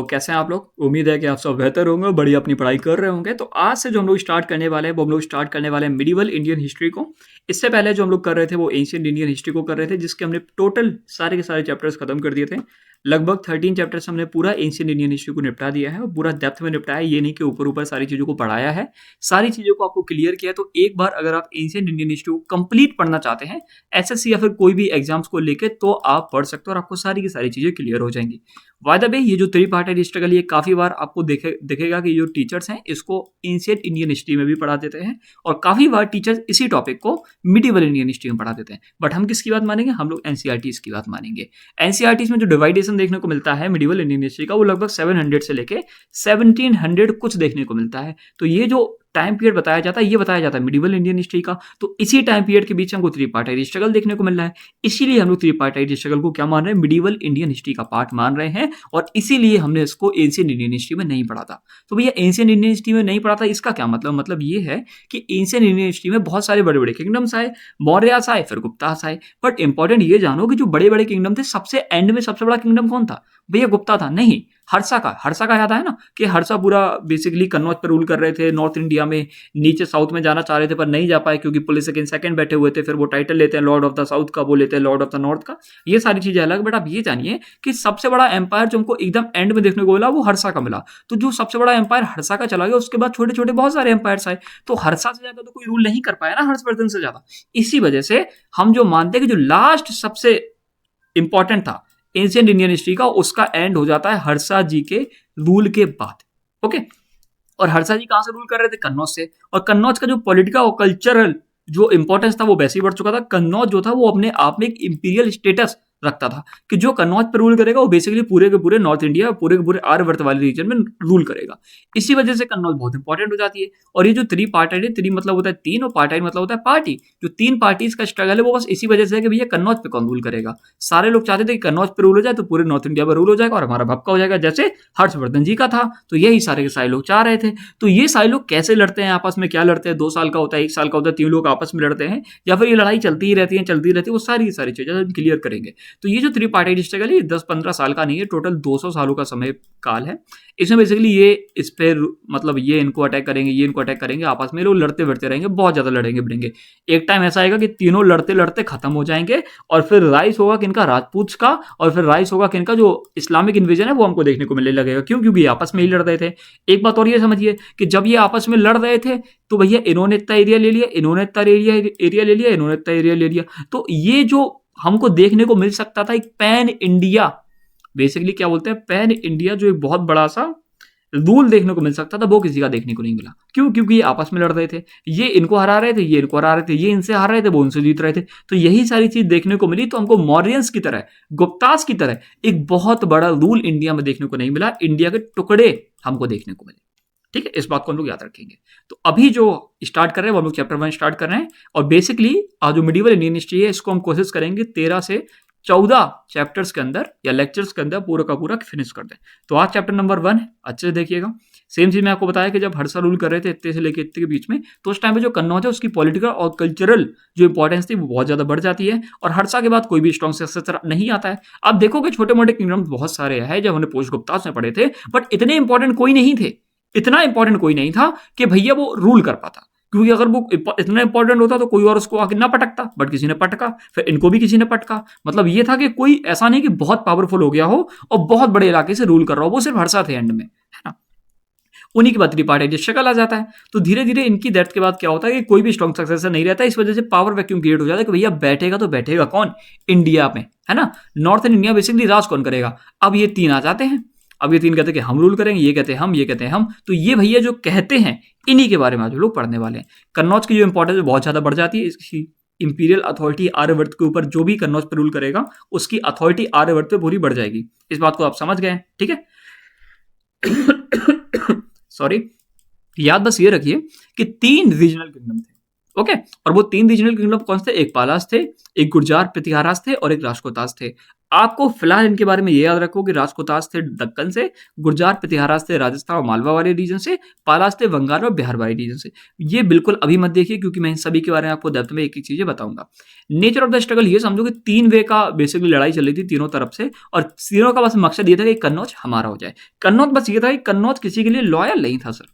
कैसे हैं आप लोग। उम्मीद है कि आप सब बेहतर होंगे और बढ़िया अपनी पढ़ाई कर रहे होंगे। तो आज से जो हम लोग स्टार्ट करने वाले हैं वो हम लोग स्टार्ट करने वाले हैं मिडिवल इंडियन हिस्ट्री को। इससे पहले जो हम लोग कर रहे थे वो एंशियंट इंडियन हिस्ट्री को कर रहे थे, जिसके हमने टोटल सारे के सारे चैप्टर्स खत्म कर दिए थे। लगभग 13 चैप्टर्स हमने पूरा एंशियंट इंडियन हिस्ट्री को निपटा दिया है और पूरा डेप्थ में निपटाया। ये नहीं कि ऊपर ऊपर सारी चीज़ों को पढ़ाया है, सारी चीज़ों को आपको क्लियर किया है। तो एक बार अगर आप एंशियंट इंडियन हिस्ट्री को कंप्लीट पढ़ना चाहते हैं एसएससी या फिर कोई भी एग्जाम्स को लेके, तो आप पढ़ सकते हो और आपको सारी की सारी चीज़ें क्लियर हो जाएंगी। बाय द वे, ये जो थ्री पार्टेड स्ट्रगल, ये काफ़ी बार आपको दिखेगा कि जो टीचर्स हैं इसको एंशिएंट इंडियन हिस्ट्री में भी पढ़ा देते हैं और काफ़ी बार टीचर्स इसी टॉपिक को मिडिवल इंडियन हिस्ट्री में पढ़ा देते हैं। बट हम किसकी बात मानेंगे? हम लोग एनसीईआरटीज़ की बात मानेंगे। एनसीईआरटीज़ में जो डिवाइडेशन देखने को मिलता है मिडिवल इंडियन हिस्ट्री का, वो लगभग 700 से लेके 1700 कुछ देखने को मिलता है। तो ये जो टाइम पीरियड बताया जाता है, ये बताया जाता है मिडिवल इंडियन हिस्ट्री का। तो इसी टाइम पीरियड के बीच हमको थ्री पार्टाइड स्ट्रगल देखने को मिल रहा है, इसीलिए हम लोग थ्री पार्टाइड स्ट्रगल को क्या मान रहे हैं? मिडिवल इंडियन हिस्ट्री का पार्ट मान रहे हैं और इसीलिए हमने इसको एंशिएंट इंडियन हिस्ट्री में नहीं पढ़ा था। तो भैया एंशिएंट इंडियन हिस्ट्री में नहीं पढ़ा था, इसका क्या मतलब? मतलब ये है कि एंशिएंट इंडियन हिस्ट्री में बहुत सारे बड़े बड़े किंगडम्स आए, मौर्यास आए, फिर गुप्तास आए। बट इंपॉर्टेंट ये जानो कि जो बड़े बड़े किंगडम थे, सबसे एंड में सबसे बड़ा किंगडम कौन था? भैया गुप्ता था? नहीं, हर्षा का याद है ना कि हर्षा पूरा बेसिकली कन्नौज पर रूल कर रहे थे नॉर्थ इंडिया में। नीचे साउथ में जाना चाह रहे थे पर नहीं जा पाए क्योंकि पुलिस सेकंड बैठे हुए थे। फिर वो टाइटल लेते हैं लॉर्ड ऑफ द साउथ का, वो लेते हैं लॉर्ड ऑफ द नॉर्थ का। ये सारी चीजें अलग। बट आप ये जानिए कि सबसे बड़ा एम्पायर जो हमको एकदम एंड में देखने को मिला वो हर्षा का मिला। तो जो सबसे बड़ा एम्पायर हर्षा का चला गया, उसके बाद छोटे छोटे बहुत सारे एम्पायर्स आए। तो हर्षा से ज्यादा तो कोई रूल नहीं कर पाया ना हर्षवर्धन से ज्यादा। इसी वजह से हम जो मानते हैं कि जो लास्ट सबसे इंपॉर्टेंट था एंशिएंट इंडियन हिस्ट्री का, उसका एंड हो जाता है हर्षा जी के रूल के बाद। ओके, और हर्षा जी कहां से रूल कर रहे थे? कन्नौज से। और कन्नौज का जो पॉलिटिकल और कल्चरल जो इंपॉर्टेंस था वो वैसे ही बढ़ चुका था। कन्नौज जो था वो अपने आप में एक इंपीरियल स्टेटस रखता था कि जो कन्नौज पर रूल करेगा वो बेसिकली पूरे के पूरे नॉर्थ इंडिया, पूरे के पूरे आर्यवर्त वाले रीजन में रूल करेगा। इसी वजह से कन्नौज बहुत इंपॉर्टेंट हो जाती है। और ये जो थ्री पार्टाइड है, थ्री मतलब होता है तीन और पार्टाइड मतलब होता है पार्टी, जो तीन पार्टीज का स्ट्रगल है वो बस इसी वजह से है कि भैया कन्नौज पे कौन रूल करेगा। सारे लोग चाहते थे कि कन्नौज पे रूल हो जाए तो पूरे नॉर्थ इंडिया पर रूल हो जाएगा और हमारा भपका हो जाएगा, जैसे हर्षवर्धन जी का था। तो यही सारे के सारे लोग चाह रहे थे। तो ये सारे लोग कैसे लड़ते हैं आपस में? क्या लड़ते हैं? 2 साल का होता है, 1 साल का होता है, 3 लोग आपस में लड़ते हैं या फिर ये लड़ाई चलती ही रहती है, वो सारी चीजें हम क्लियर करेंगे। तो ये जो थ्री पार्टी स्ट्रगल है, ये 10-15 साल का नहीं है, टोटल 200 सालों का समय काल है। इसमें बेसिकली ये इस पे मतलब ये इनको अटैक करेंगे, ये इनको अटैक करेंगे, आपस में लोग लड़ते बढ़ते रहेंगे, बहुत ज्यादा लड़ेंगे भिड़ेंगे। एक टाइम ऐसा आएगा कि तीनों लड़ते लड़ते खत्म हो जाएंगे और फिर राइस होगा किनका? राजपूत का। और फिर राइस होगा किनका? जो इस्लामिक इन्वेजन है वो हमको देखने को मिलने लगेगा। क्यों? क्योंकि आपस में ही लड़ रहे थे। एक बात और ये समझिए कि जब ये आपस में लड़ रहे थे तो भैया इन्होंने इतना एरिया ले लिया, इन्होंने इतना एरिया ले लिया, इन्होंने इतना एरिया ले लिया। तो ये जो हमको देखने को मिल सकता था एक पैन इंडिया, बेसिकली क्या बोलते हैं, पैन इंडिया, जो एक बहुत बड़ा सा रूल देखने को मिल सकता था, वो किसी का देखने को नहीं मिला। क्यों? क्योंकि ये आपस में लड़ रहे थे, ये इनको हरा रहे थे, ये इनको हरा रहे थे, ये इनसे हार रहे थे, वो उनसे जीत रहे थे। तो यही सारी चीज देखने को मिली। तो हमको मौर्यंस की तरह, गुप्तास की तरह एक बहुत बड़ा रूल इंडिया में देखने को नहीं मिला। इंडिया के टुकड़े हमको देखने को मिले। ठीक है, इस बात को हम लोग याद रखेंगे। तो अभी जो स्टार्ट कर रहे हैं वो हम लोग चैप्टर 1 स्टार्ट कर रहे हैं और बेसिकली आज जो मिडिवल इंडियन हिस्ट्री है इसको हम कोशिश करेंगे 13 से 14 चैप्टर्स के अंदर या लेक्चर्स के अंदर पूरा का पूरा फिनिश कर दें। तो आज चैप्टर नंबर 1 है, अच्छे से देखिएगा। सेम चीज मैं आपको बताया कि जब हर्षा रूल कर रहे थे इतने से लेकर इतने के बीच में, तो उस टाइम पे जो कन्नौज है उसकी पॉलिटिकल और कल्चरल जो इंपॉर्टेंस थी वो बहुत ज्यादा बढ़ जाती है और हर्षा के बाद कोई भी स्ट्रॉन्ग सक्सेसर नहीं आता है। अब देखो कि छोटे मोटे किंगडम बहुत सारे हैं जब हमने पोस्ट गुप्तास में पढ़े थे, बट इतने इंपॉर्टेंट कोई नहीं थे। इतना इंपॉर्टेंट कोई नहीं था कि भैया वो रूल कर पाता, क्योंकि अगर वो इतना इंपॉर्टेंट होता तो कोई और उसको आके ना पटकता, बट किसी ने पटका, फिर इनको भी किसी ने पटका। मतलब ये था कि कोई ऐसा नहीं कि बहुत पावरफुल हो गया हो और बहुत बड़े इलाके से रूल कर रहा हो, वो सिर्फ हर्षा थे एंड में, है ना। उन्हीं के बाद थ्री पार्टाइड स्ट्रगल आ जाता है। तो धीरे धीरे इनकी डेथ के बाद क्या होता है कि कोई भी स्ट्रॉन्ग सक्सेसर नहीं रहता। इस वजह से पावर वैक्यूम क्रिएट हो जाता है कि भैया बैठेगा तो बैठेगा कौन? इंडिया में, है ना। नॉर्थन इंडिया बेसिकली राज कौन करेगा? अब ये तीन आ जाते हैं। अब ये तीन कहते हैं कि हम रूल करेंगे, ये कहते हैं हम, ये कहते हैं हम। तो ये भैया जो कहते हैं इन्हीं के बारे में आज लोग पढ़ने वाले हैं। कन्नौज की जो इंपॉर्टेंस बहुत ज्यादा बढ़ जाती है। इसकी इंपीरियल अथॉरिटी आर्यवर्त के ऊपर जो भी कन्नौज पर रूल करेगा उसकी अथॉरिटी आर्यवर्त पे पूरी बढ़ जाएगी। इस बात को आप समझ गए हैं? ठीक है। सॉरी, याद बस ये रखिए कि 3 रीजनल किंगडम थे। ओके, और वो 3 रीजनल किंगडम कौन से थे? एक पालास थे, एक गुर्जार प्रतिहारास थे और एक राष्ट्रकूतास थे। आपको फिलहाल इनके बारे में ये याद रखो कि राजपूतास थे दक्कन से, गुर्जार प्रतिहारास थे राजस्थान और मालवा वाले रीजन से, पालास थे बंगाल और बिहार वाले रीजन से। ये बिल्कुल अभी मत देखिए, क्योंकि मैं इन सभी के बारे में आपको डेप्थ में एक एक चीजें बताऊंगा। नेचर ऑफ द स्ट्रगल ये समझो कि 3 वे का बेसिकली लड़ाई चल रही थी तीनों तरफ से, और तीनों का बस मकसद ये था कि कन्नौज हमारा हो जाए। कन्नौज बस ये था कि कन्नौज किसी के लिए लॉयल नहीं था सर।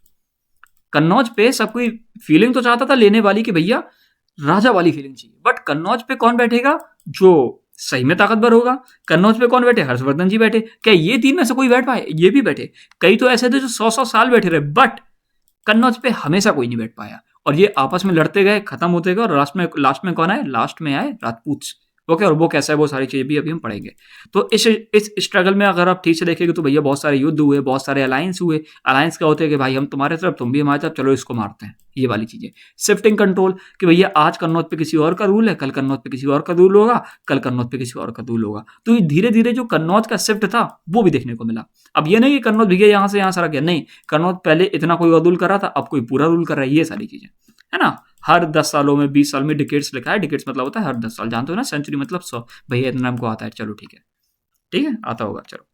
कन्नौज पे सब कोई फीलिंग तो चाहता था लेने वाली कि भैया राजा वाली फीलिंग चाहिए, बट कन्नौज पे कौन बैठेगा जो सही में ताकतवर होगा? कन्नौज पे कौन बैठे? हर्षवर्धन जी बैठे। क्या ये 3 में से कोई बैठ पाए? ये भी बैठे। कई तो ऐसे थे जो 100-100 साल बैठे रहे, बट कन्नौज पे हमेशा कोई नहीं बैठ पाया, और ये आपस में लड़ते गए, खत्म होते गए, और लास्ट में कौन आए? लास्ट में आए राजपूत। ओके, और वो कैसा है वो सारी चीजें भी अभी हम पढ़ेंगे। तो इस स्ट्रगल में अगर आप ठीक से देखेंगे तो भैया बहुत सारे युद्ध हुए, बहुत सारे अलायंस हुए। अलायंस क्या होते हैं कि भाई हम तुम्हारे तरफ, तुम भी हमारे तरफ, चलो इसको मारते हैं, ये वाली चीजें। शिफ्टिंग कंट्रोल कि भैया आज कन्नौज पे किसी और का रूल है, कल कन्नौज पे किसी और का रूल होगा, कल कन्नौज पे किसी और का रूल होगा। तो ये धीरे धीरे जो कन्नौज का शिफ्ट था वो भी देखने को मिला। अब ये नहीं कि कन्नौज भैया यहाँ से यहाँ सरा गया, नहीं, कन्नौज पहले इतना कोई और रूल कर रहा था, अब कोई पूरा रूल कर रहा है, ये सारी चीजें है ना। हर 10 सालों में, 20 साल में डिकेट्स लिखा है। डिकेट्स मतलब होता है हर 10 साल, जानते हो ना। सेंचुरी मतलब 100। भैया इतना हमको आता है, चलो ठीक है, ठीक है, आता होगा, चलो।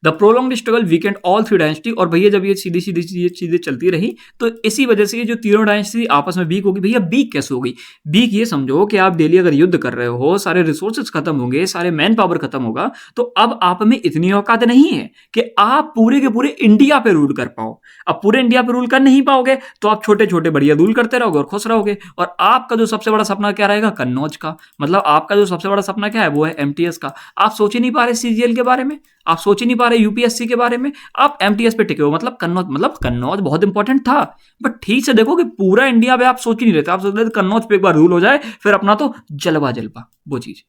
The prolonged struggle weekend all 3 dynasty. और भैया जब ये सीधी सीधी चीजें चलती रही तो इसी वजह से ये जो तीनों डायनेस्टी आपस में वीक होगी। भैया वीक कैसे हो गई? वीक ये समझो कि आप डेली अगर युद्ध कर रहे हो, सारे रिसोर्सेज खत्म होंगे, सारे मैन पावर खत्म होगा, तो अब आप में इतनी औकात नहीं है कि आप पूरे के पूरे इंडिया पे रूल कर पाओ। अब पूरे इंडिया पे रूल कर नहीं पाओगे तो आप छोटे छोटे बढ़िया रूल करते रहोगे और खुश रहोगे। और आपका जो सबसे बड़ा सपना क्या रहेगा? कन्नौज का। मतलब आपका जो सबसे बड़ा सपना क्या है? वो है एमटीएस का। आप सोच ही नहीं पा रहे सीजीएल के बारे में, आप सोच ही नहीं पा रहे यूपीएससी के बारे में, आप एमटीएस पे टिके हो। मतलब कन्नौज बहुत इंपॉर्टेंट था, बट ठीक से देखो कि पूरा इंडिया पे आप सोच ही नहीं रहे थे। आप सोच रहे थे कन्नौज पे एक बार रूल हो जाए, फिर अपना तो जलवा जलवा वो चीज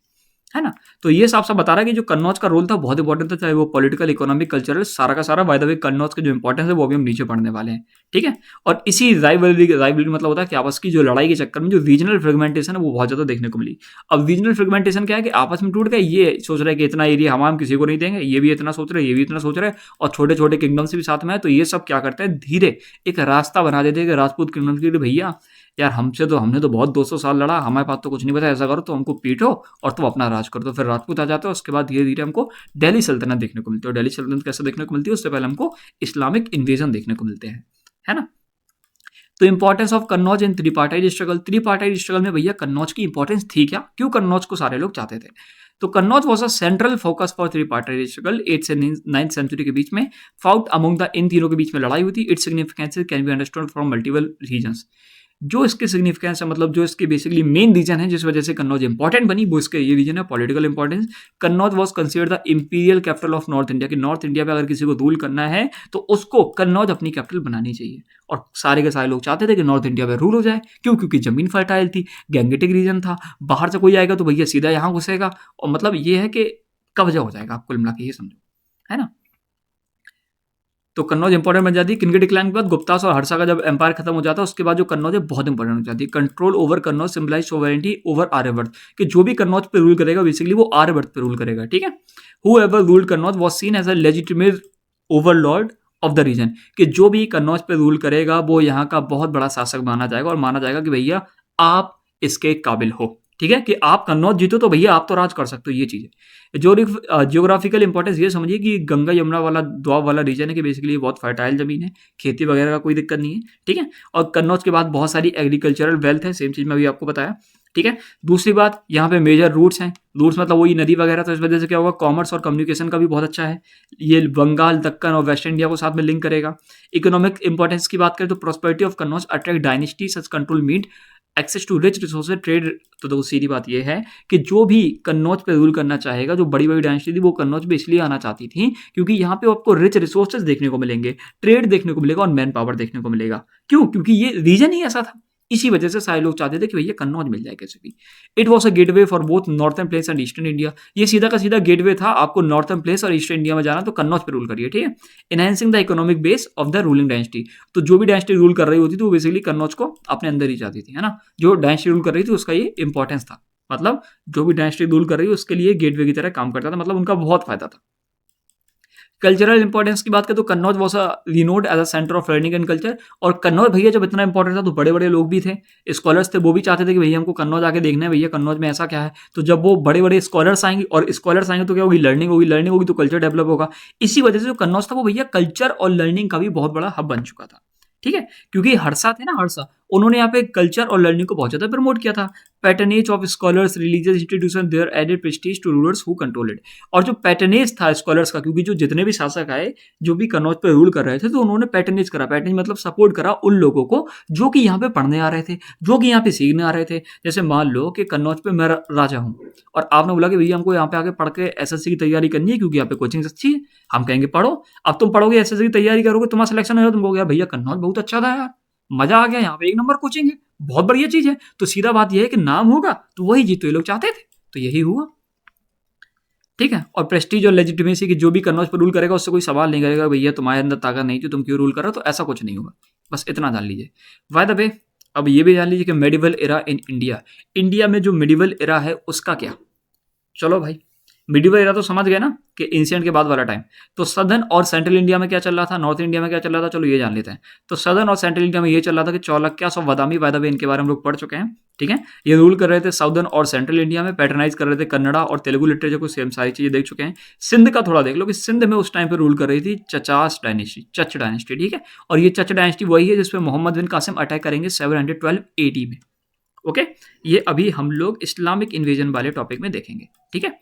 है ना। तो ये साफ साफ बता रहा है कि जो कन्नौज का रोल था बहुत इंपॉर्टेंट था, चाहे वो पॉलिटिकल, इकोनॉमिक, कल्चरल, सारा का सारा। बाय द वे कन्नौज के जो इंपॉर्टेंस है वो अभी हम नीचे पढ़ने वाले हैं, ठीक है। और इसी राइवलरी मतलब होता है कि आपस की जो लड़ाई के चक्कर में जो रीजनल फ्रेगमेंटेशन है वो बहुत ज्यादा देखने को मिली। अब रीजनल फ्रेगमेंटेशन क्या है कि आपस में टूट गए। ये सोच रहे हैं कि इतना एरिया हम किसी को नहीं देंगे, ये भी इतना सोच रहे हैं, ये भी इतना सोच रहे हैं, और छोटे छोटे किंगडम से भी साथ में है। तो ये सब क्या करते हैं, धीरे एक रास्ता बना देते हैं कि राजपूत किंगडम के लिए भैया यार हमने तो बहुत 200 साल लड़ा, हमारे पास तो कुछ नहीं बचा, ऐसा करो तो हमको पीटो और तुम अपना राज करो। तो फिर राजपूत आ जाते हो। उसके बाद धीरे धीरे हमको दिल्ली सल्तनत देखने को मिलती है। और दिल्ली सल्तनत कैसे देखने को मिलती है? उससे पहले हमको इस्लामिक इन्वेजन देखने को मिलते हैं, है ना। तो importance of Kannauj in tripartite struggle. Tripartite struggle में भैया कन्नौज की इंपॉर्टेंस थी क्या? क्यों कन्नौज को सारे लोग चाहते थे? तो Kannauj was a central focus for tripartite struggle 8th से 9th सेंचुरी के बीच में। फाउट अमंग द इन तीनों के बीच में लड़ाई हुई थी। Its significance can be understood from multiple reasons. जो इसके सिग्निफिकेंस है, मतलब जो इसके बेसिकली मेन रीजन है जिस वजह से कन्नौज इंपॉर्टेंट बनी, वो इसके ये रीजन है political importance. Kannauj was considered the imperial capital of north India. कि नॉर्थ इंडिया पे अगर किसी को रूल करना है तो उसको कन्नौज अपनी कैपिटल बनानी चाहिए। और सारे के सारे लोग चाहते थे कि नॉर्थ इंडिया पे रूल हो जाए। क्यों? क्योंकि जमीन फर्टाइल थी, गैंगेटिक रीजन था, बाहर से कोई आएगा तो भैया सीधा यहाँ घुसेगा, और मतलब ये है कि कब्जा हो जाएगा। आप कुल मिला के ये समझो, है ना। तो कन्नौज इंपॉर्टेंट बन जाती है। किनके डिक्लाइन के बाद गुप्तास और हर्षा का जब एम्पायर खत्म हो जाता है, उसके बाद जो कन्नौज है बहुत इंपॉर्टेंट हो जाती है। Control over Kannauj symbolise sovereignty over Aryavarta. कि जो भी कन्नौज पे रूल करेगा बेसिकली वो आर्यवर्त पे रूल करेगा, ठीक है। Whoever ruled Kannauj was seen as a legitimate overlord of the region. कि जो भी कन्नौज पे रूल करेगा वो यहाँ का बहुत बड़ा शासक माना जाएगा, और माना जाएगा कि भैया आप इसके काबिल हो, ठीक है। कि आप कन्नौज जीतो तो भैया आप तो राज कर सकते हो, ये चीज़ है। जियोग्राफिकल इंपॉर्टेंस ये समझिए कि गंगा यमुना वाला द्वाब वाला रीजन है, कि बेसिकली बहुत फर्टाइल जमीन है, खेती वगैरह का कोई दिक्कत नहीं है, ठीक है। और कन्नौज के बाद बहुत सारी एग्रीकल्चरल वेल्थ है, सेम चीज़ मैं अभी आपको बताया, ठीक है। दूसरी बात, यहाँ पे मेजर रूट्स हैं। रूट्स मतलब वही नदी वगैरह, तो इस वजह से क्या होगा, कॉमर्स और कम्युनिकेशन का भी बहुत अच्छा है। ये बंगाल, दक्कन और वेस्ट इंडिया को साथ में लिंक करेगा। इकोनॉमिक इंपॉर्टेंस की बात करें तो prosperity of Kannauj attract dynasty such control meet access to rich resources trade. तो सीधी बात यह है कि जो भी कन्नौज पे रूल करना चाहेगा, जो बड़ी बड़ी डायनेस्टी थी, वो कन्नौज पे इसलिए आना चाहती थी क्योंकि यहाँ पे आपको रिच रिसोर्सेज देखने को मिलेंगे, ट्रेड देखने को मिलेगा और मैन पावर देखने को मिलेगा। क्यों? क्योंकि ये रीजन ही ऐसा था। इसी वजह से सारे लोग चाहते थे कि भैया कन्नौज मिल जाए कैसे भी। It was a gateway for both northern place and eastern India. ये सीधा का सीधा गेटवे था, आपको नॉर्थर्न प्लेस और ईस्टर्न इंडिया में जाना तो कन्नौज पे रूल करिए, ठीक है। Enhancing the economic base of the ruling dynasty. तो जो भी डायनेस्टी रूल कर रही होती थी वो बेसिकली कन्नौज को अपने अंदर ही चाहती थी, है ना। जो डायनेस्टी रूल कर रही थी उसका ये इंपॉर्टेंस था, मतलब जो भी डायनेस्टी रूल कर रही है उसके लिए गेटवे की तरह काम करता था, मतलब उनका बहुत फायदा था। कल्चरल इंपॉर्टेंस की बात करें तो Kannauj was renowned as a centre of learning and culture. और कन्नौज भैया जब इतना इंपॉर्टेंट था तो बड़े बड़े लोग भी थे, स्कॉलर्स थे, वो भी चाहते थे कि भैया हमको कन्नौज आके देखना है, भैया कन्नौज में ऐसा क्या है। तो जब वो बड़े बड़े स्कॉलर्स आएंगे, और स्कॉलर्स आएंगे तो क्या होगी, लर्निंग होगी, लर्निंग होगी तो कल्चर डेवलप होगा। इसी वजह से जो कन्नौज था वो भैया कल्चर और लर्निंग का भी बहुत बड़ा हब बन चुका था। ठीक है, क्योंकि हरसा थे ना, हरसा, उन्होंने यहाँ पे कल्चर और लर्निंग को बहुत ज्यादा प्रमोट किया था। Patronage of scholars, religious institution, there added prestige to rulers who control it. और जो पैटर्नेज था स्कॉलर्स का, क्योंकि जो जितने भी शासक आए जो भी कन्नौज पे रूल कर रहे थे, तो उन्होंने पैटर्नेज करा, पैटर्नेज मतलब सपोर्ट करा उन लोगों को जो कि यहाँ पे पढ़ने आ रहे थे, जो कि यहाँ पे सीखने आ रहे थे। जैसे मान लो कि कन्नौज पे मैं राजा हूँ और आपने बोला कि भैया हमको यहाँ पे आके पढ़ के एसएससी की तैयारी करनी है क्योंकि यहाँ पे कोचिंग अच्छी है। हम कहेंगे पढ़ो। अब तुम पढ़ोगे, एसएससी की तैयारी करोगे, तुम्हारा सिलेक्शन हो, तुम कहोगे भैया कन्नौज बहुत अच्छा था यार, मजा आ गया, यहाँ पे एक नंबर कोचिंग है, बहुत बढ़िया चीज है। तो सीधा बात यह है कि नाम होगा तो वही जीत, तो ये लोग चाहते थे, तो यही हुआ। ठीक है, और प्रेस्टीज और लेजिटिमेसी की जो भी कन्नौज पर रूल करेगा उससे कोई सवाल नहीं करेगा भैया तुम्हारे अंदर ताकत नहीं थी, तुम क्यों रूल कर रहे हो, तो ऐसा कुछ नहीं होगा। बस इतना जान लीजिए। बाय द वे, अब ये भी जान लीजिए कि medieval era in India, India में जो मेडिवल एरा है उसका क्या। चलो भाई, मिडिवल एरा तो समझ गए ना कि एंशिएंट के बाद वाला टाइम। तो सदर्न और सेंट्रल इंडिया में क्या चल रहा था, नॉर्थ इंडिया में क्या चल रहा था, चलो ये जान लेते हैं। तो सदर्न और सेंट्रल इंडिया में ये चल रहा था कि चालुक्यास और बादामी, बाय द वे इनके बारे में हम लोग पढ़ चुके हैं। ठीक है, ये रूल कर रहे थे साउदर्न और सेंट्रल इंडिया में, पैटर्नाइज कर रहे थे कन्नड़ा और तेलुगु लिटरेचर को, सेम सारी चीजें देख चुके हैं। सिंध का थोड़ा देख लो कि सिंध में उस टाइम पे रूल कर रही थी चचास डायनेस्टी, चच डायनेस्टी। ठीक है, और ये चच डायनेस्टी वही है जिसपे मोहम्मद बिन कासिम अटैक करेंगे 712 AD में। ओके, ये अभी हम लोग इस्लामिक इन्वेजन वाले टॉपिक में देखेंगे। ठीक है,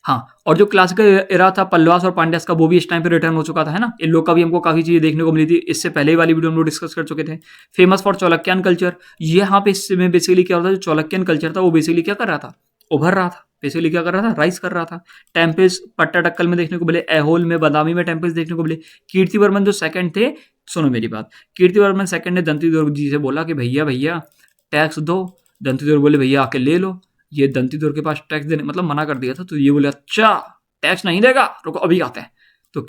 हाँ, और जो क्लासिकल एरा था पल्लवास और पांड्यास का, वो भी इस टाइम पे रिटर्न हो चुका था, है ना। इन लोग का भी हमको काफी चीजें देखने को मिली थी, इससे पहले वाली वीडियो हम लोग डिस्कस कर चुके थे। फेमस फॉर चालुक्यन कल्चर, यहाँ पे इसमें बेसिकली क्या होता है, जो चालुक्यन कल्चर था वो बेसिकली क्या कर रहा था, उभर रहा था, बेसिकली क्या कर रहा था, राइज कर रहा था। टेम्पल्स पट्टाडक्कल में देखने को मिले, ऐहोल में, बादामी में टेम्पल्स देखने को मिले। कीर्तिवर्मन जो सेकंड थे, सुनो मेरी बात, कीर्तिवर्मन सेकंड ने दंती दुर्ग जी से बोला कि भैया भैया टैक्स दो। दंती दुर्ग बोले भैया आके ले लो। ये दंती दुर्ग के पास टैक्स देने मतलब मना कर दिया था, तो ये बोले अच्छा टैक्स नहीं देगा, रुको अभी आते हैं। तो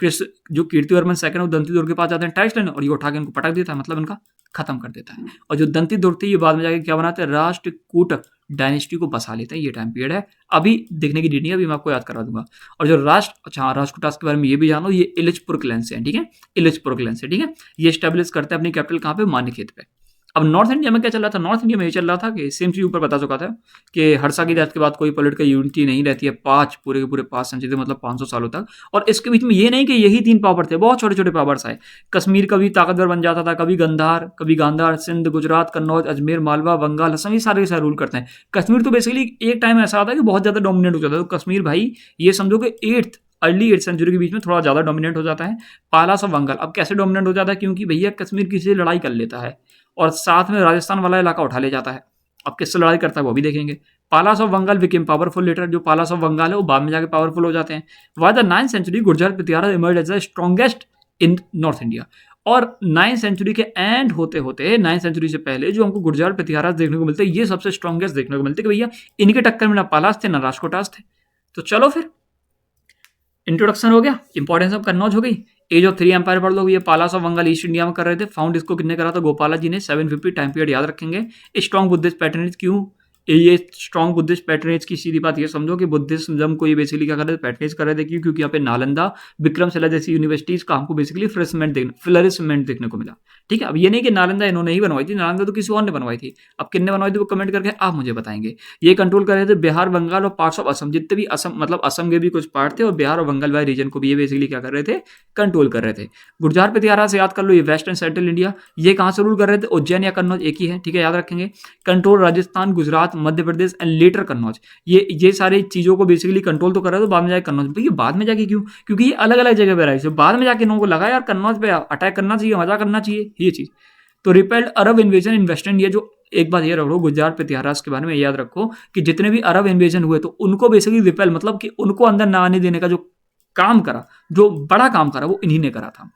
जो कीर्तिवर्मन सेकंड वो दंती दुर्ग के पास जाते हैं टैक्स लेने, और ये उठा के इनको पटक देता है, मतलब इनका खत्म कर देता है। और जो दंती दुर्ग थी ये बाद में जाके क्या बनाते हैं, राष्ट्रकूट डायनेस्टी को बसा लेते हैं। ये टाइम पीरियड है, अभी देखने की डेट नहीं है, अभी मैं आपको याद करा दूंगा। और जो अच्छा राष्ट्रकूटास के बारे में ये भी जानो, ये इलिचपुर क्लैन से है। ठीक है, इलिचपुर क्लैन से। ठीक है, ये स्टेब्लिश करते हैं अपनी कैपिटल कहाँ पे, मान्यखेत पे। अब नॉर्थ इंडिया में क्या चल रहा था, नॉर्थ इंडिया में ये चल रहा था कि सेम चीज ऊपर बता चुका था कि हर्षा की डेथ के बाद कोई पॉलिटिकल यूनिटी नहीं रहती है, पूरे के पूरे 5 सेंचुरी मतलब 500 सालों तक। और इसके बीच में ये नहीं कि यही 3 पावर थे, बहुत छोटे छोटे पावर्स आए। कश्मीर कभी ताकतवर बन जाता था, कभी गंधार, कभी गांधार, सिंध, गुजरात, कन्नौज, अजमेर, मालवा, बंगाल, असम, ये सारे रूल करते हैं। कश्मीर तो बेसिकली एक टाइम ऐसा आता है कि बहुत ज्यादा डोमिनेट हो जाता है। तो कश्मीर भाई ये समझो कि अर्ली 8th सेंचुरी के बीच में थोड़ा ज्यादा डोमिनेट हो जाता है। पालास और बंगाल अब कैसे डोमिनेट हो जाता है, क्योंकि भैया कश्मीर किसी से लड़ाई कर लेता है और साथ में राजस्थान वाला इलाका उठा ले जाता है। अब किससे लड़ाई करता है वो भी देखेंगे। Palas of Bengal became powerful later, जो पालास ऑफ बंगाल है वो बाद में जाके पावरफुल हो जाते हैं। By the 9th century Gurjara Pratihara emerge as the strongest in north India. और 9th सेंचुरी के एंड होते होते 9th सेंचुरी से पहले जो हमको गुर्जर प्रतिहारा देखने को मिलते हैं, ये सबसे स्ट्रॉन्गेस्ट देखने को मिलते हैं कि भैया इनके टक्कर में ना पालास थे ना राष्ट्रकूटास थे। तो चलो फिर इंट्रोडक्शन हो गया, इंपॉर्टेंस ऑफ कन्नौज हो गई। एज ऑफ 3 एम्पायर पढ़ लो, ये पालास ऑफ बंगाल ईस्ट इंडिया में कर रहे थे। फाउंड इसको कितने करा था, गोपाला जी ने। 750 टाइम पीरियड याद रखेंगे। स्ट्रॉन्ग बुद्धिस्ट पैटर्नेज, क्यों ये स्ट्रॉन्ग बुद्धिस्ट पैटर्नेज की सीधी बात ये समझो कि बुद्धिज्म को ये बेसिकली क्या कर रहे थे, पैटर्नेज कर रहे थे। क्यों, क्योंकि यहाँ पे नालंदा, विक्रमशिला जैसी यूनिवर्सिटीज का हमको बेसिकली फ्लरिशमेंट देखने को मिला। ठीक है, अब ये नहीं कि नालंदा इन्होंने ही बनवाई थी, नालंदा तो किसी और ने बनवाई थी। अब किसने बनवाई थी वो कमेंट करके आप मुझे बताएंगे। ये कंट्रोल कर रहे थे बिहार, बंगाल और पार्ट्स ऑफ असम, जितने भी असम मतलब असम के भी कुछ पार्ट थे, और बिहार और बंगाल वाले रीजन को भी ये बेसिकली क्या कर रहे थे, कंट्रोल कर रहे थे। गुर्जर प्रतिहारा से याद कर लो, ये वेस्ट एंड सेंट्रल इंडिया। ये कहाँ से रूल कर रहे थे, उज्जैन या कन्नौज, एक ही है। ठीक है, याद रखेंगे। Control Rajasthan, Gujarat, Madhya Pradesh and later Kannauj. ये सारी चीजों को बेसिकली कंट्रोल तो कर रहे थे, बाद में जाके कन्नौज। भैया बाद में जाके क्यों, क्योंकि ये अलग अलग जगह पे रहे, बाद में जाके इन्होंने लगा यार कन्नौज पे अटैक करना चाहिए, मजा करना चाहिए, ये चीज। तो रिपेल्ड अरब इन्वेजन इन वेस्ट इंडिया, जो एक बात ये रखो गुजरात प्रतिहारास के बारे में याद रखो कि जितने भी अरब इन्वेजन हुए तो उनको बेसिकली रिपेल मतलब कि उनको अंदर ना आने देने का जो काम करा, जो बड़ा काम करा, वो इन्हीं ने करा था।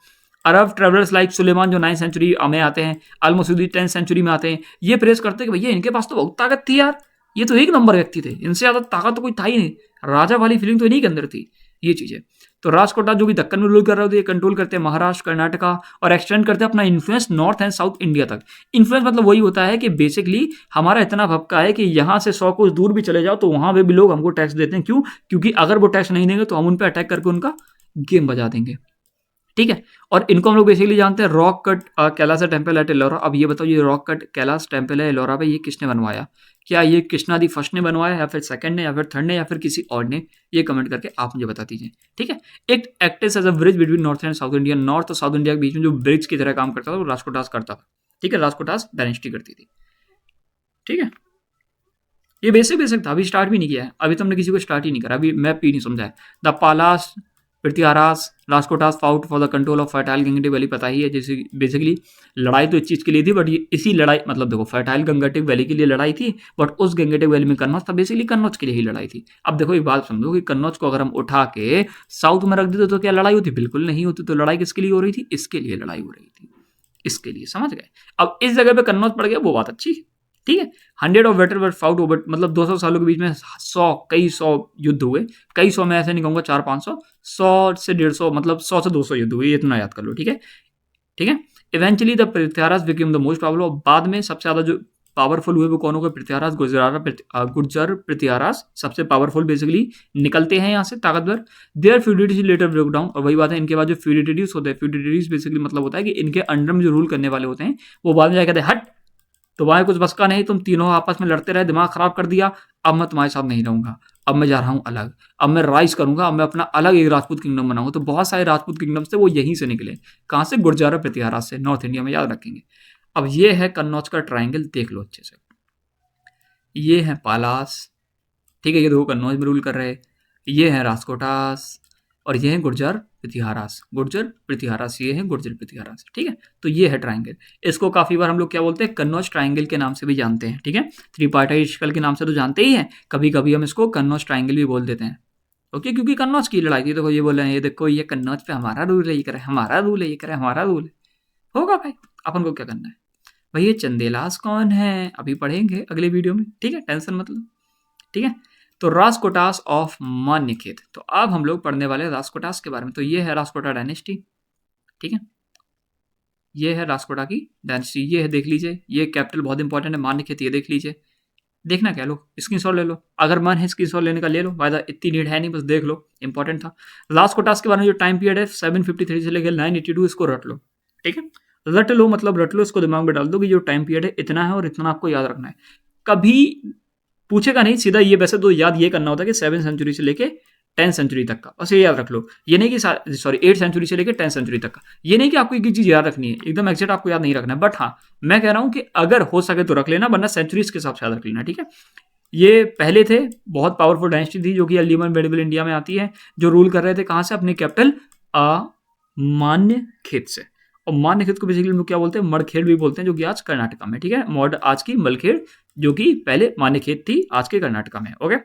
अरब ट्रेवलर्स लाइक सुलेमान जो 9th सेंचुरी में आते हैं, अल-मसूदी 10th सेंचुरी में आते हैं, ये प्रेस करते हैं कि भैया इनके पास तो बहुत ताकत थी यार, ये तो एक नंबर व्यक्ति थे, इनसे ज्यादा ताकत तो कोई था ही नहीं, राजा वाली फीलिंग तो इन्हीं के अंदर थी, ये चीजें। तो राजकोटा जो कि दक्कन में रूल कर रहे थे, ये कंट्रोल करते हैं महाराष्ट्र, कर्नाटका और एक्सटेंड करते हैं अपना influence north and south India तक। इन्फ्लुएंस मतलब वही होता है कि बेसिकली हमारा इतना भपका है कि यहाँ से 100 कोस दूर भी चले जाओ तो वहां पे भी लोग हमको टैक्स देते हैं। क्यों, क्योंकि अगर वो टैक्स नहीं देंगे तो हम उन पर अटैक करके उनका गेम बजा देंगे, ठीक है। और इनको हम लोग बेसिकली जानते हैं rock cut Kailasa temple at Ellora. अब ये बताओ, ये रॉक कट कैलास टेम्पल है एलोरा पे, ये किसने बनवाया? क्या ये कृष्णा दी फर्स्ट ने बनवाया, या फिर सेकंड ने, या फिर थर्ड ने, या फिर किसी और ने? ये कमेंट करके आप मुझे बता दीजिए, ठीक है। एक acts as a bridge between north and south India, north और साउथ इंडिया के बीच में जो ब्रिज की तरह काम करता था वो राजकोटास करता था, ठीक है। राजकोटास डायनेस्टी करती थी, ठीक है। ये बेसिक बेसिक था, अभी स्टार्ट भी नहीं किया है, अभी तो हमने किसी को स्टार्ट ही नहीं करा, अभी मैप भी नहीं समझा है। The Palas Prithviraj Rajkotas fought for the control of fertile Gangetic valley, पता ही है। जैसे बेसिकली लड़ाई तो इस चीज़ के लिए थी, बट ये इसी लड़ाई मतलब देखो फर्टाइल गंगेटिक वैली के लिए लड़ाई थी, बट उस गंगेटिक वैली में कन्नौज था, बेसिकली कन्नौज के लिए ही लड़ाई थी। अब देखो एक बात समझो कि कन्नौज को अगर हम उठा के साउथ में रख देते तो क्या लड़ाई होती? बिल्कुल नहीं होती। तो लड़ाई किसके लिए हो रही थी? इसके लिए लड़ाई हो रही थी, इसके लिए, समझ गए। अब इस जगह पे कन्नौज पड़ गया, वो बात अच्छी है, ठीक है। 100 of better but fought over, मतलब 200 सालों के बीच में 100 युद्ध हुए। कई सौ में ऐसे नहीं कहूंगा 400-500, 100 से 150, मतलब 100 से 200 युद्ध हुए, इतना याद कर लो, ठीक है, ठीक है। Eventually the Prithviraj became the most powerful, बाद में सबसे ज्यादा जो पावरफुल हुए वो कौन होगा? पृथ्वीराज, गुर्जर पृथ्वीराज सबसे पावरफुल बेसिकली निकलते हैं यहाँ से, ताकतवर। देयर फ्यूडिटीज लेटर ब्रेक डाउन, और वही बात है, इनके बाद जो फ्यूडिटीज होते हैं, फ्यूडिटीज बेसिकली मतलब होता है कि इनके अंडर में जो रूल करने वाले होते हैं वो बाद में जाकर कहते हैं हट, तुम्हारे कुछ बस का नहीं, तुम तीनों आपस में लड़ते रहे, दिमाग खराब कर दिया, अब मैं तुम्हारे साथ नहीं रहूंगा, अब मैं जा रहा हूं अलग, अब मैं राइज करूंगा, अब मैं अपना अलग एक राजपूत किंगडम बनाऊंगा। तो बहुत सारे राजपूत किंगडम्स थे वो यहीं से निकले, कहां से? गुर्जर पृथ्वीराज से, नॉर्थ इंडिया में, याद रखेंगे। अब ये है कन्नौज का ट्राइंगल, देख लो अच्छे से। ये है पालास, ठीक है, ये दो कन्नौज में रूल कर रहे। ये है राजकोटास, और ये है गुर्जर पृथ्वीराज, गुर्जर पृथ्वीराज, ये है गुर्जर पृथ्वीराज, ठीक है। तो ये है ट्राइंगल। इसको काफी बार हम लोग क्या बोलते हैं? कन्नौज ट्राइंगल के नाम से भी जानते हैं, ठीक है। थ्री पार्टाइशिकल के नाम से तो जानते ही हैं, कभी कभी हम इसको कन्नौज ट्राइंगल भी बोल देते हैं, ओके, क्योंकि कन्नौज की लड़ाई थी। देखो ये बोल रहे हैं, ये देखो ये कन्नौज पे हमारा रूल है, ये करे हमारा रूल है, ये करे हमारा रूल है, होगा भाई, अपन को क्या करना है भाई। ये चंदेलास कौन है अभी पढ़ेंगे अगले वीडियो में, ठीक है, टेंशन मतलब, ठीक है। तो राजकोटास ऑफ मान्यखेत, तो अब हम लोग पढ़ने वाले राजकोटास के बारे में। तो ये है राजकोटा डायनेस्टी, ठीक है, ये है राजकोटा की डायनेस्टी, ये है, देख लीजिए, ये कैपिटल बहुत इंपॉर्टेंट है, मान्यखेत, ये देख लीजिए। देखना क्या, लो स्क्रीनशॉट ले लो, अगर मन है स्क्रीनशॉट लेने का ले लो, वायदा इतनी नीड है नहीं, बस देख लो, इंपॉर्टेंट था। राजकोटास के बारे में जो टाइम पीरियड है 753 से लेकर 982, इसको रट लो, ठीक है। रट लो मतलब रट लो, इसको दिमाग में डाल दो कि जो टाइम पीरियड है इतना है और इतना आपको याद रखना है। कभी पूछेगा नहीं सीधा, ये वैसे तो याद ये करना होता है कि 7th सेंचुरी से लेके 10th सेंचुरी तक का, बस ये याद रख लो। ये नहीं कि सॉरी 8th सेंचुरी से लेके 10th सेंचुरी तक का, ये नहीं कि आपको एक चीज याद रखनी है, एकदम एग्जैक्ट आपको याद नहीं रखना है, बट हाँ मैं कह रहा हूं कि अगर हो सके तो रख लेना, वरना सेंचुरीज के हिसाब से याद रख लेना, ठीक है। ये पहले थे, बहुत पावरफुल डायनेस्टी थी, जो कि अलीमन मेडिवल इंडिया में आती है, जो रूल कर रहे थे कहां से? अपने कैपिटल मान्यखेत से। और मान्यखेत को बेसिकली लोग क्या बोलते हैं? मड़खेड़ भी बोलते हैं, जो कि आज कर्नाटका में, ठीक है, मॉडर्न आज की मलखेड़, जो कि पहले मान्यखेत थी, आज के कर्नाटका में, ओके।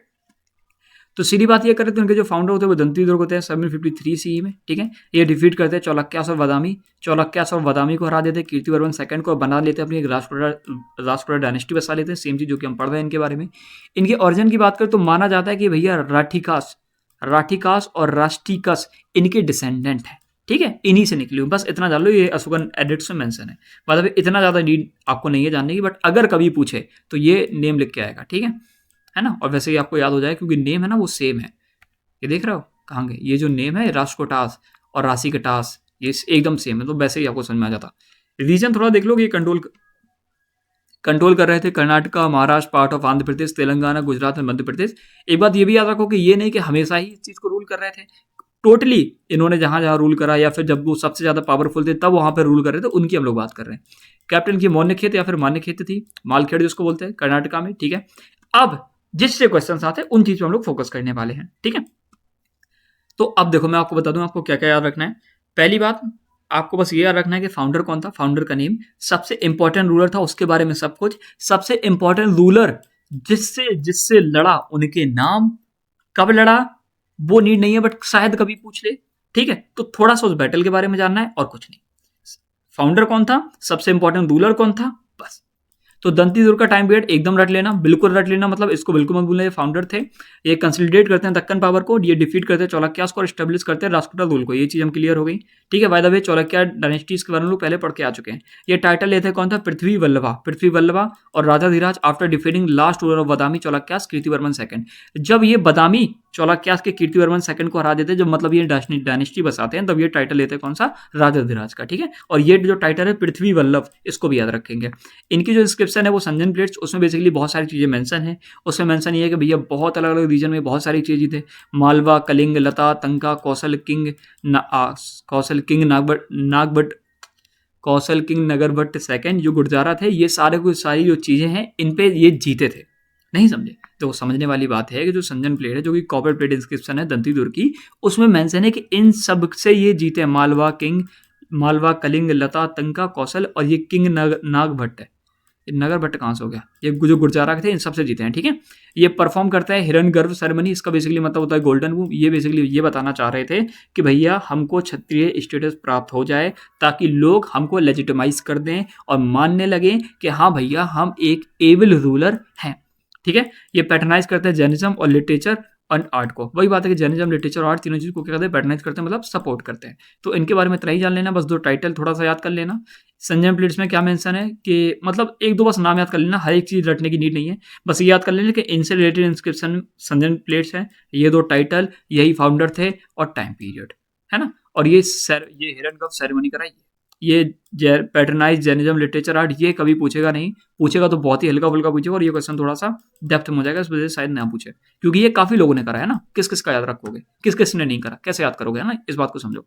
तो सीधी बात ये करते हैं, उनके जो फाउंडर होते हैं वो दंतीदुर्ग होते हैं 753 सीई में, ठीक है। ये डिफीट करते हैं चालुक्यास और बादामी, चालुक्यास और बादामी को हरा देते हैं, कीर्तिवर्मन सेकंड को बना लेते हैं, अपनी एक राजपुरा डायनेस्टी बसा लेते हैं, सेम चीज जो कि हम पढ़ रहे हैं इनके बारे में। इनके ओरिजिन की बात करें तो माना जाता है कि भैया राठिकास और राष्ट्रिकस इनके डिसेंडेंट है, ठीक है, इन्हीं से निकली हूँ, बस इतना जान लो, ये अशोकन एडिट्स में मेंशन है, मतलब इतना ज्यादा नीड आपको नहीं है जानने की, बट अगर कभी पूछे तो ये नेम लिख के आएगा, ठीक है ना। और वैसे ही आपको याद हो जाए क्योंकि नेम है ना वो सेम है, ये देख रहे हो कहाँ गए, ये जो नेम है राष्ट्रकोटास और राशिकटास, ये एकदम सेम है, तो वैसे ही आपको समझ में आ जाता। रीजन थोड़ा देख लो कि कंट्रोल कर रहे थे कर्नाटका, महाराष्ट्र, पार्ट ऑफ आंध्र प्रदेश, तेलंगाना, गुजरात और मध्य प्रदेश। एक बात ये भी याद रखो कि ये नहीं कि हमेशा ही इस चीज को रूल कर रहे थे, टोटली इन्होंने जहां जहां रूल करा, या फिर जब वो सबसे ज्यादा पावरफुल थे तब वहां पर रूल कर रहे थे, उनकी हम लोग बात कर रहे हैं। कैप्टन की मौन्यखेत या फिर मान्यखेत थी, मालखेड़ जिसको बोलते हैं, कर्नाटका में, ठीक है। अब जिससे क्वेश्चन आते हैं उन चीज पर हम लोग फोकस करने वाले हैं, ठीक है। तो अब देखो मैं आपको बता दूं आपको क्या क्या याद रखना है। पहली बात आपको बस ये याद रखना है कि फाउंडर कौन था, फाउंडर का नेम, सबसे इंपॉर्टेंट रूलर था उसके बारे में सब कुछ, सबसे इंपॉर्टेंट रूलर जिससे जिससे लड़ा उनके नाम, कब लड़ा वो नीड नहीं है, बट शायद कभी पूछ ले, ठीक है। तो थोड़ा सा उस बैटल के बारे में जानना है और कुछ नहीं। फाउंडर कौन था, सबसे इंपॉर्टेंट रूलर कौन था, बस। तो दंतीदुर्ग का टाइम पीरियड एकदम रट लेना, बिल्कुल रट लेना, मतलब इसको बिल्कुल मत भूलना, ये फाउंडर थे, ये कंसोलिडेट करते हैं दक्कन पावर को, ये डिफीट करते हैं चालुक्यास को और स्टेब्लिश करते हैं राष्ट्रकूटा रूल को, ये चीज हम क्लियर हो गई, ठीक है। By the way Chalukya dynasties के बारे में लोग पहले पढ़ के आ चुके हैं। ये टाइटल लेते कौन था? पृथ्वी वल्लभा और Raja Dhiraj after defeating last ruler of Badami Chalukyas Kirtivarman second. जब ये बादामी चौलाक्यास के कीर्तिवर्मन सेकंड को हरा देते हैं, जब मतलब ये डायनेस्टी बसाते हैं, तब ये टाइटल लेते हैं कौन सा, राजाधिराज का, ठीक है। और ये जो टाइटल है पृथ्वी वल्लभ, इसको भी याद रखेंगे। इनकी जो डिस्क्रिप्शन है वो संजन प्लेट्स, उसमें बेसिकली बहुत सारी चीज़ें मेंशन है। उसमें मेंशन ये है कि भैया बहुत अलग अलग रीजन में बहुत सारी चीज़ें जीते, मालवा, कलिंग, लता, तंका, कौशल किंग नगरभट्ट सेकंड, जो गुर्जारा थे, ये सारे कुछ सारी जो चीज़ें हैं इन पे ये जीते थे। नहीं समझे तो समझने वाली बात है कि जो संजन प्लेट है, जो कि कॉपर प्लेट इंस्क्रिप्शन है दंतीदुर्ग की, उसमें मेंशन है कि इन सब से ये जीते हैं, मालवा, कलिंग, लता, तंका, कौशल, और ये किंग नागभट्ट है। नगर भट्ट कहाँ से हो गया, ये जो गुर्जारा के थे इन सबसे जीते हैं, ठीक है। ये परफॉर्म करता है हिरण गर्भ सेरेमनी, इसका बेसिकली मतलब होता है गोल्डन वूम। ये बेसिकली ये बताना चाह रहे थे कि भैया हमको क्षत्रिय स्टेटस प्राप्त हो जाए, ताकि लोग हमको लेजिटिमाइज कर दें और मानने लगे कि हाँ भैया हम एक एबल रूलर हैं, ठीक है। ये पैटर्नाइज करते हैं जैनिज्म और लिटरेचर और आर्ट को। वही बात है कि जैनिज्म, लिटरेचर और आर्ट तीनों चीज़ को क्या करते हैं, पैटर्नाइज करते हैं, मतलब सपोर्ट करते हैं। तो इनके बारे में इतना ही जान लेना, बस 2 टाइटल थोड़ा सा याद कर लेना। संजन प्लेट्स में क्या मेंशन है कि मतलब 1-2 बस नाम याद कर लेना, हर एक चीज़ रटने की नीड नहीं है, बस ये याद कर लेना कि इनसे रिलेटेड इंस्क्रिप्शन संजन प्लेट्स है, ये 2 टाइटल, यही फाउंडर थे और टाइम पीरियड, है ना। और ये हिरण्यगर्भ सेरेमनी कराई, ये पैटर्नाइज जैनिज्म, लिटरेचर, आर्ट, ये कभी पूछेगा नहीं, पूछेगा तो बहुत ही हल्का फुल्का पूछेगा, और ये क्वेश्चन थोड़ा सा डेप्थ में हो जाएगा, इस वजह से शायद ना पूछे, क्योंकि ये काफी लोगों ने करा है ना। किस किस का याद रखोगे, किस किस ने नहीं करा, कैसे याद करोगे, है ना, इस बात को समझो।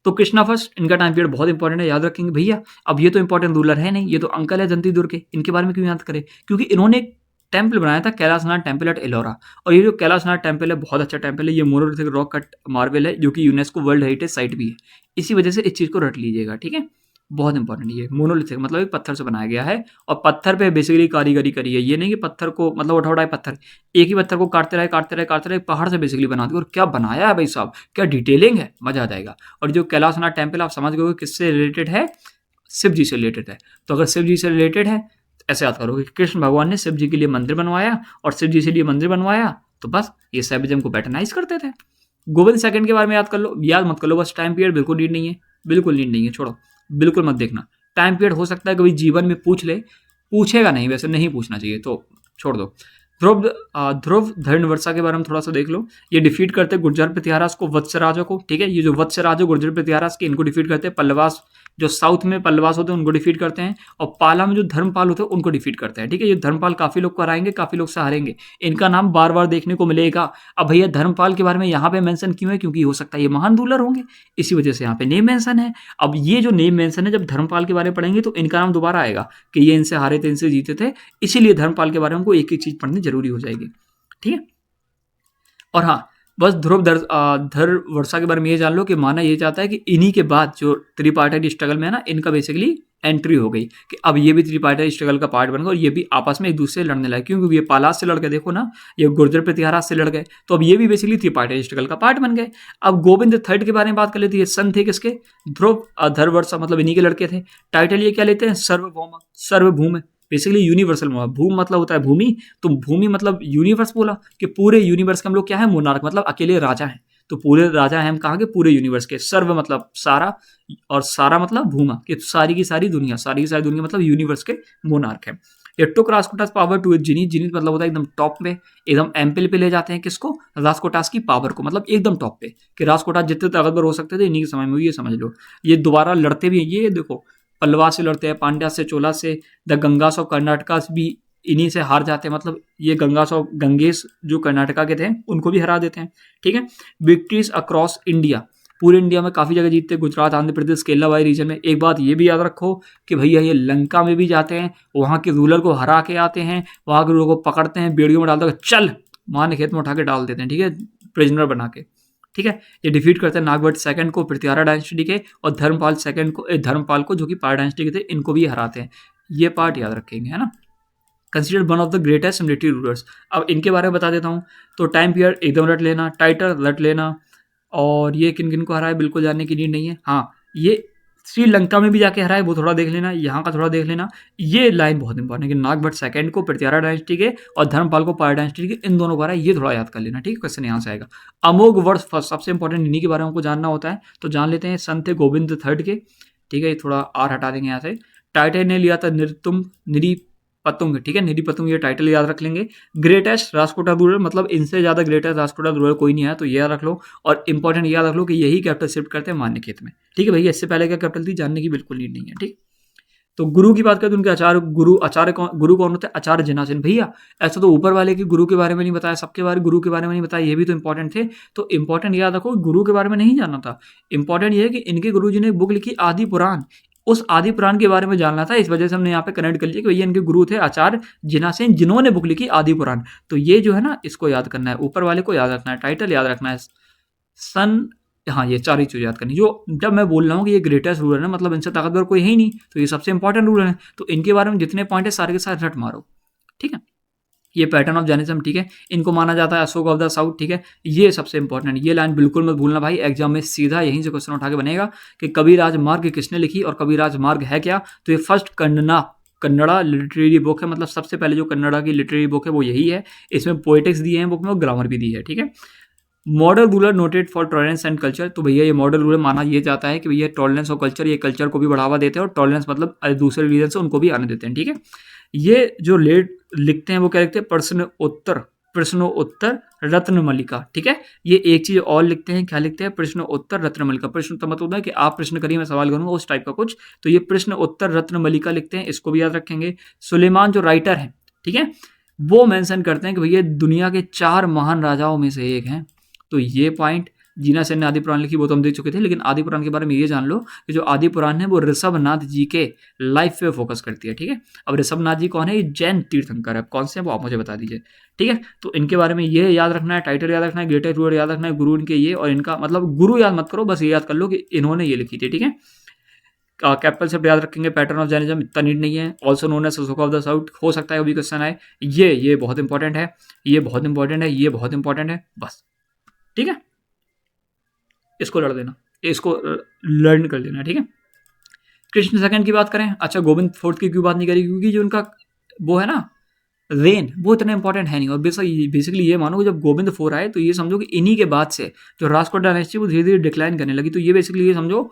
तो कृष्णा फर्स्ट, इनका टाइम पीरियड बहुत इंपॉर्टेंट है, याद रखेंगे भैया। अब ये तो इंपॉर्टेंट रूलर है नहीं, ये तो अंकल है दंतीदुर्ग के, इनके बारे में क्यों याद करें, क्योंकि इन्होंने एक टेम्पल बनाया था, कैलाशनाथ टेम्पल एट एलोरा। और ये जो कैलाशनाथ टेम्पल है बहुत अच्छा टेम्पल है, ये मोनोलिथिक रॉक कट मार्बल है, जो कि यूनेस्को वर्ल्ड हेरिटेज साइट भी है। इसी वजह से इस चीज़ को रट लीजिएगा, ठीक है। बहुत इंपॉर्टेंट, ये मोनोलिथिक मतलब एक पत्थर से बनाया गया है, और पत्थर पे बेसिकली कारीगरी करी है। ये नहीं कि पत्थर को मतलब उठाए पत्थर, एक ही पत्थर को काटते रहे पहाड़ से बेसिकली बना दिया, और क्या बनाया है भाई साहब, क्या डिटेलिंग है, मजा आ जाएगा। और जो कैलाशनाथ टेम्पल आप समझ गए किससे रिलेटेड है, शिव जी से रिलेटेड है। तो अगर शिव जी से रिलेटेड है, ऐसे याद करोगे, कृष्ण भगवान ने शिव जी के लिए मंदिर बनवाया, और शिव जी के लिए मंदिर बनवाया, तो बस ये सैबिज्म को पैटर्नाइज करते थे। गोविंद सेकंड के बारे में याद कर लो, याद मत कर लो, बस टाइम पीरियड बिल्कुल नीड नहीं है, बिल्कुल नीड नहीं है, छोड़ो, बिल्कुल मत देखना। टाइम पीरियड हो सकता है कभी जीवन में पूछ ले, पूछेगा नहीं, वैसे नहीं पूछना चाहिए, तो छोड़ दो। ध्रुव धर्णवर्षा के बारे में थोड़ा सा देख लो। ये डिफीट करते गुर्जर प्रतिहारास को, वत्सराजों को, ठीक है। ये जो वत्सराज गुर्जर प्रतिहारास के, इनको डिफीट करते हैं। पल्लवास, जो साउथ में पल्लवास होते हैं, उनको डिफीट करते हैं। और पाला में जो धर्मपाल होते हैं, उनको डिफीट करते हैं, ठीक है। ये धर्मपाल काफी लोग को हराएंगे, काफी लोग से हारेंगे, इनका नाम बार बार देखने को मिलेगा। अब भैया धर्मपाल के बारे में यहाँ पे मेंशन क्यों है, क्योंकि हो सकता है ये महान रूलर होंगे, इसी वजह से यहाँ पे नेम मेंशन है। अब ये जो नेम मेंशन है, जब धर्मपाल के बारे में पढ़ेंगे तो इनका नाम दोबारा आएगा कि ये इनसे हारे थे, इनसे जीते थे, इसीलिए धर्मपाल के बारे में हमको एक एक चीज पढ़नी जरूरी हो जाएगी, ठीक है। और हाँ, बस धर वर्षा के बारे में ये जान लो कि माना ये चाहता है कि इन्हीं के बाद जो त्रिपार्टाइट स्ट्रगल में है ना, इनका बेसिकली एंट्री हो गई, कि अब ये भी त्रिपार्टाइट स्ट्रगल का पार्ट बन गए, और ये भी आपस में एक दूसरे से लड़ने लगे, क्योंकि ये पालास से लड़ गए, देखो ना, ये गुर्जर प्रतिहारा से लड़ गए, तो अब ये भी बेसिकली त्रिपार्टाइट स्ट्रगल का पार्ट बन गए। अब गोविंद थर्ड के बारे में बात कर लेते हैं। सन थे किसके, ध्रुव धरवर्षा, मतलब इन्हीं के लड़के थे। टाइटल ये क्या लेते हैं, सर्वभौम, बेसिकली यूनिवर्सल। भूम मतलब होता है भूमि, तो भूमि मतलब यूनिवर्स बोला, कि पूरे यूनिवर्स के हम लोग क्या है, मोनार्क, मतलब अकेले राजा हैं, तो पूरे राजा हैं हम कहाँ के, पूरे यूनिवर्स के। सर्व मतलब सारा, और सारा मतलब भूमा, कि सारी की सारी दुनिया, मतलब यूनिवर्स के मोनार्क है। ये टुक राजकोटास पावर टू जीनित मतलब होता है एकदम टॉप पे, एकदम एम्पल पे ले जाते हैं किसको, राजकोटास की पावर को, मतलब एकदम टॉप पे, कि राजकोटास जितने ताकतवर हो सकते थे इन्हीं के समय में, ये समझ लो। ये दोबारा लड़ते भी हैं, ये देखो, पल्लवा से लड़ते हैं, पांड्या से, चोला से, द गंगास ऑफ कर्नाटका भी इन्हीं से हार जाते हैं, मतलब ये गंगेश जो कर्नाटका के थे उनको भी हरा देते हैं, ठीक है। विक्ट्रीज अक्रॉस इंडिया, पूरे इंडिया में काफ़ी जगह जीतते हैं, गुजरात, आंध्र प्रदेश, केरला वाली रीजन में। एक बात ये भी याद रखो कि भैया ये लंका में भी जाते हैं, वहाँ के रूलर को हरा के आते हैं, वहाँ के रूलर को पकड़ते हैं, बेड़ियों में डालते हैं, चल माँ ने खेत में उठा के डाल देते हैं, ठीक है, प्रिजनर बना के, ठीक है। ये डिफीट करते हैं नागभट्ट सेकंड को, पृथ्वीहारा डायनेस्टी के, और धर्मपाल को जो कि पाल डायनेस्टी के थे, इनको भी हराते हैं। ये पार्ट याद रखेंगे, है ना। Considered one of the greatest military rulers. अब इनके बारे में बता देता हूँ। तो टाइम पीरियड एकदम रट लेना, टाइटल रट लेना, और ये किन किन को हराए बिल्कुल जानने की नीड नहीं है। हाँ, ये श्रीलंका में भी जाके हराए, वो थोड़ा देख लेना, यहाँ का थोड़ा देख लेना। ये लाइन बहुत इंपॉर्टेंट है कि नागभट्ट सेकंड को पृथ्वीहारा डायनेस्टी के, और धर्मपाल को पाल डायनेस्टी के, इन दोनों को हराए, ये थोड़ा याद कर लेना, ठीक है। क्वेश्चन यहाँ से आएगा। अमोघ वर्ष फर्स्ट, सबसे इंपॉर्टेंट इन्हीं के बारे में हमको जानना होता है, तो जान लेते हैं। सन थे गोविंद थर्ड के, ठीक है, ये थोड़ा आर हटा देंगे यहाँ से। टाइटल ने लिया था पतुंग, ठीक है, नीरी पतुंग, ये टाइटल याद रख लेंगे। ग्रेटेस्ट राजकोटा रूरर, मतलब इनसे ज्यादा ग्रेटेस्ट राजकोटा रूरर कोई नहीं है, तो ये याद रख लो। और इंपॉर्टेंट याद रख लो कि यही कैपिटल शिफ्ट करते हैं मान्यखेत में, ठीक है भैया। इससे पहले क्या कैपिटल थी जानने की बिल्कुल नीड नहीं है, ठीक। तो गुरु की बात करें तो उनके आचार्य गुरु कौन होते हैं? आचार्य जिनासेन। भैया ऐसा तो ऊपर वाले के गुरु के बारे में नहीं बताया, सबके बारे गुरु के बारे में नहीं बताया, ये भी तो इंपॉर्टेंट थे। तो इंपॉर्टेंट याद रखो, गुरु के बारे में नहीं जानना था, इंपॉर्टेंट ये है कि इनके गुरु जी ने एक बुक लिखी आदि पुराण, उस आदि पुराण के बारे में जानना था। इस वजह से हमने यहाँ पे कनेक्ट कर लिया कि भैया इनके गुरु थे आचार्य जिनासेन, जिन्होंने बुक लिखी आदि पुराण। तो ये जो है ना, इसको याद करना है, ऊपर वाले को याद रखना है, टाइटल याद रखना है, सन, हाँ ये चार ही चीज याद करनी। जो जब मैं बोल रहा हूँ कि ये ग्रेटेस्ट रूलर है, मतलब इनसे ताकतवर कोई है ही नहीं, तो ये सबसे इंपॉर्टेंट रूलर है, तो इनके बारे में जितने पॉइंट है सारे के सारे रट मारो, ठीक है। ये पैटर्न ऑफ जैनिज्म, ठीक है, इनको माना जाता है अशोक ऑफ द साउथ, ठीक है, ये सबसे इंपॉर्टेंट, ये लाइन बिल्कुल मत भूलना भाई, एग्जाम में सीधा यहीं से क्वेश्चन उठा के बनेगा कि कबीराज मार्ग किसने लिखी और कबीराज मार्ग है क्या। तो ये फर्स्ट कन्नड़ा लिटरेरी बुक है, मतलब सबसे पहले जो कन्नड़ा की लिटरेरी बुक है वो यही है। इसमें पोएटिक्स दिए हैं बुक में और ग्रामर भी दी है, ठीक है। Modern ruler noted for tolerance and culture, तो भैया ये मॉडर्न रूलर माना ये जाता है कि भैया टॉलरेंस और कल्चर, ये कल्चर को भी बढ़ावा देते हैं और टॉलरेंस मतलब दूसरे रीजन से उनको भी आने देते हैं, ठीक है। ये जो लेट लिखते हैं वो क्या लिखते हैं? प्रश्न उत्तर रत्न मल्लिका, ठीक है। ये एक चीज और लिखते हैं, क्या लिखते हैं? प्रश्न उत्तर रत्न मल्लिका। प्रश्न तो मतलब है कि आप प्रश्न करिए मैं सवाल करूंगा, उस टाइप का कुछ, तो ये प्रश्न उत्तर रत्न मल्लिका लिखते हैं, इसको भी याद रखेंगे। सुलेमान जो राइटर है, ठीक है, वो मेंशन करते हैं कि भैया दुनिया के 4 महान राजाओं में से एक हैं। तो ये पॉइंट, जीना सेन ने आदि पुराण लिखी वो तो हम देख चुके थे, लेकिन आदि पुराण के बारे में ये जान लो कि जो आदि पुराण है वो ऋषभनाथ जी के लाइफ पे फोकस करती है, ठीक है। अब ऋषभनाथ जी कौन है? ये जैन तीर्थंकर है, कौन से हैं वो आप मुझे बता दीजिए, ठीक है। तो इनके बारे में ये याद रखना है, टाइटल याद रखना है, ग्रेटेस्ट रूलर याद रखना है, गुरु इनके ये, और इनका मतलब गुरु याद मत करो, बस ये याद कर लो कि इन्होंने ये लिखी थी, ठीक है। कैपिटल शब्द याद रखेंगे, पैटर्न ऑफ जैनिज्म इतना नीड नहीं है, also known as Ashoka of the south, हो सकता है कभी क्वेश्चन आए, ये बहुत इंपॉर्टेंट है, ये बहुत इंपॉर्टेंट है, ये बहुत इंपॉर्टेंट है, बस, ठीक है। इसको लड़ देना, इसको लर्न कर लेना, ठीक है। कृष्ण सेकंड की बात करें, अच्छा गोविंद फोर्थ की क्यों बात नहीं करी? क्योंकि जो उनका वो है ना रेन, वो इतना इंपॉर्टेंट है नहीं। और बेसिकली ये मानो कि जब गोविंद फोर आए तो ये समझो कि इन्हीं के बाद से जो राजकोट डायनेस्टी वो धीरे धीरे डिक्लाइन करने लगी। तो ये बेसिकली ये समझो,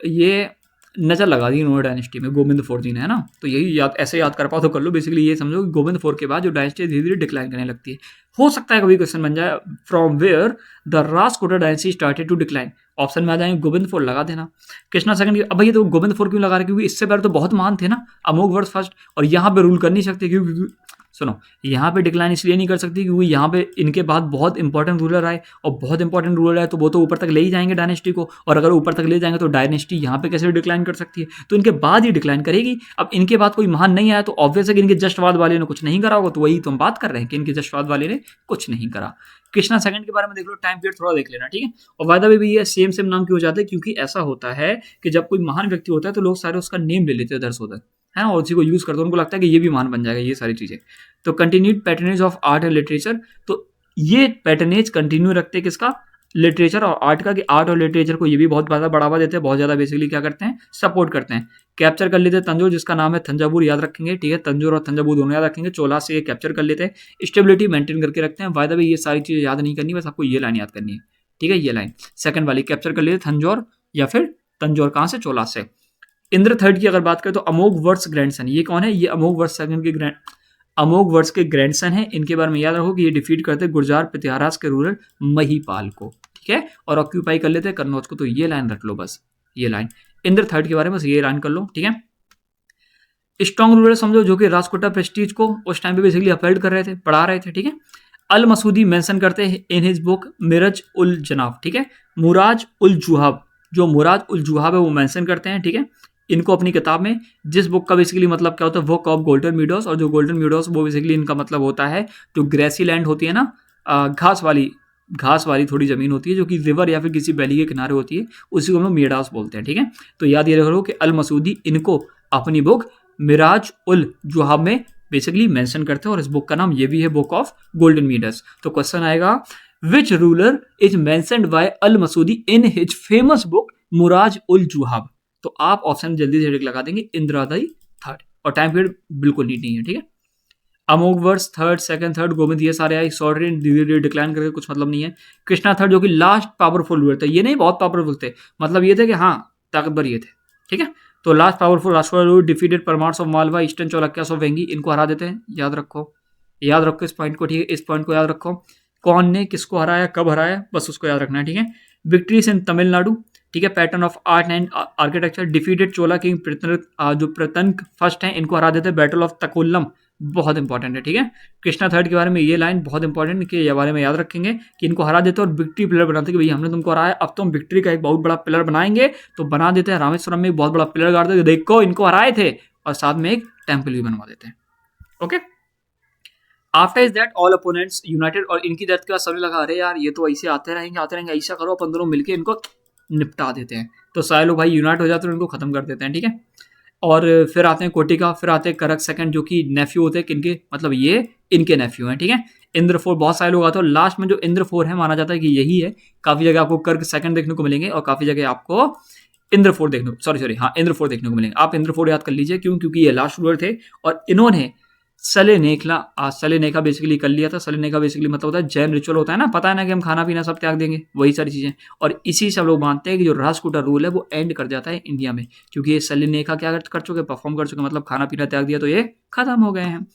ये नजर लगा दी इन्होंने डायनेस्टी में गोविंद फोर जी ने, है ना। तो यही याद, ऐसे याद कर पाओ तो कर लो। बेसिकली ये समझो कि गोविंद फोर के बाद जो डायनेस्टी धीरे धीरे डिक्लाइन करने लगती है। हो सकता है कभी क्वेश्चन बन जाए, from where the Rajkota dynasty started to decline, option में आ जाएंगे गोविंद फोर, लगा देना। कृष्णा सेकंड, अब भैया तो गोविंद फोर क्यों लगा रहे? क्योंकि इससे पहले तो बहुत महान थे ना, अमोघ वर्ष फर्स्ट, और यहाँ पे रूल कर नहीं सकते क्योंकि सुनो, यहाँ पे डिक्लाइन इसलिए नहीं कर सकती क्योंकि यहाँ पे इनके बाद बहुत इंपॉर्टेंट रूलर आए, और बहुत इंपॉर्टेंट रूलर आए तो वो तो ऊपर तक ले ही जाएंगे डायनेस्टी को, और अगर ऊपर तक ले जाएंगे तो डायनेस्टी यहाँ पे कैसे डिक्लाइन कर सकती है? तो इनके बाद ही डिक्लाइन करेगी। अब इनके बाद कोई महान नहीं आया तो ऑब्वियस है कि इनके जस्टवाद वाले ने कुछ नहीं करा होगा, तो वही तो हम बात कर रहे हैं कि इनके जस्टवाद वाले ने कुछ नहीं करा। कृष्णा सेकंड के बारे में देख लो, टाइम पीरियड थोड़ा देख लेना, ठीक है। और वायदा भी ये सेम नाम क्यों हो जाता है? क्योंकि ऐसा होता है कि जब कोई महान व्यक्ति होता है तो लोग सारे उसका नेम ले लेते हैं दर्श होता है ना, और उसी को यूज करते हैं, उनको लगता है कि ये भी महान बन जाएगा, ये सारी चीजें। तो continued patronage of art and literature, तो ये पैटर्नेज कंटिन्यू रखते हैं किसका? लिटरेचर और आर्ट का, कि आर्ट और लिटरेचर को ये भी बहुत ज्यादा बढ़ावा देते हैं, बहुत ज्यादा बेसिकली क्या करते हैं? सपोर्ट करते हैं। कैप्चर कर लेते हैं तंजौर, जिसका नाम है थंजावुर, याद रखेंगे, ठीक है, तंजौर और थंजावुर दोनों याद रखेंगे, चोला से ये कैप्चर कर लेते हैं। स्टेबिलिटी मेंटेन करके रखते हैं। वायदा भी ये सारी चीजें याद नहीं करनी, बस आपको ये लाइन याद करनी है, ठीक है। ये लाइन सेकंड वाली कैप्चर कर लेते थंजौर या फिर तंजौर, कहां से? चोला से। इंद्र थर्ड की अगर बात करें तो अमोघ वर्ष ग्रैंडसन, ये कौन है? ये अमोघ वर्ष सेकंड के अमोघ वर्ष के ग्रैंडसन है। इनके बारे में याद रखो कि ये डिफीट करते गुर्जार प्रत्यारास के रूरल महिपाल को, ठीक है, और ऑक्यूपाई कर लेते हैं कन्नौज को। तो ये लाइन रख लो, बस ये लाइन इंद्र थर्ड के बारे में बस ये लाइन कर लो, ठीक है। स्ट्रॉन्ग रूलर समझो जो कि राजकोटा प्रेस्टीज को उस टाइम पे बेसिकली अपहेल्ड कर रहे थे, पढ़ा रहे थे, ठीक है। अल मसूदी मेंशन करते हैं इन हिज बुक मिराज उल जनाब, ठीक है। मुराज उल जुहाब, जो मुराज उल जुहाब है वो मेंशन करते हैं, ठीक है, इनको अपनी किताब में, जिस बुक का बेसिकली मतलब क्या होता है? Book of golden meadows. और जो गोल्डन मीडोस वो बेसिकली इनका मतलब होता है जो ग्रेसी लैंड होती है ना, घास वाली थोड़ी जमीन होती है जो कि रिवर या फिर किसी वैली के किनारे होती है, उसी को हम लोग मीडास बोलते हैं, ठीक है। तो याद ये रखो कि अल मसूदी इनको अपनी बुक मिराज उल जुहाब में बेसिकली मेंशन करते हैं, और इस बुक का नाम ये भी है बुक ऑफ गोल्डन मीडस। तो क्वेश्चन आएगा, which ruler is mentioned by Al Masudi in his famous book Muruj ul Zuhab? तो आप ऑप्शन जल्दी से लगा देंगे, इंद्रादई थर्ड। और टाइम पीरियड बिल्कुल नीट नहीं है, ठीक है। अमोघ वर्ष थर्ड, सेकंड थर्ड, गोविंद, ये सारे आए सॉर्डन धीरे धीरे डिक्लाइन करके कुछ मतलब नहीं है। कृष्णा थर्ड जो कि लास्ट पावरफुल रूलर थे, ये नहीं बहुत पावरफुल थे, मतलब ये थे कि हाँ ताकतवर ये थे, ठीक है। तो last powerful Rashtrakuta defeated Paramars of Malwa, eastern Chalukyas of Vengi, इनको हरा देते हैं। याद रखो, याद रखो इस पॉइंट को, ठीक है, इस पॉइंट को याद रखो। कौन ने किसको हराया, कब हराया, बस उसको याद रखना है, ठीक है। विक्ट्रीज इन तमिलनाडु, ठीक है, pattern of art and architecture, defeated Chola king जो प्रतंग फर्स्ट है, इनको हरा देते हैं। बैटल ऑफ तकुल्लम, बहुत इंपॉर्टेंट है, ठीक है। कृष्णा थर्ड के बारे में ये लाइन बहुत इंपॉर्टेंट, कि ये बारे में याद रखेंगे कि इनको हरा देते हैं और विक्ट्री पिलर बनाते हैं कि भाई हमने तुमको हराया, अब तो हम विक्ट्री का एक बहुत बड़ा पिलर बनाएंगे। तो बना देते हैं, रामेश्वरम में एक बहुत बड़ा पिलर गाड़ देते, देखो इनको हराए थे, और साथ में एक टेम्पल भी बनवा देते हैं। Okay, after is that all opponents United, और इनकी डेथ के बाद सबने लगा अरे यार ये तो ऐसे आते रहेंगे, ऐसा करो अपन दोनों मिलकर इनको निपटा देते हैं। तो सारे लोग भाई यूनाइट हो जाते हैं, इनको खत्म कर देते हैं, ठीक है। और फिर आते हैं कोटिका, फिर आते हैं करक सेकंड, जो कि नेफ्यू होते हैं किनके, मतलब ये इनके नेफ्यू हैं, ठीक है। इंद्रफोर, बहुत सारे लोग आते हैं, और लास्ट में जो इंद्रफोर है माना जाता है कि यही है। काफी जगह आपको कर्क सेकंड देखने को मिलेंगे, और काफी जगह आपको इंद्रफोर देखने को, सॉरी हाँ इंद्रफोर देखने को मिलेंगे। आप इंद्रफोर याद कर लीजिए, क्यों, क्योंकि ये लास्ट रूलर थे, और इन्होंने सलेनेका बेसिकली कर लिया था। सलेनेका बेसिकली मतलब होता है जैन रिचुअल होता है ना, पता है ना कि हम खाना पीना सब त्याग देंगे, वही सारी चीजें। और इसी से हम लोग मानते हैं कि जो राष्ट्रकूटा रूल है वो एंड कर जाता है इंडिया में, क्योंकि ये सलेनेका क्या कर चुके, परफॉर्म कर चुके, मतलब खाना पीना त्याग दिया, तो ये खत्म हो गए हैं।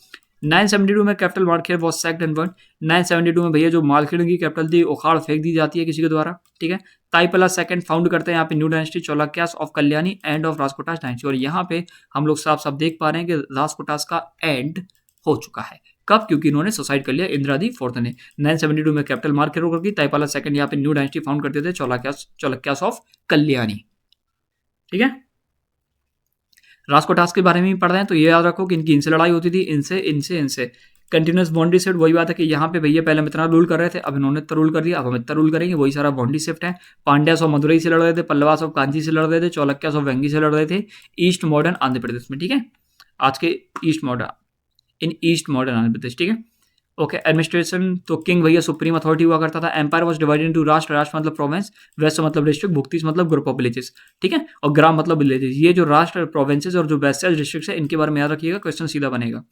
972 में capital Malkhed was sacked and burn. 972 में भैया जो मालखेड़ की कैपिटल थी उखाड़ फेंक दी जाती है किसी के द्वारा, ठीक है। ताइपला सेकंड फाउंड करते हैं यहाँ पे new dynasty, Chalukyas of Kalyani, and of Rajkotas dynasty. और यहाँ पे हम लोग साफ साफ देख पा रहे हैं कि राजकोटास का एंड हो चुका है। कब, क्योंकि इन्होंने सुसाइड कर लिया इंदिरादी फोर्थ ने। 972 में कैपिटल मार्केट होकर की, ताइपाला सेकंड यहाँ पे न्यू डायनेस्टी फाउंड करते थे, चालुक्यास ऑफ कल्याणी, ठीक है। राजकोटास के बारे में भी पढ़ रहे हैं तो ये याद रखो कि इनसे लड़ाई होती थी, इनसे कंटिन्यूस बाउंड्री शिफ्ट, वही बात है कि यहाँ पे भैया पहले हम इतना रूल कर रहे थे, अब इन्होंने इतना रूल कर दिया, अब हम इतना रूल करेंगे, वही सारा बाउंड्री शिफ्ट है। पांड्यास ऑफ मदुरई से लड़ रहे थे, पल्लवास ऑफ कांची से लड़ रहे थे, चालुक्यास ऑफ वेंगी से लड़ रहे थे, ईस्ट मॉडर्न आंध्र प्रदेश में, ठीक है। आज के ईस्ट मॉडर्न आंध्र प्रदेश, ठीक है। ओके, एडमिनिस्ट्रेशन तो किंग भैया सुप्रीम अथॉरिटी हुआ करता था। एम्पायर वाज डिवाइडेड इनटू राष्ट्र मतलब प्रोविंस, वेस्ट मतलब डिस्ट्रिक्ट, भुक्तिस मतलब ग्रुप ऑफ विलेजेस, ठीक है, और ग्राम मतलब विलेजेस। ये जो राष्ट्र प्रोविंसेस और जो वेस्ट डिस्ट्रिक्ट है, इनके बारे में याद रखिएगा, क्वेश्चन सीधा बनेगा,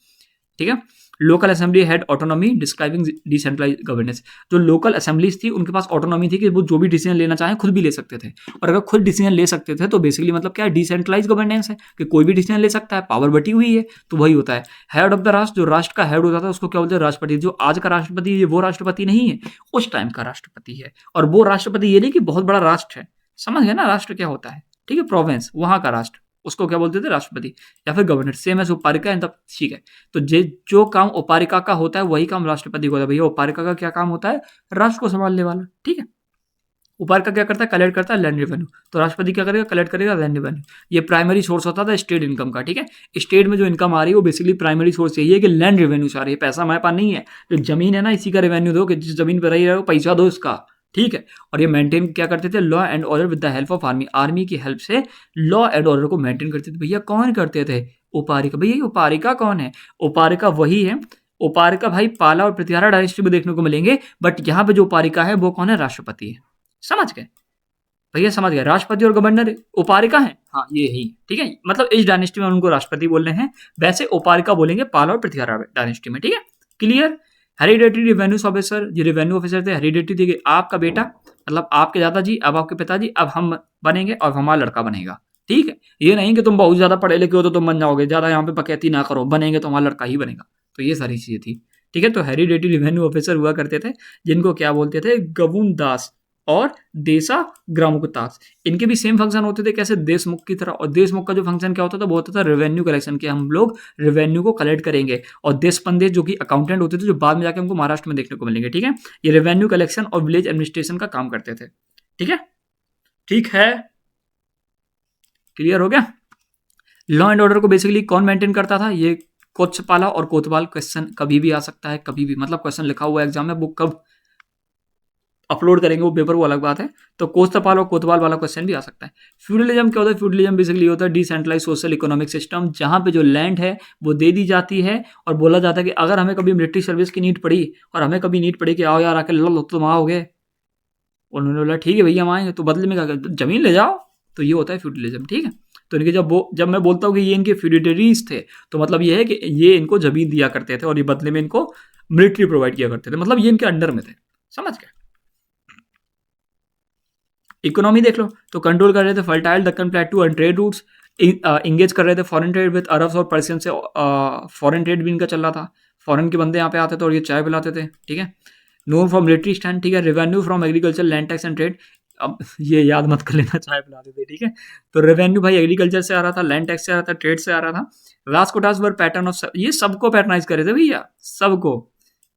ठीक है। Local assembly had autonomy describing decentralise governance. जो लोकल असेंबलीज थी उनके पास ऑटोनॉमी थी कि वो जो भी डिसीजन लेना चाहे खुद भी ले सकते थे, और अगर खुद डिसीजन ले सकते थे तो बेसिकली मतलब क्या है, डिसेंट्रलाइज गवर्नेंस है कि कोई भी डिसीजन ले सकता है, पावर बटी हुई है, तो वही होता है। हेड ऑफ द राष्ट्र, जो राष्ट्र का हेड होता था उसको क्या बोलते हैं, राष्ट्रपति। जो आज का राष्ट्रपति है वो राष्ट्रपति नहीं है, उस टाइम का राष्ट्रपति है। और वो राष्ट्रपति ये नहीं कि बहुत बड़ा राष्ट्र है, समझ गए ना राष्ट्र क्या होता है, ठीक है। प्रोविंस वहां का राष्ट्र, उसको क्या बोलते थे, राष्ट्रपति या फिर गवर्नर, सेम एज उपारिका एंड, ठीक है। तो जो काम उपारिका का होता है वही काम राष्ट्रपति को होता है। भैया उपारिका का क्या काम होता है, राष्ट्र को संभालने वाला, ठीक है। उपारिका क्या करता है, कलेक्ट करता है लैंड रेवेन्यू, तो राष्ट्रपति क्या करेगा, कलेक्ट करेगा लैंड रेवेन्यू। ये प्राइमरी सोर्स होता था स्टेट इनकम का, ठीक है। स्टेट में जो इनकम आ रही है वो बेसिकली प्राइमरी सोर्स यही है कि लैंड रेवेन्यू से आ रही है, पैसा हमारे पास नहीं है, जो जमीन है ना इसी का रेवेन्यू दो, कि जिस जमीन पर रही रहे हो पैसा दो इसका, ठीक है। और ये मेंटेन क्या करते थे, law and order with the help of army, army की हेल्प से लॉ एंड ऑर्डर को मेंटेन करते थे। भैया कौन करते थे, उपारिका। भैया उपारिका कौन है, उपारिका वही है। उपारिका भाई पाला और प्रतिहारा डायनेस्टी में देखने को मिलेंगे, बट यहाँ पे जो उपारिका है वो कौन है, राष्ट्रपति है, समझ गए भैया, समझ गए। राष्ट्रपति और गवर्नर उपारिका है, हाँ ये ही, ठीक है। मतलब इस डायनेस्टी में उनको राष्ट्रपति बोल रहे हैं, वैसे उपारिका बोलेंगे पाला और प्रतिहारा डायनेस्टी में, ठीक है, क्लियर। हेरिडेटरी रेवेन्यू ऑफिसर, जो रेवेन्यू ऑफिसर थे हेरिडेटरी थे कि आपका बेटा मतलब आपके दादाजी, अब आपके पिताजी, अब हम बनेंगे और हमारा लड़का बनेगा, ठीक है। ये नहीं कि तुम बहुत ज्यादा पढ़े लिखे हो तो तुम बन जाओगे, ज्यादा यहाँ पे बकैती ना करो, बनेंगे तो हमारा लड़का ही बनेगा। तो ये सारी चीजें थी, ठीक है। तो हेरिडेटरी रेवेन्यू ऑफिसर हुआ करते थे, जिनको क्या बोलते थे, गवुन दास और देसा ग्रामोकुतास। इनके भी सेम फंक्शन होते थे, कैसे, देशमुख की तरह। और देशमुख का जो फंक्शन क्या होता था, वो होता था रेवेन्यू कलेक्शन के, हम लोग रेवेन्यू को कलेक्ट करेंगे। और देश पंदेश जो कि अकाउंटेंट होते थे, जो बाद में जाके हमको महाराष्ट्र में देखने को मिलेंगे, ठीक है। ये रेवेन्यू कलेक्शन और विलेज एडमिनिस्ट्रेशन का काम करते थे, ठीक है, ठीक है, क्लियर हो गया। लॉ एंड ऑर्डर को बेसिकली कौन मेंटेन करता था, ये कोत्सपाला और कोतवाल। क्वेश्चन कभी भी आ सकता है, कभी भी, मतलब क्वेश्चन लिखा हुआ है एग्जाम में, वो कब अपलोड करेंगे वो पेपर वो अलग बात है। तो कोस्तपाल और कोतवाल वाला क्वेश्चन भी आ सकता है। फ्यूडलिज्म क्या होता है, फ्यूडलिज्म बेसिकली होता है डिसेंट्रलाइज सोशल इकोनॉमिक सिस्टम, जहां पे जो लैंड है वो दे दी जाती है, और बोला जाता है कि अगर हमें कभी मिलिट्री सर्विस की नीड पड़ी, और हमें कभी नीड पड़ी कि आओ यार आके लो, तुम आओगे, उन्होंने बोला ठीक है भैया हम आएंगे, तो बदले में क्या, जमीन ले जाओ। तो ये होता है फ्यूडलिज्म, ठीक है। तो इनके जब मैं बोलता हूँ कि ये इनके फ्यूडिटरीज थे, तो मतलब ये है कि ये इनको जमीन दिया करते थे और ये बदले में इनको मिलिट्री प्रोवाइड किया करते थे, मतलब ये इनके अंडर में थे, समझ गए। इकोनॉमी देख लो, तो कंट्रोल कर रहे थे fertile Deccan प्लेटू and trade routes, engage कर रहे थे फॉरेन ट्रेड विद अरब्स और पर्शियन से। फॉरेन ट्रेड भी इनका चल रहा था, फॉरेन के बंदे यहाँ पे आते थे और ये चाय पिलाते थे, ठीक है। नोन फ्रॉम मिलिट्री स्टैंड, ठीक है। Revenue from agriculture, land tax and trade. अब ये याद मत कर लेना चाय पिलाते थे, ठीक है। तो रेवेन्यू भाई एग्रीकल्चर से आ रहा था, लैंड टैक्स से आ रहा था, ट्रेड से आ रहा था। वास्कोटास वर पैटर्न ऑफ, ये सबको पैटर्नाइज करे थे भैया, सबको।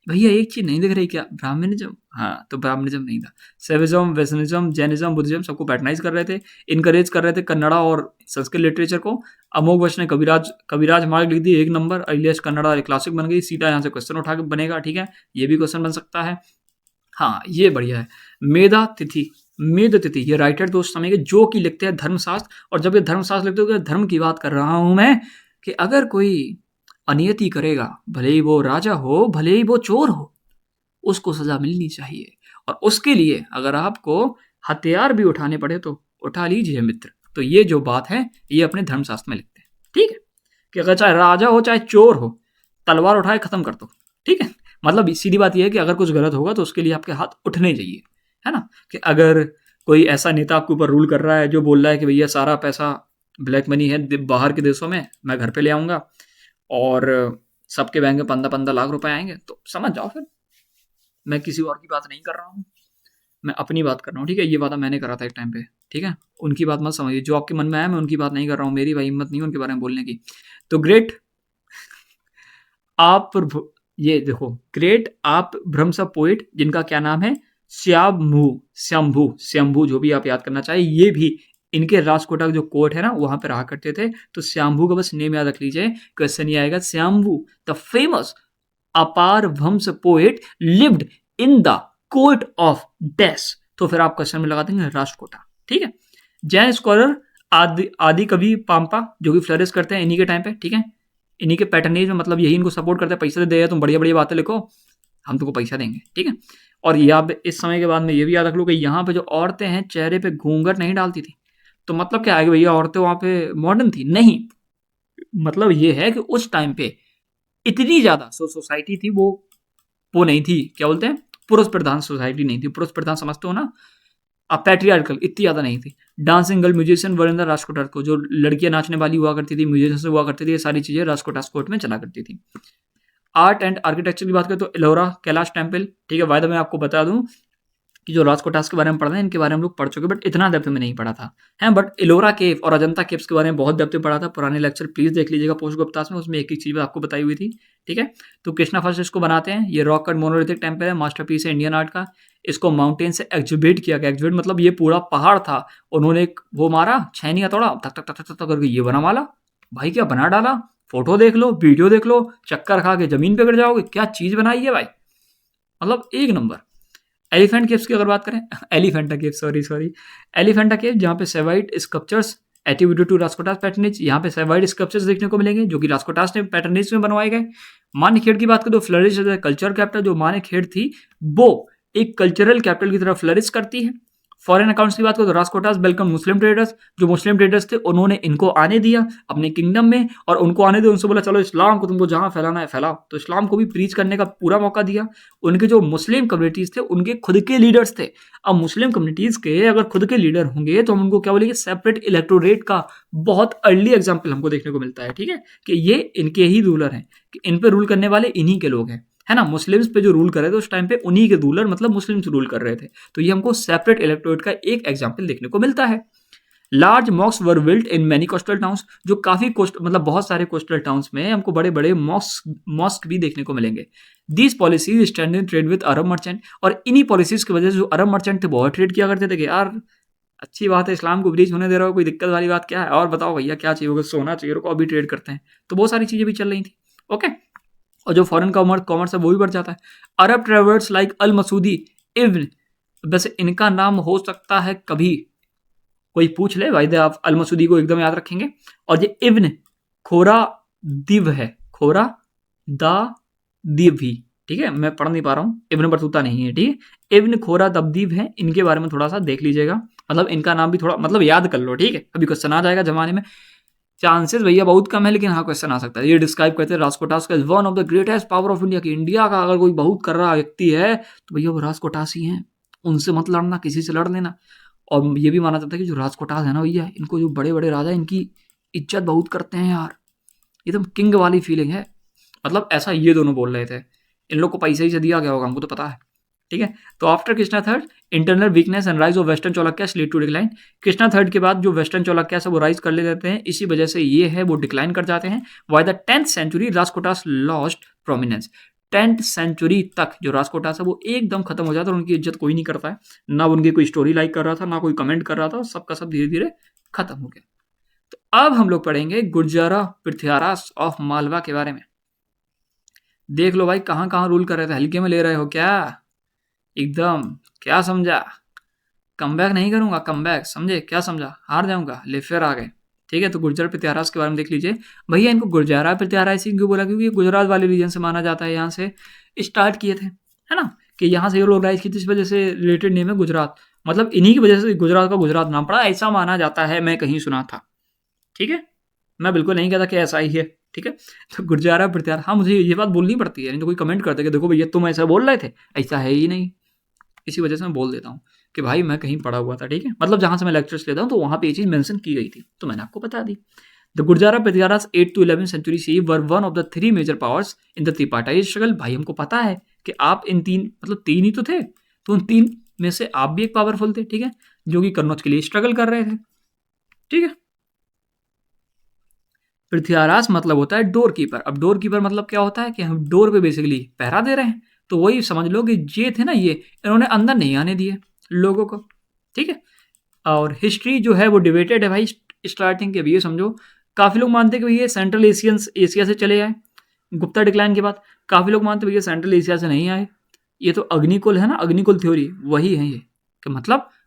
भैया एक चीज नहीं दिख रही क्या, ब्राह्मणिज्म? हाँ, तो ब्राह्मणिज्म नहीं था। सेविज्म, वेस्टर्निज्म, जैनिज्म, बुद्धिज्म सबको पैटर्नाइज कर रहे थे, इनकरेज कर रहे थे कन्नड़ा और संस्कृत लिटरेचर को। अमोघ वर्ष ने कविराज मार्ग लिख दी 1 नंबर, अलियस कन्नड़ा एक क्लासिक बन गई। सीधा यहाँ से क्वेश्चन उठा के बनेगा, ठीक है, ये भी क्वेश्चन बन सकता है। हाँ, ये बढ़िया है। मेधा तिथि, मेध तिथि, ये राइटर तो उस समय के जो कि लिखते हैं धर्मशास्त्र, और जब ये धर्मशास्त्र लिखते हो तो धर्म की बात कर रहा हूं मैं, कि अगर कोई अनियति करेगा, भले ही वो राजा हो, भले ही वो चोर हो, उसको सजा मिलनी चाहिए। और उसके लिए अगर आपको हथियार भी उठाने पड़े तो उठा लीजिए मित्र। तो ये जो बात है ये अपने धर्मशास्त्र में लिखते हैं, ठीक है, कि अगर चाहे राजा हो चाहे चोर हो, तलवार उठाए खत्म कर दो, ठीक है। मतलब सीधी बात यह है कि अगर कुछ गलत होगा तो उसके लिए आपके हाथ उठने चाहिए, है ना। कि अगर कोई ऐसा नेता आपके ऊपर रूल कर रहा है जो बोल रहा है कि भैया सारा पैसा ब्लैक मनी है बाहर के देशों में, मैं घर पे ले आऊंगा और सबके बैंक में 15-15 लाख रुपए आएंगे, तो समझ जाओ फिर मैं किसी और की बात नहीं कर रहा हूँ, मैं अपनी बात कर रहा हूँ, ठीक है। ये वादा मैंने करा था एक टाइम पे, ठीक है। उनकी बात मत समझिए, जो आपके मन में आया मैं उनकी बात नहीं कर रहा हूँ, मेरी भाई हिम्मत नहीं है उनके बारे में बोलने की। तो ग्रेट आप, ये देखो, ग्रेट आप भ्रमसा पोइट जिनका क्या नाम है, श्याम्भू, जो भी आप याद करना चाहे, ये भी इनके राजकोटा जो कोर्ट है ना वहां पे रहा करते थे। तो श्याम्भू का बस नेम याद रख लीजिए, क्वेश्चन ये आएगा, श्याम्भू द फेमस अपार वंश poet lived in the court of dash. तो फिर आप क्वेश्चन में लगा देंगे राजकोटा, ठीक है। जैन स्कॉलर आदि कवि पाम्पा, जो कि फ्लरिश करते हैं इन्हीं के टाइम पे, ठीक है। इन्हीं के पैटर्नेज में, मतलब यही इनको सपोर्ट करते हैं, पैसे दे तुम बढ़िया बढ़िया बातें लिखो, हम तुमको पैसा देंगे, ठीक है। और याद इस समय के बाद में ये भी याद रख लो कि यहाँ पे जो औरतें हैं चेहरे पे घूंघट नहीं डालती थी। तो मतलब क्या है कि भैया औरतें वहां पे मॉडर्न थी? नहीं, मतलब ये है कि उस टाइम पे इतनी ज्यादा सोसाइटी थी, वो नहीं थी, क्या बोलते हैं, पुरुष प्रधान सोसाइटी नहीं थी। पुरुष प्रधान समझते हो ना, अब पैट्रियार्कल इतनी ज्यादा नहीं थी। डांसिंग गर्ल, म्यूजिशियन वरिंदर राजकोटास को, जो लड़कियां नाचने वाली हुआ करती थी, म्यूजिशियन हुआ करती थी, ये सारी चीजें राजकोटास कोर्ट में चला करती थी। आर्ट एंड आर्किटेक्चर की बात करें तो एलोरा कैलाश टेम्पल, ठीक है। वायदा मैं आपको बता दूं कि जो राजकोटास के बारे में पढ़ रहे हैं इनके बारे में हम लोग पढ़ चुके, बट इतना डेप्थ में नहीं पढ़ा था, है। बट एलोरा केव और अजंता केव्स के बारे में बहुत डेप्थ में पढ़ा था, पुराने लेक्चर प्लीज देख लीजिएगा पोस्ट गुप्तास में, उसमें एक एक चीज आपको बताई हुई थी, ठीक है। तो कृष्णा फर्स्ट इसको बनाते हैं, ये रॉक कट मोनोलिथिक टेम्पल है, मास्टरपीस है इंडियन आर्ट का। इसको माउंटेन से एग्जिबिट किया गया, एग्जिबिट मतलब ये पूरा पहाड़ था, उन्होंने एक वो मारा छैनी हथौड़ा, तक तक तक तक तक करके ये बना वाला। भाई क्या बना डाला, फोटो देख लो, वीडियो देख लो, चक्कर खा के जमीन पे गिर जाओगे, क्या चीज बनाई है भाई, मतलब एक नंबर। एलिफेंट केव्स की अगर बात करें, एलिफेंटा केव, सॉरी, एलिफेंटा केव, जहाँ पे सेवाइट स्कल्पचर्स एट्रीब्यूटेड टू राजकोटास पैटर्नेज, यहाँ पे सेवाइट स्कल्पचर्स देखने को मिलेंगे जो कि राजकोटास ने पैटर्नेज में बनवाए गए। मानेखेड़ की बात करें तो फ्लरिश एज कल्चर कैपिटल, जो मानेखेड़ थी वो एक कल्चरल कैपिटल की तरफ फ्लरिश करती है। फॉरेन अकाउंट्स की बात करें तो राजकोटास वेलकम मुस्लिम ट्रेडर्स, जो मुस्लिम ट्रेडर्स थे उन्होंने इनको आने दिया अपने किंगडम में, और उनको आने दिया, उनसे बोला चलो इस्लाम को तुमको जहां फैलाना है फैलाओ, तो इस्लाम को भी प्रीच करने का पूरा मौका दिया। उनके जो मुस्लिम कम्युनिटीज थे उनके खुद के लीडर्स थे। अब मुस्लिम कम्युनिटीज के अगर खुद के लीडर होंगे तो हम उनको क्या बोलेंगे, सेपरेट इलेक्टोरेट का बहुत अर्ली एग्जाम्पल हमको देखने को मिलता है, ठीक है, कि ये इनके ही रूलर हैं, कि इन पे रूल करने वाले इन्हीं के लोग हैं, है ना। मुस्लिम्स पे जो रूल कर रहे थे उस टाइम पे उन्हीं के रूलर, मतलब मुस्लिम्स रूल कर रहे थे। तो ये हमको सेपरेट इलेक्टोरेट का एक एग्जांपल देखने को मिलता है। Large मॉक्स were built in many coastal towns, जो काफी कोस्ट मतलब बहुत सारे कोस्टल टाउन्स में हमको बड़े बड़े मॉस्क भी देखने को मिलेंगे। These policies stand in trade with Arab merchant, और इन्हीं पॉलिसीज की वजह से जो अरब मर्चेंट थे बहुत ट्रेड किया करते थे कि यार अच्छी बात है, इस्लाम को ब्रीच होने दे रहा हो, कोई दिक्कत वाली बात क्या है, और बताओ भैया क्या चाहिए होगा, सोना चाहिए होगा, अभी ट्रेड करते हैं। तो बहुत सारी चीजें भी चल रही थी, ओके। और जो फॉरेन कॉमर्स है वो भी बढ़ जाता है। अरब ट्रेवलर्स लाइक अल मसूदी इब्न, वैसे इनका नाम हो सकता है कभी कोई पूछ ले, भाई आप अल मसूदी को एकदम याद रखेंगे। और ये इब्न खोरा दिव है, खोरा दा दिव भी, ठीक है, मैं पढ़ नहीं पा रहा हूँ, इब्न बतूता नहीं है, ठीक है, इब्न खोरा दबदीब है, इनके बारे में थोड़ा सा देख लीजिएगा, मतलब इनका नाम भी थोड़ा मतलब याद कर लो, ठीक है, कभी क्वेश्चन आ जाएगा जमाने में। चांसेस भैया बहुत कम है, लेकिन हाँ क्वेश्चन आ सकता है। ये डिस्क्राइब करते हैं राजकोटास का one of the greatest power of India, की इंडिया का अगर कोई बहुत कर रहा व्यक्ति है तो भैया वो राजकोटास ही हैं, उनसे मत लड़ना, किसी से लड़ लेना। और ये भी माना जाता है कि जो राजकोटास है ना भैया, इनको जो बड़े बड़े राजा इनकी इज्जत बहुत करते हैं यार, एकदम किंग वाली फीलिंग है। मतलब ऐसा ये दोनों बोल रहे थे। इन लोग को पैसे ही से दिया गया होगा, हमको तो पता है। ठीक है, तो after Krishna third internal weakness and rise of western Chaulukyas lead to decline. Krishna third के बाद जो वेस्टर्न चौलक्यास है वो राइज कर ले जाते हैं, इसी वजह से ये है वो डिक्लाइन कर जाते हैं। By the 10th century Rajkotas lost prominence. 10th century तक जो राजकोटास है वो एकदम खत्म हो जाता है और उनकी इज्जत कोई नहीं करता है, ना उनकी कोई स्टोरी लाइक कर रहा था, ना कोई कमेंट कर रहा था, सबका सब धीरे धीरे खत्म हो गया। तो अब हम लोग पढ़ेंगे गुर्जरा पृथ्वीराज ऑफ मालवा के बारे में। देख लो भाई कहाँ कहाँ रूल कर रहे थे, हल्के में ले रहे हो क्या? एकदम क्या समझा? कमबैक नहीं करूंगा, कमबैक समझे? क्या समझा? हार जाऊंगा? ले फिर आ गए। ठीक है, तो गुर्जर प्रत्यारास के बारे में देख लीजिए। भैया इनको गुर्जारा प्रत्यारास क्यों बोला? क्योंकि ये गुजरात वाले रीजन से माना जाता है, यहाँ से स्टार्ट किए थे, है ना, कि यहाँ से ये लोग राइज किए थे, इस वजह से रिलेटेड नेम है गुजरात। मतलब इन्हीं की वजह से गुजरात का गुजरात नाम पड़ा, ऐसा माना जाता है, मैं कहीं सुना था। ठीक है, मैं बिल्कुल नहीं कहता कि ऐसा ही है। ठीक है, तो गुर्जारा प्रत्यार, हाँ मुझे ये बात बोलनी पड़ती है, नहीं तो कोई कमेंट करते कि देखो भैया तुम ऐसा बोल रहे थे, ऐसा है ही नहीं। इसी वजह से मैं बोल देता हूँ कि भाई मैं कहीं पढ़ा हुआ था। ठीक है, मतलब जहाँ से मैं लेक्चर्स लेता हूँ तो वहाँ पे ये चीज़ मेंशन की गई थी, तो मैंने आपको बता दी। The Gurjara Pratiharas 8th to 11th century से were one of the 3 major powers in the tripartite struggle. भाई हमको पता है कि आप इन तीन, मतलब तीन ही तो थे, तो उन तीन में से आप भी एक पावरफुल थे। ठीक है, जो कि कन्नौज के लिए स्ट्रगल कर रहे थे। ठीक है, पृथ्वीराज मतलब होता है डोर कीपर। अब डोर कीपर मतलब क्या होता है कि हम डोर पे बेसिकली पहरा दे रहे हैं, तो वही समझ लो कि ये थे ना, ये इन्होंने अंदर नहीं आने दिए लोगों को। ठीक है, और हिस्ट्री जो है वो डिबेटेड है भाई स्टार्टिंग के भी, ये समझो। काफ़ी लोग मानते हैं कि भैया सेंट्रल एशिया से चले आए गुप्ता डिक्लाइन के बाद, काफ़ी लोग मानते हैं भैया सेंट्रल एशिया से नहीं आए। ये तो अग्निकुल है ना, अग्निकुल थ्योरी वही है ये, कि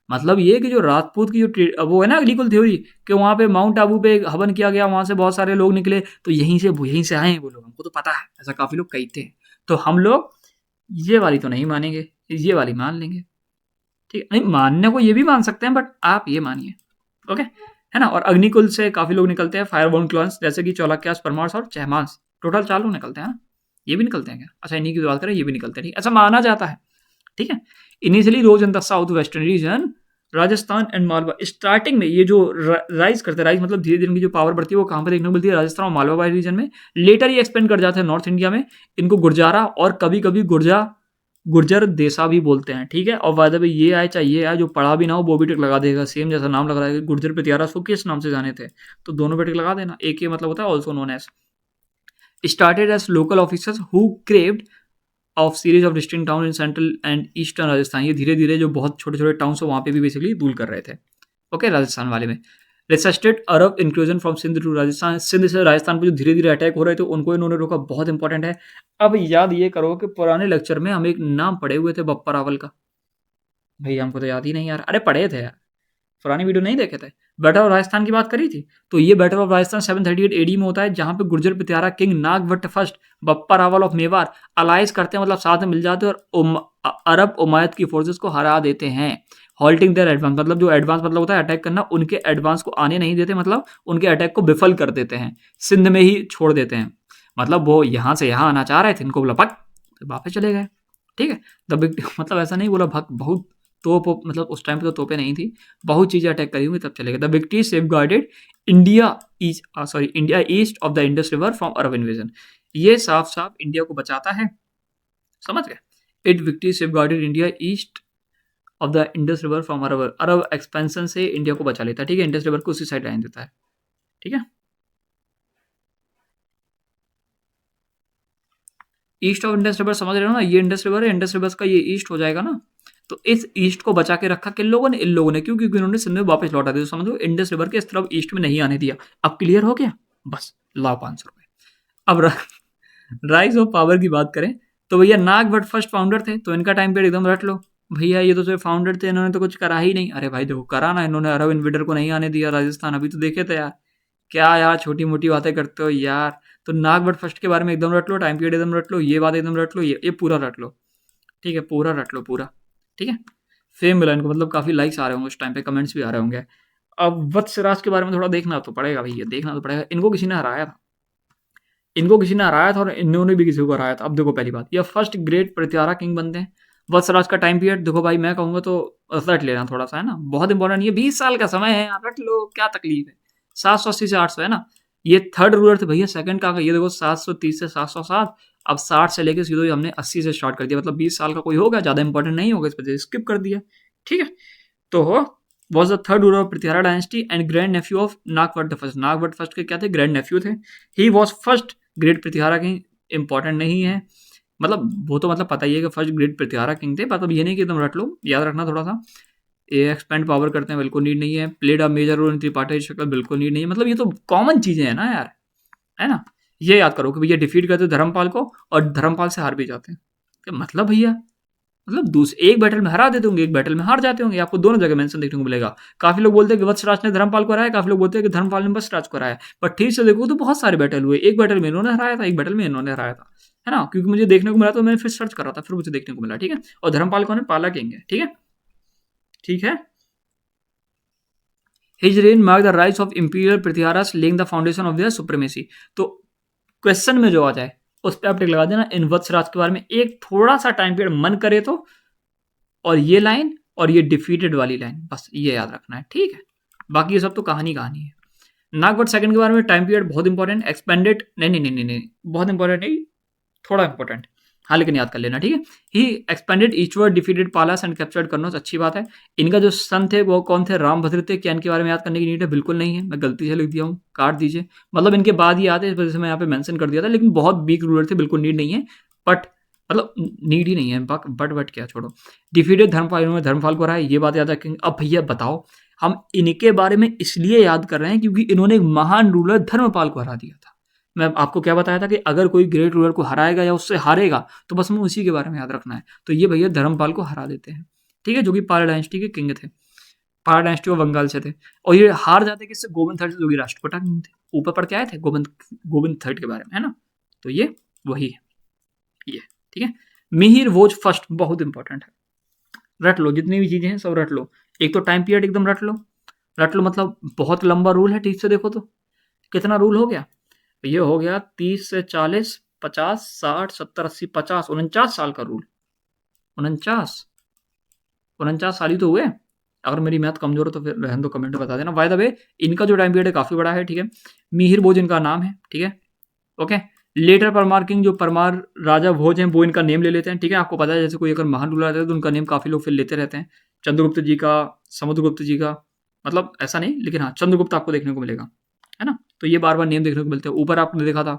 मतलब ये कि जो राजपूत की जो वो है ना अग्निकुल थ्योरी, कि वहाँ पे माउंट आबू पे हवन किया गया, वहाँ से बहुत सारे लोग निकले, तो यहीं से आए हैं वो लोग, हमको तो पता है, ऐसा काफ़ी लोग कहते हैं। तो हम लोग ये वाली तो नहीं मानेंगे, ये वाली मान लेंगे। ठीक है, नहीं मानने को ये भी मान सकते हैं, बट आप ये मानिए। ओके, है ना। और अग्निकुल से काफ़ी लोग निकलते हैं, फायरबोर्न क्लॉन्स, जैसे कि चौलाक्यास, परमार्स और चहमांस। टोटल 4 लोग निकलते हैं ना। ये भी निकलते हैं क्या? अच्छा, इन्हीं की बात करें, ये भी निकलते हैं। ठीक, ऐसा माना जाता है। ठीक है, initially rose in the south western region, Rajasthan and Malwa. Starting में ये जो राइज करते हैं, राइज मतलब धीरे धीरे इनकी जो पावर बढ़ती है वो कहाँ पर देखने को मिलती है? राजस्थान और मालवा रीजन में। लेटर ये एक्सपेंड कर जाते हैं नॉर्थ इंडिया में। इनको गुर्जारा और कभी कभी गुर्जर देसा भी बोलते हैं। ठीक है, और वायदा भाई ये आए चाहे ये आए, जो पढ़ा भी ना हो वो भी टिक लगा देगा, सेम जैसा नाम लग रहा है। गुर्जर प्रत्यारास को किस नाम से जाने थे, तो दोनों पे टिक लगा देना। एक ही मतलब होता है also known as. Started as local officers who carved of series of district town in central and eastern Rajasthan. ये धीरे धीरे जो बहुत छोटे छोटे टाउन है वहाँ पे भी बेसिकली रूल कर रहे थे। ओके, राजस्थान वाले में resisted Arab inclusion from Sindh to Rajasthan. Sindh से राजस्थान पर जो धीरे धीरे अटैक हो रहे थे उनको इन्होंने रोका, बहुत इंपॉर्टेंट है। अब याद ये करो कि पुराने लेक्चर में हम एक नाम पढ़े हुए थे बप्पा रावल का। भैया हमको तो याद ही नहीं यार, अरे पढ़े थे यार, पुरानी वीडियो नहीं देखे थे। बैटल ऑफ राजस्थान की बात करी थी, तो ये बैटल ऑफ राजस्थान 738 एडी में होता है, जहां पे Gurjara Pratihara king Nagabhata first Bappa Rawal of Mewar allies करते हैं, मतलब साथ में मिल जाते हैं और अरब उमायद की फोर्सेस को हरा देते हैं। हॉल्टिंग देयर एडवांस, मतलब जो एडवांस मतलब होता है अटैक करना, उनके एडवांस को आने नहीं देते, मतलब उनके अटैक को विफल कर देते हैं, सिंध में ही छोड़ देते हैं। मतलब वो यहाँ से यहाँ आना चाह रहे थे, इनको बोला भग, वापस चले गए। ठीक है, मतलब ऐसा नहीं बोला भग, बहुत तोप, मतलब उस टाइम पे तो तोपें नहीं थी, बहुत चीज़ें अटैक करी हुई तब चले गए। The victory safe guarded India east of the Indus river from Arab invasion. ये साफ साफ इंडिया को बचाता है, समझ गए। It victory safe guarded India east of the Indus river from Arab expansion से इंडिया को बचा लेता है। ठीक है, इंडस रिवर को उसी साइड रहने देता है। ठीक है, ईस्ट ऑफ इंडस रिवर समझ रहे हो ना, ये इंडस रिवर है, इंडस रिवर का ये ईस्ट हो जाएगा ना। तो इस ईस्ट को बचा के रखा किन लोगों ने? इन लोगों ने। क्यों? क्योंकि उन्होंने सिंध में वापस लौटा दिया। तो समझो इंडस रिवर के इस तरफ ईस्ट में नहीं आने दिया। अब क्लियर हो गया? बस लाओ 500 रुपए। अब राइज ऑफ पावर की बात करें तो भैया नागभट्ट फर्स्ट फाउंडर थे, तो इनका टाइम पीरियड एकदम रट लो। भैया ये तो सिर्फ फाउंडर थे, इन्होंने तो कुछ करा ही नहीं। अरे भाई देखो करा ना, इन्होंने अरब इन्वेडर को नहीं आने दिया राजस्थान, अभी तो देखे थे यार। क्या यार छोटी मोटी बातें करते हो यार। तो नागभट्ट फर्स्ट के बारे में एकदम रट लो, टाइम पीरियड एकदम रट लो, ये बात एकदम रट लो, ये पूरा रट लो। ठीक है, पूरा रट लो पूरा। ठीक है, फेम मिला इनको, मतलब काफ़ी लाइक्स आ रहे होंगे उस टाइम पे, कमेंट्स भी आ रहे होंगे। अब वत्सराज के बारे में थोड़ा देखना तो पड़ेगा भैया, देखना तो पड़ेगा। इनको किसी ने हराया था, इनको किसी ने हराया था और इन्होंने भी किसी को हराया था। अब देखो पहली बात, ये फर्स्ट ग्रेट प्रत्यारा किंग बनते हैं। वत्सराज का टाइम पीरियड देखो भाई, मैं कहूँगा तो रट लेना थोड़ा सा, है ना, बहुत इंपॉर्टेंट। ये 20 साल का समय है, रट लो, क्या तकलीफ है। 780 से 800 है ना, ये थर्ड रूलर थे भैया। सेकंड का ये देखो 730 से 707, अब 60 से लेके सीधे हमने 80 से स्टार्ट कर दिया, मतलब 20 साल का कोई होगा, ज़्यादा इंपॉर्टेंट नहीं होगा, इस वजह से स्किप कर दिया। ठीक है, तो was the third ruler of Prithvira dynasty and grand nephew of Nagabhata the first. Nagabhata first के क्या थे, ग्रैंड नेफ्यू थे। He was first great Prithvira king, important नहीं है, मतलब वो तो मतलब पता ही है कि फर्स्ट ग्रेट पृथ्वीरा किंग थे, मतलब ये नहीं कि एकदम रट लो, याद रखना थोड़ा सा। ये एक्सपेंड पावर करते हैं, बिल्कुल नीड नहीं है। Played a major role in tripartite शक्ल, बिल्कुल नीड नहीं है, मतलब ये तो कॉमन चीजें हैं ना यार, है ना। ये याद करो कि भैया डिफीट करते धर्मपाल को और धर्मपाल से हार भी जाते हैं, क्या मतलब भैया, मतलब दूसरे एक बैटल में हरा देते होंगे, एक बैटल में हार जाते होंगे, आपको दोनों जगह मेंशन देखने को मिलेगा। काफी लोग बोलते हैं कि वत्सराज ने धर्मपाल को हराया, काफी लोग बोलते हैं कि धर्मपाल ने वत्सराज को हराया, पर ठीक से देखो तो बहुत सारे बैटल हुए, एक बैटल में इन्होंने हराया था, एक बैटल में इन्होंने हराया था, है ना, क्योंकि मुझे देखने को मिला तो मैंने फिर सर्च करा था, फिर मुझे देखने को मिला। ठीक है, और धर्मपाल कौन है, पाला किंग है। ठीक है, ठीक है। His rain mark the rise of imperial Prithviraj laying the foundation of their supremacy. तो क्वेश्चन में जो आ जाए उस पर आप टिक लगा देना, इन वत्सराज के बारे में एक थोड़ा सा टाइम पीरियड मन करे तो, और ये लाइन और ये डिफीटेड वाली लाइन, बस ये याद रखना है। ठीक है, बाकी ये सब तो कहानी कहानी है। नागवट सेकंड के बारे में टाइम पीरियड बहुत इंपॉर्टेंट, एक्सपेंडेड नहीं नहीं नहीं नहीं नहीं, बहुत इंपॉर्टेंट नहीं, थोड़ा इंपॉर्टेंट, हाँ लेकिन याद कर लेना। ठीक है, he expanded eastward defeated Palas and captured Kannauj, अच्छी बात है। इनका जो सन थे वो कौन थे, रामभद्र थे। क्या इनके बारे में याद करने की नीड है, बिल्कुल नहीं है, मैं गलती से लिख दिया हूँ, काट दीजिए, मतलब इनके बाद ही आते, इस वजह से मैं यहाँ पे मेंशन कर दिया था, लेकिन बहुत वीक रूलर थे, बिल्कुल नीड नहीं है, बट मतलब नीड ही नहीं है, बट क्या छोड़ो। डिफीटेड धर्मपाल, इन्होंने धर्मपाल को हराया, ये बात याद रखेंगे। अब भैया बताओ, हम इनके बारे में इसलिए याद कर रहे हैं क्योंकि इन्होंने एक महान रूलर धर्मपाल को हरा दिया था। मैं आपको क्या बताया था कि अगर कोई ग्रेट रूलर को हराएगा या उससे हारेगा तो बस हमें उसी के बारे में याद रखना है, तो ये भैया धर्मपाल को हरा देते हैं। ठीक है, जो कि पाल डायनेस्टी के किंग थे, पाल डायनेस्टी ऑफ बंगाल से थे, और ये हार जाते किससे, गोविंद थर्ड से, जो कि राष्ट्रकूटा किंग थे। ऊपर पढ़ के आए थे गोविंद गोविंद थर्ड के बारे में, है ना, तो ये वही है ये। ठीक है, मिहिर भोज फर्स्ट, बहुत इंपॉर्टेंट है, रट लो, जितनी भी चीजें हैं सब रट लो। एक तो टाइम पीरियड एकदम रट लो, रट लो, मतलब बहुत लंबा रूल है, ठीक से देखो तो कितना रूल हो गया, ये हो गया 30 से 40, 50, 60, 70, 80, 50, 49 साल का रूल, 49 49 साल ही तो हुए। अगर मेरी मैथ कमजोर हो तो फिर रहन दो, कमेंट में बता देना। बाय द वे इनका जो टाइम पीरियड है काफी बड़ा है। ठीक है, मिहिर भोज इनका नाम है। ठीक है, ओके। लेटर परमार किंग, जो परमार राजा भोज हैं वो इनका नेम ले लेते हैं। ठीक है, आपको पता है जैसे कोई अगर महान रूलर आता है तो उनका नेम काफी लोग फिर लेते रहते हैं, चंद्रगुप्त जी का, समुद्रगुप्त जी का, मतलब ऐसा नहीं, लेकिन हाँ चंद्रगुप्त आपको देखने को मिलेगा, है ना, तो ये बार बार नेम देखने को मिलते हैं। ऊपर आपने देखा था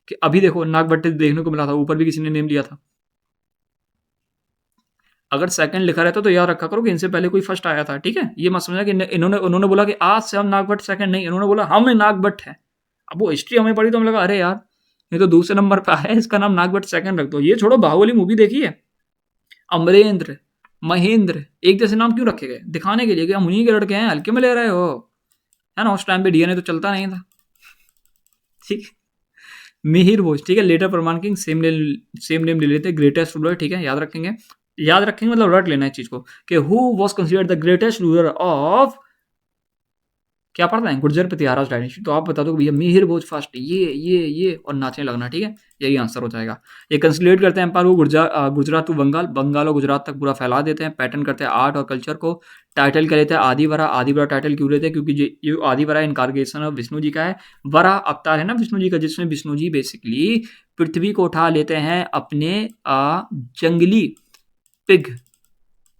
कि अभी देखो नागभट्टे देखने को मिला था, ऊपर भी किसी ने नेम लिया था। अगर सेकंड लिखा रहता तो याद रखा करो कि इनसे पहले कोई फर्स्ट आया था। ठीक है, ये मत समझना कि इन्होंने उन्होंने बोला कि आज से हम नागभट्ट सेकंड, नहीं, इन्होंने बोला हम नागभट्ट है। अब वो हिस्ट्री हमें पढ़ी तो हमें लगा अरे यार ये तो दूसरे नंबर पर है, इसका नाम नागभट्ट सेकंड रख दो। ये छोड़ो, बाहुबली मूवी देखी है, अमरेंद्र महेंद्र एक जैसे नाम क्यों रखे गए, दिखाने के लिए कि हम उन्हीं के लड़के हैं, हल्के में ले रहे हो, है ना, उस टाइम पे डीएनए तो चलता नहीं था। ठीक है, मिहिर भोज, ठीक है, लेटर प्रमाण किंग, सेम नेम ले लेते, ग्रेटेस्ट रूलर। ठीक है, याद रखेंगे, याद रखेंगे मतलब रट लेना इस चीज को कि who was considered the greatest ruler of, क्या पढ़ना है, गुर्जर पृथ्वीराज डायनेस्टी। तो आप बता दो भैया मिहिर भोज फर्स्ट, ये और नाचने लगना। ठीक है, यही आंसर हो जाएगा। ये कंसोलिडेट करते हैं एम्पायर को, गुजरात टू बंगाल, बंगाल और गुजरात तक पूरा फैला देते हैं, पैटर्न करते हैं आर्ट और कल्चर को। टाइटल क्या लेते हैं, आदिवरा। आदिवरा टाइटल क्यों लेते हैं, क्योंकि ये आदिवरा इनकारनेशन ऑफ विष्णु जी का है, वरा अवतार है ना विष्णु जी का, जिसमें विष्णु जी बेसिकली पृथ्वी को उठा लेते हैं अपने जंगली पिग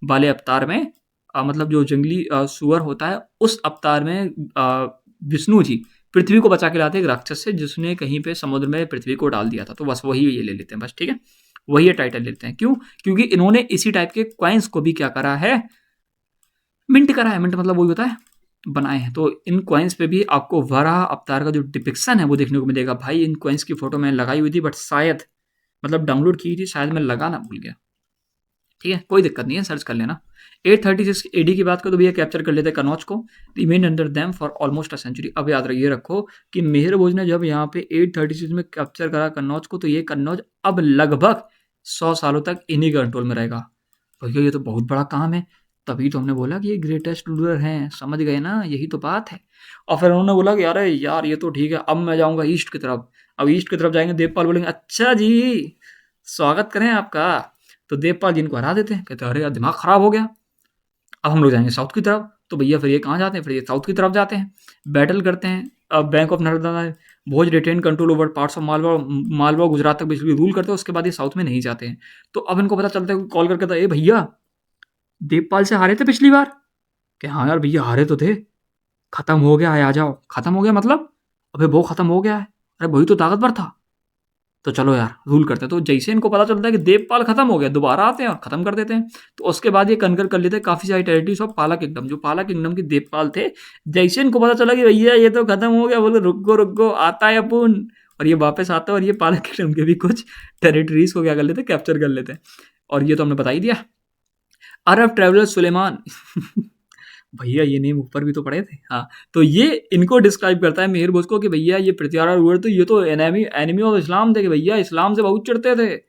वाले अवतार में, मतलब जो जंगली सुअर होता है उस अवतार में विष्णु जी पृथ्वी को बचा के लाते एक राक्षस से जिसने कहीं पे समुद्र में पृथ्वी को डाल दिया था। तो बस वही ये ले लेते हैं बस। ठीक है, वही ये टाइटल लेते हैं। क्यों, क्योंकि इन्होंने इसी टाइप के क्वाइंस को भी क्या करा है, मिंट करा है। मिंट मतलब वही होता है, बनाए हैं। तो इन क्वाइंस पे भी आपको वराह अवतार का जो डिपिक्शन है वो देखने को मिलेगा। भाई इन क्वाइंस की फोटो मैंने लगाई हुई थी, बट शायद मतलब डाउनलोड की थी, शायद मैं लगाना भूल गया। ठीक है, कोई दिक्कत नहीं है, सर्च कर लेना। 836 एडी की बात करो तो भैया कैप्चर कर लेते हैं कनौज को, remain under them for almost a century. अब याद रखिए, रखो कि मिहिर भोज ने जब यहाँ पे 836 में कैप्चर करा कन्नौज को, तो ये कन्नौज अब लगभग 100 सालों तक इन्हीं कंट्रोल में रहेगा। भैया ये तो बहुत बड़ा काम है, तभी तो हमने बोला कि ये ग्रेटेस्ट रूलर हैं, समझ गए ना, यही तो बात है। और फिर उन्होंने बोला कि अरे यार ये तो ठीक है, अब मैं जाऊंगा ईस्ट की तरफ। अब ईस्ट की तरफ जाएंगे, देवपाल बोलेंगे अच्छा जी स्वागत करें आपका, तो देवपाल जी इनको हरा देते हैं, कहते हैं अरे यार दिमाग खराब हो गया, अब हम लोग जाएंगे साउथ की तरफ, तो भैया फिर ये कहाँ जाते हैं, फिर ये साउथ की तरफ जाते हैं, बैटल करते हैं। अब bank of Narmada Bhoja retain control over parts of Malwa, Malwa Gujarat तक बेसिकली रूल करते हैं, उसके बाद ये साउथ में नहीं जाते हैं। तो अब इनको पता चलता है, कॉल करके था, ए भैया देवपाल से हारे थे पिछली बार, कि हाँ यार भैया हारे तो थे, खत्म हो गया है, आ जाओ। खत्म हो गया मतलब, अबे वो खत्म हो गया है, अरे वही तो ताकतवर था, तो चलो यार रूल करते हैं। तो जैसे इनको पता चलता है कि देवपाल खत्म हो गया, दोबारा आते हैं और खत्म कर देते हैं। तो उसके बाद ये कन्कर कर लेते हैं काफी सारी टेरिटरीज ऑफ पाला किंगडम, जो पाला किंगडम के देवपाल थे। जैसे इनको पता चला कि भैया ये तो खत्म हो गया, बोले रुको रुको, आता है अपुन, और ये वापस आता है और ये पाला किंगडम के भी कुछ टेरिटरीज को क्या कर लेते हैं, कैप्चर कर लेते हैं। और ये तो हमने बता ही दिया। अरब ट्रेवलर सुलेमान भैया ये नेम ऊपर भी तो पड़े थे, हाँ। तो ये इनको डिस्क्राइब करता है मेहर बोझ को कि भैया ये पृथ्वीराज रूलर, तो ये तो एनिमी एनिमी ऑफ इस्लाम थे, कि भैया इस्लाम से बहुत चिढ़ते थे,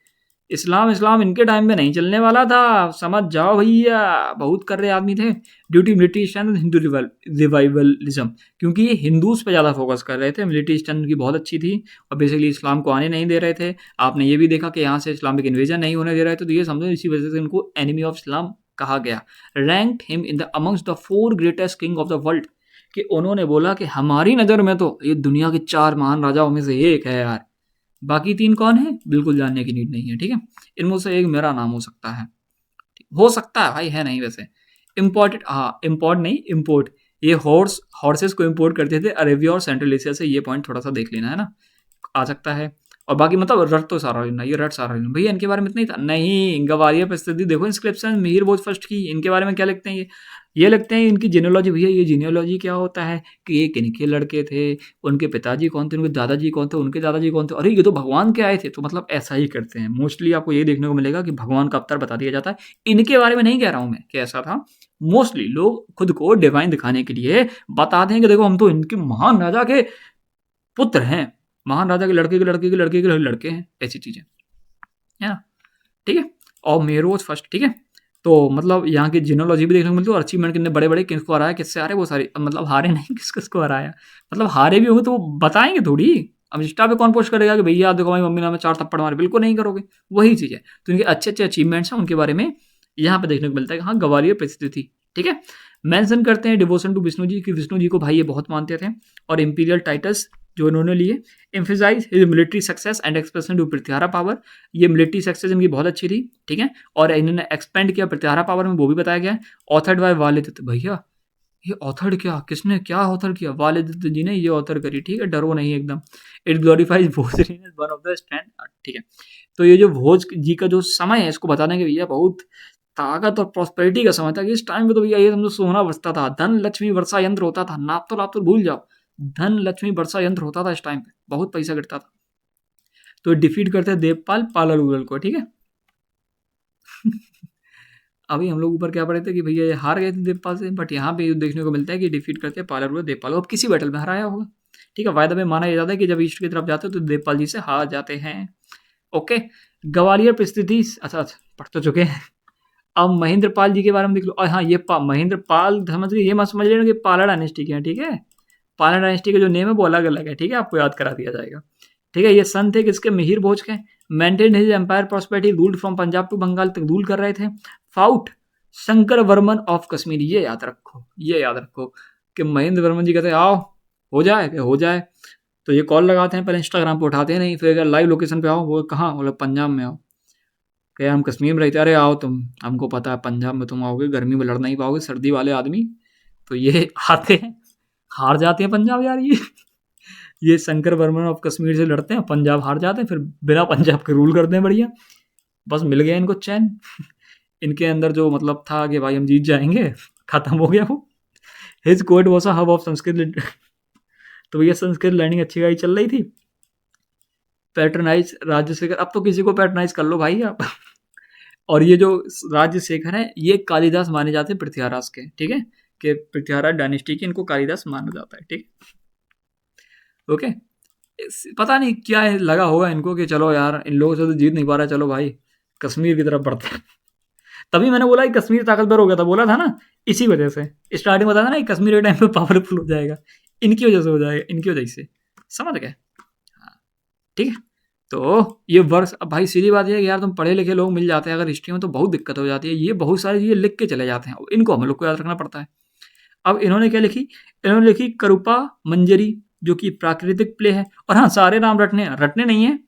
इस्लाम इस्लाम इनके टाइम में नहीं चलने वाला था, समझ जाओ भैया, बहुत कर रहे आदमी थे। Due to military stand Hindu revivalism, क्योंकि ये हिंदूज पे ज़्यादा फोकस कर रहे थे, मिलिट्री स्टैंड की बहुत अच्छी थी, और बेसिकली इस्लाम को आने नहीं दे रहे थे। आपने ये भी देखा कि यहाँ से इस्लामिक इन्वेजन नहीं होने दे रहे थे, तो ये समझो इसी वजह से इनको एनिमी ऑफ इस्लाम कहा गया। Ranked him in the amongst the 4 greatest king of the world, कि उन्होंने बोला कि हमारी नज़र में तो ये दुनिया के 4 महान राजाओं में से एक है यार, बाकी 3 कौन है बिल्कुल जानने की नीड नहीं है, ठीक है। इनमें से एक मेरा नाम हो सकता है, हो सकता है भाई, है नहीं वैसे। इम्पोर्टेड, हाँ इम्पोर्ट नहीं इम्पोर्ट, ये हॉर्सेस को इम्पोर्ट करते थे अरेबिया और सेंट्रल एशिया से, ये पॉइंट थोड़ा सा देख लेना है ना, आ सकता है। और बाकी मतलब रट तो सारा लेना, ये रट सारा लेना भैया, इनके बारे में इतना ही था नहीं। गवालियर परिस्थिति देखो इंस्क्रिप्शन, मिहिर भोज फर्स्ट की, इनके बारे में क्या लिखते हैं ये लिखते हैं इनकी जीनियोलॉजी। भैया ये जीनियोलॉजी क्या होता है, कि ये किनके लड़के थे, उनके पिताजी कौन थे, उनके दादाजी कौन थे, उनके दादाजी कौन थे, अरे ये तो भगवान के आए थे। तो मतलब ऐसा ही करते हैं मोस्टली, आपको ये देखने को मिलेगा कि भगवान का अवतार बता दिया जाता है। इनके बारे में नहीं कह रहा हूँ मैं कि ऐसा था, मोस्टली लोग खुद को डिवाइन दिखाने के लिए बता दें कि देखो हम तो इनके महान राजा के पुत्र हैं, महान राजा के लड़के के लड़के के लड़के के लड़के हैं, ऐसी चीजें है ना, ठीक है। और मेरोज फर्स्ट, ठीक है। तो मतलब यहाँ की जीनोलॉजी भी देखने को मिलती है, और अचीवमेंट कितने बड़े बड़े किसको हराया, किससे हारे, वो सारे मतलब हारे नहीं, किस किसको हराया, मतलब हारे भी होंगे तो वो बताएंगे थोड़ी। अब इंस्टा पे कौन पोस्ट करेगा कि भैया देखो हमारी मम्मी ने हमें 4 थप्पड़ मारे, बिल्कुल नहीं करोगे, वही चीज़ है। तो इनके अच्छे अच्छे अचीवमेंट्स हैं, उनके बारे में यहाँ पे देखने को मिलता है कि हाँ गवालियर परिस्थिति थी, ठीक है। मेंशन करते हैं डिवोशन टू विष्णु जी, कि विष्णु जी को भाई ये बहुत मानते थे, और इंपीरियल टाइटल्स जो इन्होंने लिए। Emphasize his military success and expression to Prithvihara power, ये मिलिट्री सक्सेस इनकी बहुत अच्छी थी, ठीक है। और इन्होंने एक्सपेंड किया पृथ्वीहारा पावर में, वो भी बताया गया है। ऑथर्ड बाय वालिद, भैया ये ऑथर क्या, किसने क्या ऑथर किया, वालिद जी ने ये ऑथर करी, ठीक है, डरो नहीं एकदम। It glorifies Bhoja as one of the stand, ठीक है। तो ये जो भोज जी का जो समय है, इसको बताने के भैया बहुत ताकत और प्रॉस्पेरिटी का समय था, कि इस टाइम पे तो भैया ये समझो सोना बरसता था, धन लक्ष्मी वर्षा यंत्र होता था, नाप तो भूल जाओ, धन लक्ष्मी वर्षा यंत्र होता था इस टाइम पे, बहुत पैसा गिरता था। तो डिफीट करते हैं देवपाल पालर उगल को, ठीक है। अभी हम लोग ऊपर क्या पढ़े थे कि भैया ये हार गए थे देवपाल से, बट यहाँ पे देखने को मिलता है कि डिफीट करके पालर उगल देवपाल को अब किसी बैटल में हराया होगा, ठीक है। वायदा में माना यह जाता है कि जब ईस्ट की तरफ जाते हैं तो देवपाल जी से हार जाते हैं, ओके। गवालियर परिस्थिति, अच्छा पढ़ तो चुके हैं। अब महेंद्र पाल जी के बारे में देख लो, हाँ ये महेंद्र पाल समझ गए, ये मत समझ लेना कि पाला डायनेस्टी के हैं, ठीक है। पाला डायनेस्टी का जो नेम है वो अलग अलग है, ठीक है, आपको याद करा दिया जाएगा, ठीक है। ये सन थे किसके, मिहिर भोज के। Maintain his empire prosperity, ruled from Punjab to Bengal तक रूल कर रहे थे। फाउट शंकर वर्मन ऑफ कश्मीर, ये याद रखो, ये याद रखो कि महेंद्र वर्मन जी कहते हैं आओ हो जाए, हो जाए, तो ये कॉल लगाते हैं, पहले इंस्टाग्राम पे उठाते हैं नहीं, फिर अगर लाइव लोकेशन पे आओ, वो कहाँ, बोले पंजाब में आओ, क्या हम कश्मीर में रहते, अरे आओ तुम, हमको पता है पंजाब में तुम आओगे, गर्मी में लड़ नहीं पाओगे, सर्दी वाले आदमी, तो ये आते हैं, हार जाते हैं पंजाब यार। ये शंकर वर्मन ऑफ कश्मीर से लड़ते हैं, पंजाब हार जाते हैं, फिर बिना पंजाब के रूल करते हैं, बढ़िया, बस मिल गया इनको चैन। इनके अंदर जो मतलब था कि भाई हम जीत जाएंगे, खत्म हो गया वो। His court was a hub of Sanskrit, तो ये संस्कृत लर्निंग अच्छी खासी चल रही थी। पैटर्नाइज राजशेखर, अब तो किसी को पैटर्नाइज कर लो भाई आप। और ये जो राजशेखर है ये कालिदास माने जाते हैं पृथ्वीराज के, ठीक है, कि पृथ्वीराज डायनेस्टी के इनको कालिदास माना जाता है, ठीक, ओके। पता नहीं क्या है लगा होगा इनको कि चलो यार इन लोगों से तो जीत नहीं पा रहा, चलो भाई कश्मीर की तरफ बढ़ते हैं। तभी मैंने बोला कि कश्मीर ताकतवर हो गया था, बोला था ना, इसी वजह से स्टार्टिंग में बताया था ना कि कश्मीर के टाइम पे पावरफुल हो जाएगा, इनकी वजह से हो जाएगा, इनकी वजह से, समझ गए, हाँ, ठीक है। तो ये वर्ष, अब भाई सीधी बात ये है कि यार तुम पढ़े लिखे लोग मिल जाते हैं अगर हिस्ट्री में तो बहुत दिक्कत हो जाती है। ये बहुत सारी चीज़ें लिख के चले जाते हैं, इनको हम लोग को याद रखना पड़ता है। अब इन्होंने क्या लिखी, इन्होंने लिखी करूपा मंजरी, जो कि प्राकृतिक प्ले है। और हाँ, सारे नाम रटने रटने नहीं है,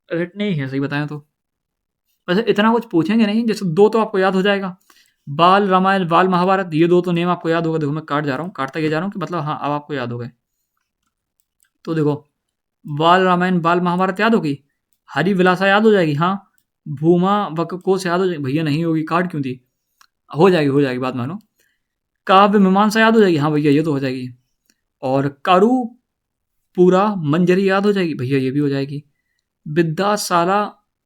रटने ही है सही बताएं तो। वैसे इतना कुछ पूछेंगे नहीं, जैसे दो तो आपको याद हो जाएगा, बाल रामायण बाल महाभारत, ये दो तो नेम आपको याद होगा। देखो मैं काट जा रहा हूँ, काटता ये जा रहा हूँ कि मतलब हाँ अब आपको याद हो गए। तो देखो, बाल रामायण बाल महाभारत याद होगी, हरि विलासा याद हो जाएगी, हाँ। भूमा वक कोश याद हो जाएगी, भैया नहीं होगी, काट क्यों दी, हो जाएगी बात मानो। काव्य मीमांसा याद हो जाएगी, हाँ भैया ये तो हो जाएगी। और कारू पूरा मंजरी याद हो जाएगी, भैया ये भी हो जाएगी। विद्याशाला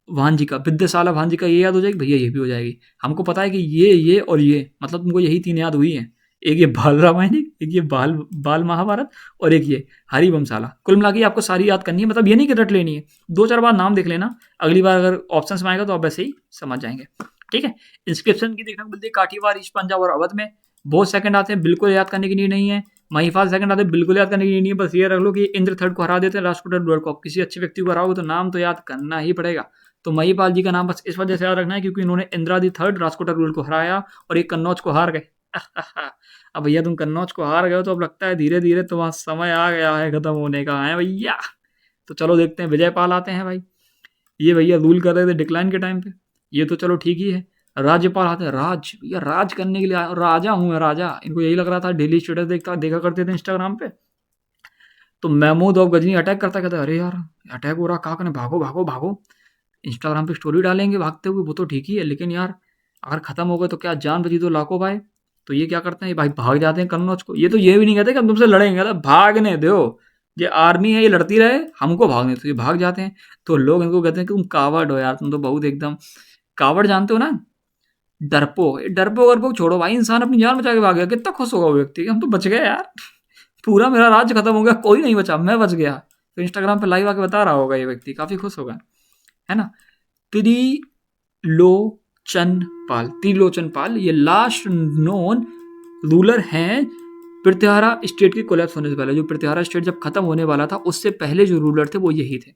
विद्याशाला भांजिका ये याद हो जाएगी, भैया ये भी हो जाएगी। हमको पता है कि ये और ये मतलब तुमको यही तीन याद हुई हैं। एक ये बाल रामायण, एक ये बाल बाल महाभारत, और एक ये हरिवंशाला। कुल मिला के आपको सारी याद करनी है, मतलब ये नहीं कि रट लेनी है। दो चार बार नाम देख लेना, अगली बार अगर ऑप्शन में आएगा तो आप वैसे ही समझ जाएंगे। ठीक है। इंस्क्रिप्शन की देखने को मिलती है काठीवार, ईस्ट पंजाब और अवध में। बहुत सेकंड आते हैं, बिल्कुल याद करने की नीड नहीं है। महिपाल सेकंड आते हैं, बिल्कुल याद करने की नीड नहीं है। बस ये रख लो कि इंद्र थर्ड को हरा देते हैं, राष्ट्रकूट द्वार को। किसी अच्छे व्यक्ति को हराओगे तो नाम तो याद करना ही पड़ेगा। तो महिपाल जी का नाम बस इस वजह से याद रखना है क्योंकि इन्होंने इंद्रादि थर्ड राजकोट रूल को हराया और एक कन्नौज को हार गए। अब भैया तुम कन्नौज को हार गए हो तो अब लगता है धीरे धीरे तुम्हारा समय आ गया है खत्म होने का है भैया। तो चलो देखते हैं, विजयपाल आते हैं भाई। ये भैया रूल कर रहे थे डिक्लाइन के टाइम पे, ये तो चलो ठीक ही है। राज्यपाल आते हैं, राज भैया राज करने के लिए आया, राजा हूँ मैं राजा। इनको यही लग रहा था, डेली स्टेटस देखा करते थे इंस्टाग्राम पे। तो महमूद ऑफ गजनी अटैक करता, कहता अरे यार अटैक हो रहा, कहा करने, भागो भागो भागो। इंस्टाग्राम पे स्टोरी डालेंगे भागते हुए, वो तो ठीक ही है, लेकिन यार अगर खत्म हो गए तो क्या, जान बची तो लाखों भाई। तो ये क्या करते हैं, ये भाई भाग जाते हैं कन्नौज को। ये तो ये भी नहीं कहते कि हम तुमसे लड़ेंगे, कहते भागने दो, ये आर्मी है, ये लड़ती रहे, हमको भागने तो ये भाग जाते हैं। तो लोग इनको कहते हैं कि तुम कावड़ हो यार, तुम तो बहुत एकदम कावड़, जानते हो ना, डरपोक। डरपोक वरपोक छोड़ो भाई, इंसान अपनी जान बचा के भाग गया, कितना खुश होगा वो व्यक्ति कि हम तो बच गए यार, पूरा मेरा राज्य खत्म हो गया, कोई नहीं बचा, मैं बच गया। तो इंस्टाग्राम पे लाइव आके बता रहा होगा ये व्यक्ति, काफी खुश होगा, है ना। त्रिलोचन पाल ये लास्ट नोन रूलर हैं प्रत्याहारा स्टेट के कोलैप्स होने से पहले। जो प्रत्याहारा स्टेट जब खत्म होने वाला था उससे पहले जो रूलर थे वो यही थे।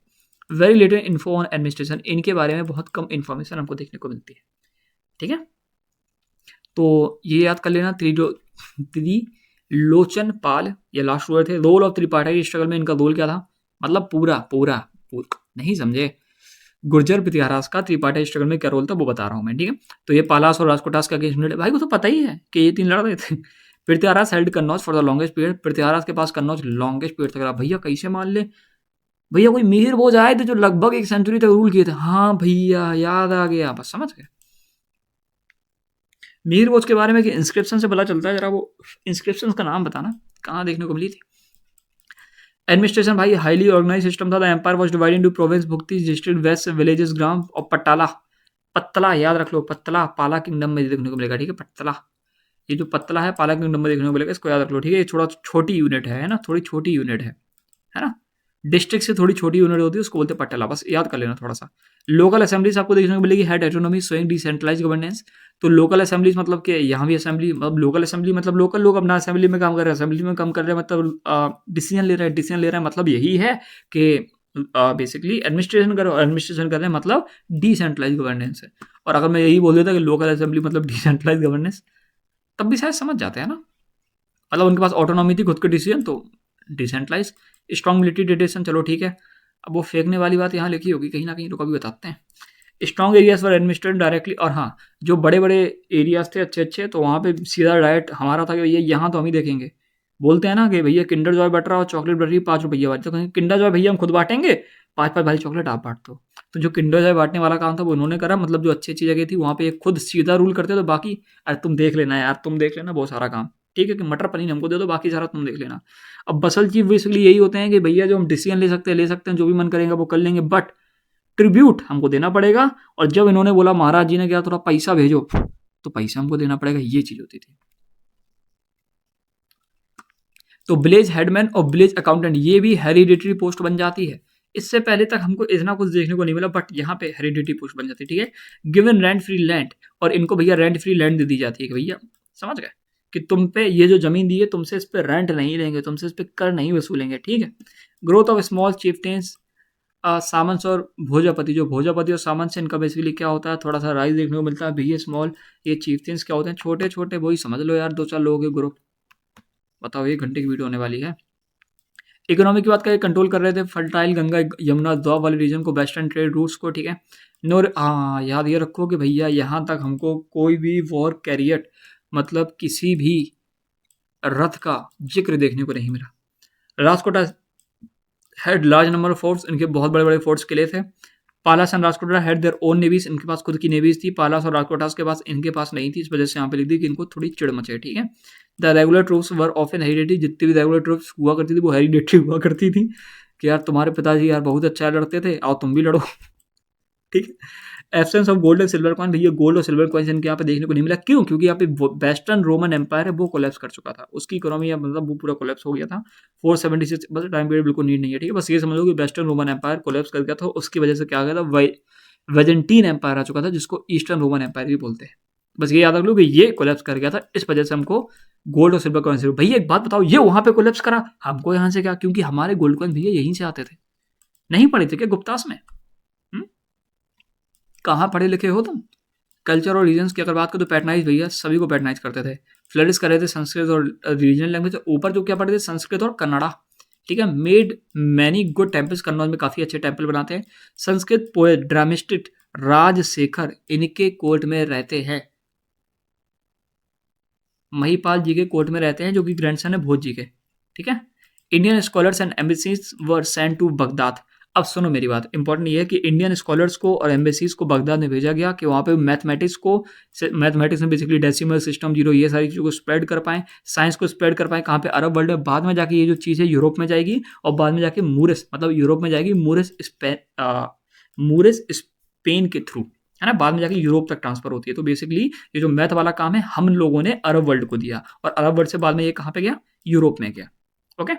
Very little info on administration, इनके बारे में बहुत कम इन्फॉर्मेशन हमको देखने को मिलती है। ठीक है, तो ये याद कर लेना, त्रिलोचन पाल ये लास्ट रूलर थे। रोल ऑफ त्रिपाठी स्ट्रगल में इनका रोल क्या था, मतलब पूरा नहीं समझे, गुर्जर प्रतिहारास का त्रिपाठी स्ट्रगल में क्या रोल था वो बता रहा हूँ मैं। ठीक है, तो ये पालास और राजकोटास का अगेंस्ट भाई को तो पता ही है कि ये तीन लड़ रहे थे। Prithviraj held Kannauj for the longest period, Prithviraj के पास कन्नौज लॉन्गेस्ट पीरियड तक रहा। भैया कैसे मान ले, भैया कोई मिहिर भोज आए थे जो लगभग एक सेंचुरी तक रूल किए थे। हाँ भैया याद आ गया, बस समझ गए। मिहिर भोज के बारे में कि इंस्क्रिप्शन से पता चलता है, जरा वो इंस्क्रिप्शन का नाम बताना कहाँ देखने को मिली थी। एडमिनिस्ट्रेशन भाई हाईली ऑर्गेनाइज सिस्टम था। The empire was divided into province, bhukti, district, west, villages, grama और पट्टाला। पत्तला याद रख लो, पत्तला पाला किंगडम में देखने को मिलेगा। ठीक है, पत्तला, ये जो पत्तला है पाला किंगडम में देखने को मिलेगा, इसको याद रख लो। ठीक है, ये थोड़ा छोटी यूनिट है ना, थोड़ी छोटी यूनिट है ना। डिस्ट्रिक्ट से थोड़ी छोटी यूनिट होती है, उसको बोलते हैं पट्टला, बस याद कर लेना थोड़ा सा। लोकल असेंबलीज आपको देखने को मिलेगी, had autonomy showing decentralise governance. तो लोकल असेंबलीज मतलब कि यहाँ भी असेंबली, मतलब लोकल असेंबली मतलब लोकल लोग अपना असेंबली में काम कर रहे हैं, असेंबली में काम कर रहे हैं मतलब डिसीजन ले रहे हैं। डिसीजन ले रहे हैं मतलब यही है कि बेसिकली एडमिनिस्ट्रेशन करो, एडमिनिस्ट्रेशन कर रहे हैं मतलब डिसेंट्रलाइज गवर्नेंस है। और अगर मैं यही बोल देता कि लोकल असेंबली मतलब डिसेंट्रलाइज गवर्नेंस, तब भी शायद समझ जाते हैं ना, मतलब उनके पास ऑटोनॉमी थी, खुद के डिसीजन, तो डिसेंट्रलाइज। स्ट्रॉन्ग मिलिट्री डिटेशन, चलो ठीक है। अब वो फेंकने वाली बात यहाँ लिखी होगी कहीं ना कहीं, तो कभी बताते हैं। Strong areas for administrate directly, और हाँ जो बड़े बड़े एरियाज थे अच्छे अच्छे, तो वहाँ पे सीधा डायरेक्ट हमारा था कि भैया यहाँ तो हम ही देखेंगे। बोलते हैं ना कि भैया किंडर जॉय बट रहा और चॉकलेट बट रही, 5 रुपये बांट, तो कहेंगे किंडर जॉय भैया हम खुद बांटेंगे, 5 भाई चॉकलेट आप बांट दो। तो जो किंडर जॉय बांटने वाला काम था वो उन्होंने करा, मतलब जो अच्छी अच्छी जगह थी वहाँ पे खुद सीधा रूल करते, तो बाकी अरे तुम देख लेना यार, तुम देख लेना बहुत सारा काम, ठीक है, कि मटर पनीर हमको दे दो, बाकी सारा तुम देख लेना। अब बसल चीफ बेसिकली यही होते हैं कि भैया जो हम डिसीजन ले सकते हैं, जो भी मन करेगा वो कर लेंगे, बट ट्रिब्यूट हमको देना पड़ेगा। और जब इन्होंने बोला महाराज जी ने क्या थोड़ा पैसा भेजो, तो पैसा हमको देना पड़ेगा, ये चीज होती थी। तो विलेज हेडमैन और विलेज अकाउंटेंट ये भी हेरिडिटरी पोस्ट बन जाती है। इससे पहले तक हमको इतना कुछ देखने को नहीं मिला, बट यहाँ पे हेरिडिटरी पोस्ट बन जाती है। ठीक है, गिवन रेंट फ्री लैंड, और इनको भैया रेंट फ्री लैंड दे दी जाती है कि भैया समझ गए कि तुम पे ये जो जमीन दी है तुमसे इस पे रेंट नहीं लेंगे, तुमसे इस पे कर नहीं वसूलेंगे। ठीक है, ग्रोथ ऑफ स्मॉल चिफ्टेंस सामंत और भोजापति, जो भोजापति और सामंत से इनका बेसिकली क्या होता है, थोड़ा सा राइज देखने को मिलता है। भैया स्मॉल, ये चीफ्टेंस क्या होते हैं, छोटे छोटे, वही समझ लो यार, 2-4 लोगों के ग्रुप। बताओ, 1 घंटे की वीडियो होने वाली है। इकोनॉमी की बात करें, कंट्रोल कर रहे थे फर्टाइल गंगा यमुना द्वाब वाले रीजन को, वेस्टर्न ट्रेड रूट्स को, ठीक है। नोर, हाँ याद ये रखो कि भैया यहाँ तक हमको कोई भी वॉर कैरियर, मतलब किसी भी रथ का जिक्र देखने को नहीं मिला। Rajkota had large number of forts, इनके बहुत बड़े बड़े फोर्ट्स किले थे। Palas and Rajkota had their own navies, इनके पास खुद की नेवीज थी। पालास और राजकोटास के पास, इनके पास नहीं थी, इस वजह से यहाँ पे लिख दी कि इनको थोड़ी चिड़ मचे, ठीक है। The regular troops were often hereditary, जितनी भी रेगुलर ट्रूप्स हुआ करती थी वो हेरिडेटरी हुआ करती थी, कि यार तुम्हारे पिताजी यार बहुत अच्छा लड़ते थे, आओ तुम भी लड़ो, ठीक है। Absence of gold and silver coin, भैया गोल्ड और सिल्वर कॉइन इनके यहाँ पे देखने को नहीं मिला। क्यों? क्योंकि यहाँ पे वेस्टर्न रोमन एम्पायर है वो कोलैप्स कर चुका था, उसकी इकोनॉमी मतलब वो पूरा कोलैप्स हो गया था। 476 बस टाइम पीरियड बिल्कुल नीड नहीं है, ठीक है। बस ये समझ लो कि वेस्टर्न रोमन एम्पायर कोलैप्स कर गया था, उसकी वजह से क्या आ गया था, वेजेंटीन एम्पायर आ चुका था, जिसको ईस्टर्न रोमन एम्पायर भी बोलते हैं। बस ये याद रख लो कि ये कोलैप्स कर गया था, इस वजह से हमको गोल्ड और सिल्वर कॉइन। भैया एक बात बताओ, ये वहां पे कोलैप्स करा, हमको यहाँ से क्या? क्योंकि हमारे गोल्ड कॉइन भैया यहीं से आते थे। नहीं पढ़े थे क्या गुप्तास में? कहाँ पढ़े लिखे हो तुम? कल्चर और रीजन्स की अगर बात करो तो पैटर्नाइज भैया सभी को पैटर्नाइज करते थे। फ्लरिश कर रहे थे संस्कृत और रीजनल लैंग्वेज। ऊपर जो क्या पढ़े थे, संस्कृत और कन्नड़ा, ठीक है। Made many good temples, Kannauj में काफी अच्छे टेम्पल बनाते हैं। संस्कृत पोएट ड्रामिस्टिक राजशेखर इनके कोर्ट में रहते हैं, महिपाल जी के कोर्ट में रहते हैं, जो कि ग्रैंडसन है भोज जी के, ठीक है। Indian scholars and embassies were sent to Baghdad. अब सुनो मेरी बात, इंपॉर्टेंट ये है कि इंडियन स्कॉलर्स को और एम्बेसीज को बगदाद में भेजा गया कि वहाँ पे मैथमेटिक्स में बेसिकली डेसिमल सिस्टम, जीरो, ये सारी चीज़ों को स्प्रेड कर पाएँ, साइंस को स्प्रेड कर पाएँ। कहाँ पे? अरब वर्ल्ड में। बाद में जाके ये जो चीज़ है यूरोप में जाएगी, और बाद में जाके मूरिस, मतलब यूरोप में जाएगी, मूरिस स्पेन के थ्रू, है ना, बाद में जाके यूरोप तक ट्रांसफर होती है। तो बेसिकली ये जो मैथ वाला काम है हम लोगों ने अरब वर्ल्ड को दिया, और अरब वर्ल्ड से बाद में ये कहाँ पे गया? यूरोप में गया, ओके।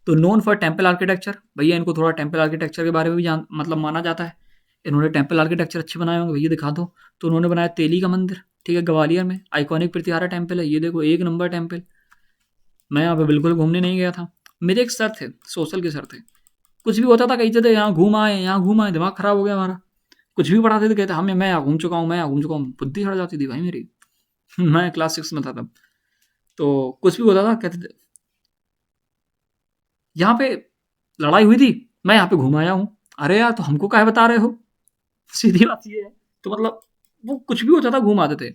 तो नोन फॉर टेम्पल आर्किटेक्चर, भैया इनको थोड़ा टेम्पल आर्किटेक्चर के बारे में भी मतलब माना जाता है। इन्होंने टेम्पल आर्किटेक्चर अच्छे बनाए होंगे, भैया दिखा दो। तो उन्होंने बनाया तेली का मंदिर, ठीक है, ग्वालियर में। आइकॉनिक प्रतिहारा टेम्पल है, ये देखो 1 नंबर टेम्पल। मैं यहाँ पे बिल्कुल घूमने नहीं गया था, मेरे एक सर थे, सोशल के सर थे, कुछ भी होता था कहते थे यहाँ घूम आए, यहाँ घूम आए, दिमाग खराब हो गया हमारा। कुछ भी पढ़ाते थे कहते हमें, मैं यहाँ घूम चुका हूँ, मैं यहाँ घूम चुका हूँ, बुद्धि हट जाती थी भाई मेरी। मैं क्लास 6 में था तब। तो कुछ भी होता था कहते थे यहाँ पे लड़ाई हुई थी, मैं यहाँ पे घूम आया हूँ। अरे यार, तो हमको काहे बता रहे हो? सीधी बात ये है। तो मतलब वो कुछ भी होता था घूम आते थे।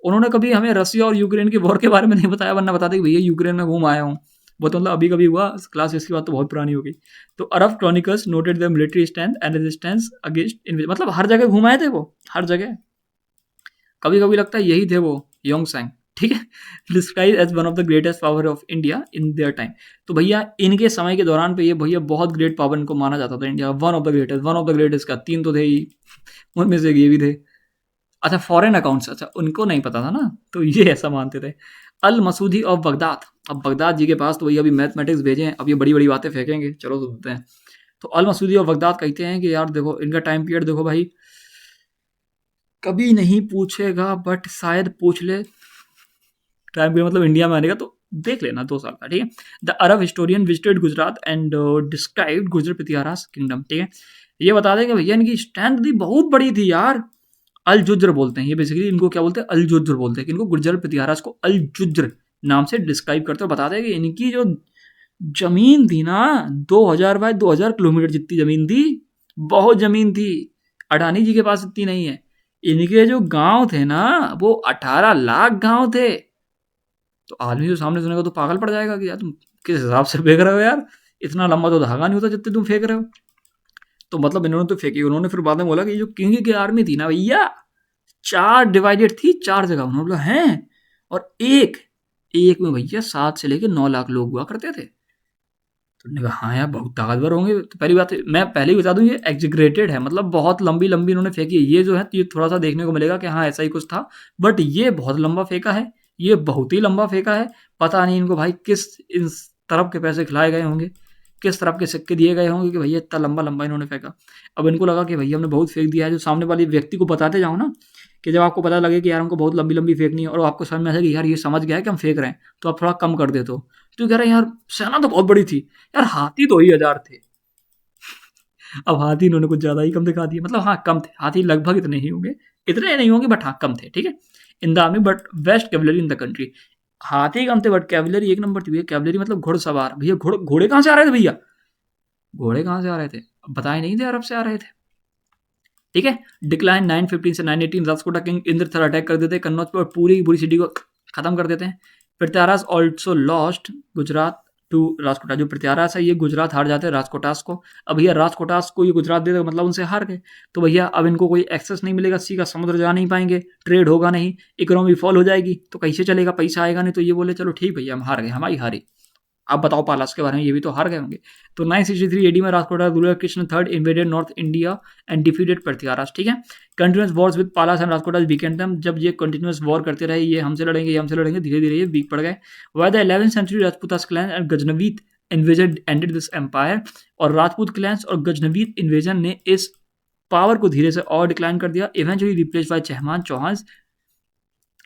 उन्होंने कभी हमें रसिया और यूक्रेन के वॉर के बारे में नहीं बताया, वरना बताते कि भैया यूक्रेन में घूम आया हूँ। वो तो मतलब अभी कभी हुआ, क्लास 6 की बात तो बहुत पुरानी हो गई। तो Arab chronicles noted the military strength and resistance against, मतलब हर जगह घुमाए थे वो, हर जगह। कभी कभी लगता है यही थे वो योंगसैंग, ठीक है। Describe as one of the greatest power of India in their time. तो भैया इनके समय के दौरान पे ये भैया बहुत ग्रेट पावर इनको माना जाता था India, one of the greatest, one of the greatest का 3 तो थे ही, उनमें से ये भी थे। अच्छा, फॉरेन अकाउंट्स, अच्छा उनको नहीं पता था ना, तो ये ऐसा मानते थे। अल मसूदी ऑफ बगदाद, अब बगदाद जी के पास तो भैया अभी मैथमेटिक्स भेजे हैं, अब ये बड़ी बड़ी बातें फेंकेंगे, चलो तो सुनते हैं। तो अल मसूदी ऑफ बगदाद कहते हैं कि यार देखो इनका टाइम पीरियड देखो भाई, कभी नहीं पूछेगा बट शायद पूछ ले, टाइम पीरियड मतलब इंडिया में आने का, तो देख लेना 2 साल का, ठीक है। The Arab historian visited Gujarat and described गुजर प्रतिहारास किंगडम, ठीक है। ये बता दें कि भैया इनकी स्ट्रेंथ भी बहुत बड़ी थी यार। अल जुज्र बोलते हैं ये, बेसिकली इनको क्या बोलते हैं, अल जुज्र बोलते हैं, कि इनको गुर्जर प्रतिहारास को अल जुज्र नाम से डिस्क्राइब करते हैं। बता दें कि इनकी जो जमीन थी ना, 2000 बाय 2000 किलोमीटर जितनी जमीन थी, बहुत जमीन थी। अडानी जी के पास इतनी नहीं है। इनके जो गांव थे ना, वो 18 लाख गांव थे। तो आदमी जो सामने सुनेगा तो पागल पड़ जाएगा कि यार तुम किस हिसाब से फेंक रहे हो यार, इतना लंबा तो धागा नहीं होता जितने तुम फेंक रहे हो। तो मतलब इन्होंने तो फेंकी। उन्होंने फिर बाद में बोला कि जो किंग की आर्मी थी ना भैया, 4 डिवाइडेड थी, 4 जगह। उन्होंने बोला हैं, और एक एक में भैया 7 से लेकर 9 लाख लोग हुआ करते थे। तो उन्होंने कहा हाँ यार बहुत ताकतवर होंगे। तो पहली बात मैं पहले ही बता दूं, ये एग्जीग्रेटेड है, मतलब बहुत लंबी लंबी इन्होंने फेंकी है। ये जो है ये थोड़ा सा देखने को मिलेगा कि हाँ ऐसा ही कुछ था, बट ये बहुत लंबा फेंका है, ये बहुत ही लंबा फेंका है। पता नहीं इनको भाई किस इस तरफ के पैसे खिलाए गए होंगे, किस तरफ के सिक्के दिए गए होंगे कि भैया इतना लंबा लंबा इन्होंने फेंका। अब इनको लगा कि भैया हमने बहुत फेंक दिया है। जो सामने वाले व्यक्ति को बताते जाओ ना, कि जब आपको पता लगे कि यार हमको बहुत लंबी लंबी फेंकनी है, और आपको समझ में आ जाए कि यार ये समझ गया है कि हम फेंक रहे हैं, तो आप थोड़ा कम कर देते हो। तो कह रहे हैं यार सेना तो बहुत बड़ी थी यार, हाथी तो ही 1000 थे। अब हाथी इन्होंने कुछ ज़्यादा ही कम दिखा दिया, मतलब हाँ कम थे हाथी, लगभग इतने ही होंगे, इतने नहीं होंगे बट हाँ कम थे, ठीक है, in the army but best cavalry in the country. हाथी कम थे बट कैवलरी एक नंबर थी भैया। कैवलरी मतलब घुड़सवार भैया, घोड़े कहाँ से आ रहे थे भैया, घोड़े कहाँ से आ रहे थे, बताए नहीं थे अरब से आ रहे थे, ठीक है। डिक्लाइन 915 से 918, राजकोटा किंग इंद्रथर अटैक कर देते हैं कन्नौज पर और पूरी की पूरी सिटी को खत्म कर देते हैं। Prithviraj also lost Gujarat to Rajkota, जो पृथ्वीराज है ये गुजरात हार जाते हैं राजकोटास को। अब भैया राजकोटास को ये गुजरात दे दे मतलब उनसे हार गए, तो भैया अब इनको कोई एक्सेस नहीं मिलेगा, सी का समुद्र जा नहीं पाएंगे, ट्रेड होगा नहीं, इकोनॉमी फॉल हो जाएगी, तो कैसे चलेगा, पैसा आएगा नहीं, तो ये बोले चलो ठीक भैया हम हार गए, हमारी हारी। आप बताओ पालास के बारे में, ये भी तो हार गए होंगे। तो 963 एडी में Rajkota ruler Krishna third invaded north India and defeated Prithviraj, ठीक है। Continuous wars with Palas and Rajkota weakened them, जब ये कंटिन्यूस वॉर करते रहे, ये हमसे लड़ेंगे, ये हमसे लड़ेंगे, धीरे धीरे ये वीक पड़ गए। By the 11th century Rajputas clan and Ghaznavid invasion ended this empire, और राजपूत क्लैंस और गजनवीत इन्वेजन ने इस पावर को धीरे से और डिक्लाइन कर दिया, eventually replace by Chahamana Chauhan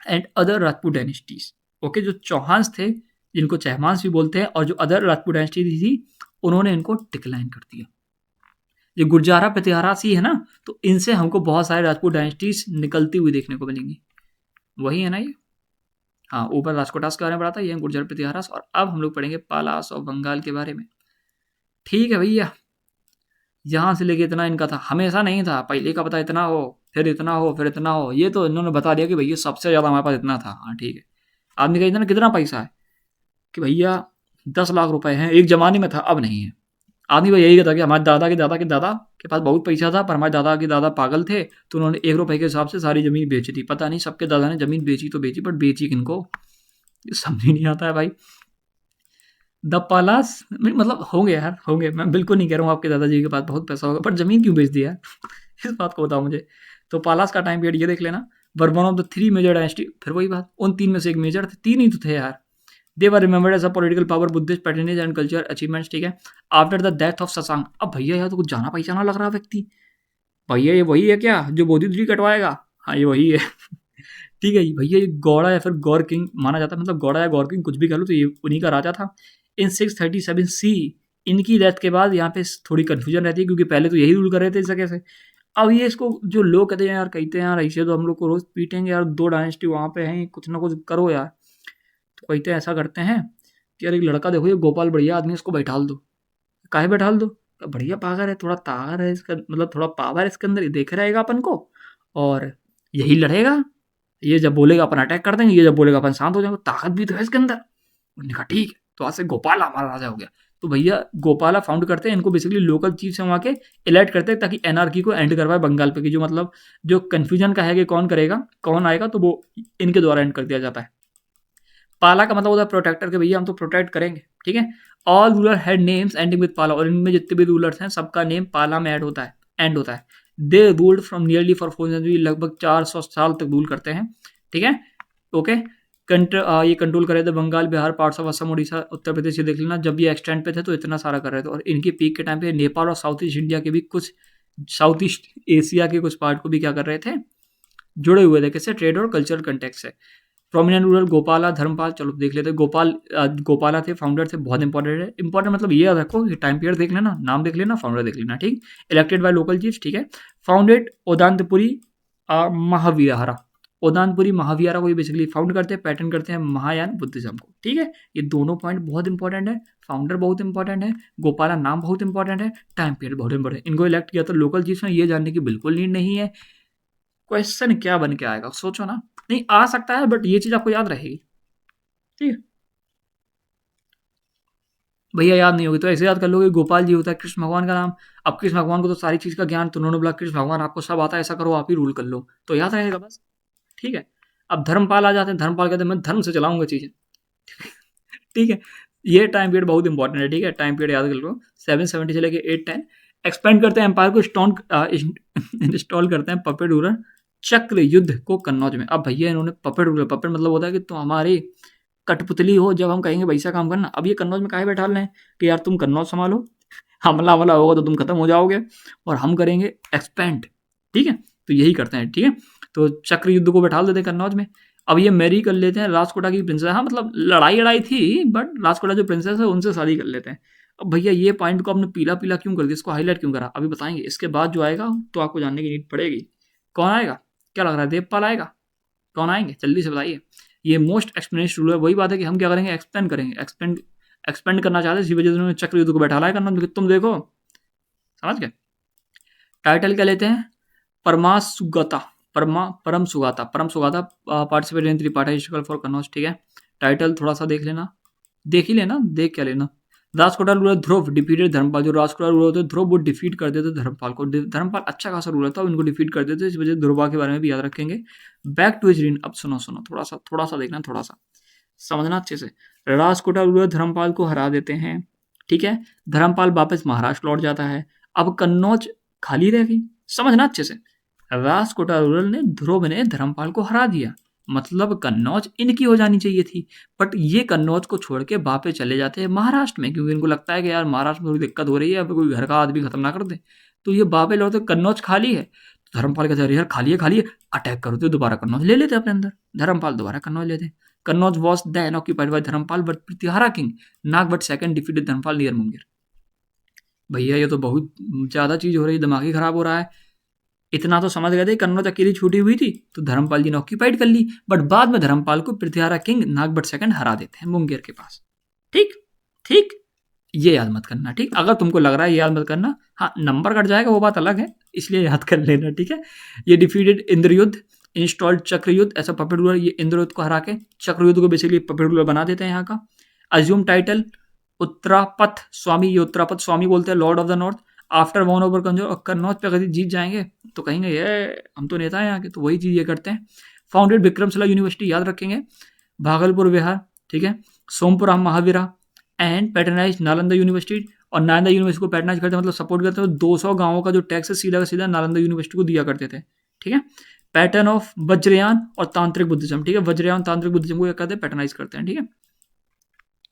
and other Rajput dynasties. Okay, जो चौहान्स थे जिनको चहमांस भी बोलते हैं, और जो अदर राजपूत डायनेस्टी थी उन्होंने इनको डिक्लाइन कर दिया। ये गुर्जारा प्रतिहारास ही है ना, तो इनसे हमको बहुत सारे राजपूत डायनेस्टीज निकलती हुई देखने को मिलेंगी, वही है ना ये। हाँ, ऊपर राजकोटास के बारे में पढ़ा था, ये गुर्जर प्रतिहारास, और अब हम लोग पढ़ेंगे पालास और बंगाल के बारे में। ठीक है भैया, यहाँ से लेके इतना इनका था, हमेशा नहीं था, पहले का पता इतना हो फिर इतना हो फिर इतना हो, ये तो इन्होंने बता दिया कि भैया सबसे ज़्यादा हमारे पास इतना था। हाँ ठीक है, आदमी का इतना कितना पैसा है कि भैया 10 लाख रुपए हैं, एक जमाने में था अब नहीं है। आदमी भाई यही कहता कि हमारे दादा के दादा के दादा के पास बहुत पैसा था, पर हमारे दादा के दादा पागल थे, तो उन्होंने 1 रुपए के हिसाब से सारी ज़मीन बेची थी। पता नहीं सबके दादा ने ज़मीन बेची तो बेची, बट बेची किनको, ये समझ ही नहीं आता है भाई। द पालास मतलब होंगे यार, होंगे, मैं बिल्कुल नहीं कह रहा हूँ आपके दादाजी के पास बहुत पैसा होगा, पर ज़मीन क्यों बेच दिया इस बात को बताओ मुझे। तो पालास का टाइम पीरियड ये देख लेना, were one of the 3 major dynasty, फिर वही बात, उन 3 में से एक मेजर थे, 3 ही तो थे यार। They were remembered as a political power, Buddhist patronage and culture achievements, ठीक है। After the death of Sasanka, अब भैया यार तो कुछ जाना पहचाना लग रहा व्यक्ति, भैया ये वही है क्या जो बोधिद्री कटवाएगा, हाँ ये वही है ठीक है भैया, ये गौड़ा या फिर गौर किंग माना जाता है, मतलब गौड़ा या गौर किंग कुछ भी कह लो, तो ये उन्हीं का राजा था। इन 637 सी, इनकी डेथ के बाद यहाँ पे थोड़ी कन्फ्यूजन रहती है, क्योंकि पहले तो यही रूल कर रहे थे इस जगह से। अब ये इसको जो लोग कहते हैं यार, कहते हैं यार ऐसे तो हम लोग को रोज पीटेंगे यार, 2 डायनेस्टी वहाँ पे हैं, कुछ ना कुछ करो यार। तो कहते हैं ऐसा करते हैं कि यार एक लड़का देखो, ये गोपाल बढ़िया आदमी, इसको बैठाल दो। काहे बैठाल दो, बढ़िया पावर है, थोड़ा ताकत है इसका, मतलब थोड़ा पावर है इसके अंदर, ये देख रहेगा अपन को और यही लड़ेगा, ये जब बोलेगा अपन अटैक कर देंगे, ये जब बोलेगा अपन शांत हो जाएंगे, ताकत भी तो है इसके अंदर। उन्होंने कहा ठीक है, तो आज से गोपाला हमारा राजा हो गया। तो भैया गोपाला फाउंड करते हैं, इनको बेसिकली लोकल चीफ से वहाँ के इलेक्ट करते हैं, ताकि एनआरकी को एंड करवाए बंगाल पे, की जो मतलब जो कन्फ्यूजन का है कि कौन करेगा कौन आएगा, तो वो इनके द्वारा एंड कर दिया जाता है। पाला का मतलब होता है प्रोटेक्टर के, भैया हम तो प्रोटेक्ट करेंगे, ठीक है। All ruler had names ending with पाला, और इनमें जितने भी रूलर्स हैं सबका नेम पाला में ऐड होता है, एंड होता है। They ruled from nearly for 4 century, लगभग 400 साल तक रूल करते हैं, ठीक है। ओके, ये कंट्रोल कर रहे थे बंगाल, बिहार, पार्ट्स ऑफ असम, उड़ीसा, उत्तर प्रदेश, ये देख लेना। जब ये एक्सटेंड पे थे तो इतना सारा कर रहे थे, और इनके पीक के टाइम पे नेपाल और साउथ ईस्ट इंडिया के भी कुछ, साउथ ईस्ट एशिया के कुछ पार्ट को भी क्या कर रहे थे, जुड़े हुए थे, किससे, ट्रेड और कल्चरल कंटेक्ट से। प्रोमिनेंट रूलर गोपाला, धर्मपाल, चलो देख लेते हैं। गोपाला थे, फाउंडर थे, बहुत इंपॉर्टेंट है। इंपॉर्टेंट मतलब ये याद रखो, ये टाइम पीरियड देख लेना, नाम देख लेना, फाउंडर देख लेना, ठीक। इलेक्टेड बाय लोकल चीफ, ठीक है। फाउंडेड ओदांतपुरी महाविहारा, ओदानपुरी महाविहारा को ये बेसिकली फाउंड करते हैं, पैटर्न करते हैं महायान बुद्धिज्म को, ठीक है। ये दोनों पॉइंट बहुत इंपॉर्टेंट है, फाउंडर बहुत इंपॉर्टेंट है, गोपाला नाम बहुत इंपॉर्टेंट है, टाइम पीरियड बहुत इंपॉर्टेंट है। इनको इलेक्ट किया तो लोकल चीफ में, ये जानने की बिल्कुल नीड नहीं है। क्वेश्चन क्या बन के आएगा सोचो ना, नहीं आ सकता है बट ये चीज आपको याद रहेगी, ठीक है। भैया याद नहीं होगी तो ऐसे याद कर लोगे, गोपाल जी होता है कृष्ण भगवान का नाम। अब कृष्ण भगवान को तो सारी चीज का ज्ञान, तो उन्होंने बोला कृष्ण भगवान आपको सब आता है, ऐसा करो आप ही रूल कर लो, तो याद रहेगा बस, ठीक है। अब धर्मपाल आ जाते हैं, धर्मपाल कहते हैं मैं धर्म से चलाऊंगा चीजें ठीक है। ये टाइम पीरियड बहुत इंपॉर्टेंट है, ठीक है, टाइम पीरियड याद कर लो। 770 से लेके 810 एक्सपेंड करते हैं एम्पायर को, इंस्टॉल करते हैं पपेट रूलर चक्र युद्ध को कन्नौज में। अब भैया इन्होंने पपेट रूलर, पपेट मतलब होता है कि तुम हमारी कठपुतली हो, जब हम कहेंगे वैसा काम करना। अब ये कन्नौज में काहे बैठा रहे हैं कि यार तुम कन्नौज संभालो, हमला हमला होगा तो तुम खत्म हो जाओगे, और हम करेंगे एक्सपेंड, ठीक है। तो यही करते हैं, ठीक है। तो चक्र युद्ध को बैठा देते हैं कन्नौज में। अब ये मैरी कर लेते हैं राजकोटा की प्रिंसेस, हाँ मतलब लड़ाई थी, बट राजकोटा जो प्रिंसेस है उनसे शादी कर लेते हैं। अब भैया ये पॉइंट को आपने पीला पीला क्यों कर दिया, इसको हाईलाइट क्यों करा, अभी बताएंगे। इसके बाद जो आएगा तो आपको जानने की नीड पड़ेगी। कौन आएगा, क्या लग रहा है, देवपाल आएगा? कौन आएंगे, जल्दी से बताइए। ये मोस्ट एक्सप्लेनेशन रूल है। वही बात है कि हम क्या करेंगे, एक्सपेंड करेंगे। एक्सपेंड करना चाहते हैं, इसी वजह से उन्होंने चक्रयुद्ध को बैठा लाया करना। तुम देखो, समझ गए। टाइटल क्या लेते हैं, परमासुगता, परम सुगाता, परम Sugata participate in Tripathi for Kannauj, ठीक है। टाइटल थोड़ा सा देख लेना, देख ही लेना, देख क्या लेना। राजकोटा रूलर ध्रुव डिफीटेड धर्मपाल, जो राजकोटा रूलर होते ध्रुव वो डिफीट कर देते धर्मपाल को। धर्मपाल अच्छा खासा रूलर था, उनको डिफीट कर देते, इस वजह से ध्रुवा के बारे में भी याद रखेंगे। बैक टू हिज रीन, अब सुनो सुनो, थोड़ा सा देखना, थोड़ा सा समझना अच्छे से। राजकोटा रूलर धर्मपाल को हरा देते हैं, ठीक है। धर्मपाल वापस महाराष्ट्र लौट जाता है। अब कन्नौज खाली रह गई, समझना अच्छे से। राजकोटा रूरल ने ध्रुव ने धर्मपाल को हरा दिया, मतलब कन्नौज इनकी हो जानी चाहिए थी। बट ये कन्नौज को छोड़ के वापस चले जाते हैं महाराष्ट्र में, क्योंकि इनको लगता है कि यार महाराष्ट्र में थोड़ी दिक्कत हो रही है, अब कोई घर का आदमी खत्म ना कर दे। तो ये वापस लौटते, कन्नौज खाली है। तो धर्मपाल कहते हैं यार खाली है, अटैक करो, तो दोबारा कन्नौज ले लेते अपने अंदर। धर्मपाल दोबारा कन्नौज लेते। Kannauj was then occupied by Dharmapala but Pratihara king Nagabhata second defeated Dharmapala near Munger. भैया ये तो बहुत ज्यादा चीज हो रही है, दिमाग ही खराब हो रहा है। इतना तो समझ गए थे, कन्नौज अकेली छूटी हुई थी तो धर्मपाल जी ने ऑक्यूपाइड कर ली, बट बाद में धर्मपाल को पृथ्वीहारा किंग नागभट्ट सेकंड हरा देते हैं मुंगेर के पास। ठीक ठीक, ये याद मत करना, ठीक। अगर तुमको लग रहा है ये याद मत करना, हाँ नंबर कट जाएगा वो बात अलग है, इसलिए याद कर लेना, ठीक है। ये डिफीटेड इंद्रयुद्ध, इंस्टॉल्ड चक्रयुद्ध, ऐसा पपेट रूलर, ये इंद्रयुद्ध को हरा के चक्रयुद्ध को बेसिकली पपेट रूलर बना देते हैं यहाँ का। अज्यूम टाइटल उत्तरापथ स्वामी, ये उत्तरापथ स्वामी बोलते हैं, Lord of the north. After one over Kannauj पे कभी जीत जाएंगे तो कहेंगे ये हम तो नेता हैं यहाँ के, तो वही चीज ये करते हैं। फाउंडेड विक्रमशिला यूनिवर्सिटी, याद रखेंगे, भागलपुर विहार, ठीक है। Sompura Mahavira and patronise Nalanda university, और नालंदा यूनिवर्सिटी को पैटर्नाइज करते मतलब सपोर्ट करते हैं। 200 गांवों का जो टैक्स है सीधा का सीधा नालंदा यूनिवर्सिटी को दिया करते थे, ठीक है। पैटर्न ऑफ वज्रयान और तांत्रिक बुद्धिज्म, ठीक है। वज्रयान तांत्रिक बुद्धिज्म को क्या कहते हैं, पैटर्नाइज करते हैं, ठीक है।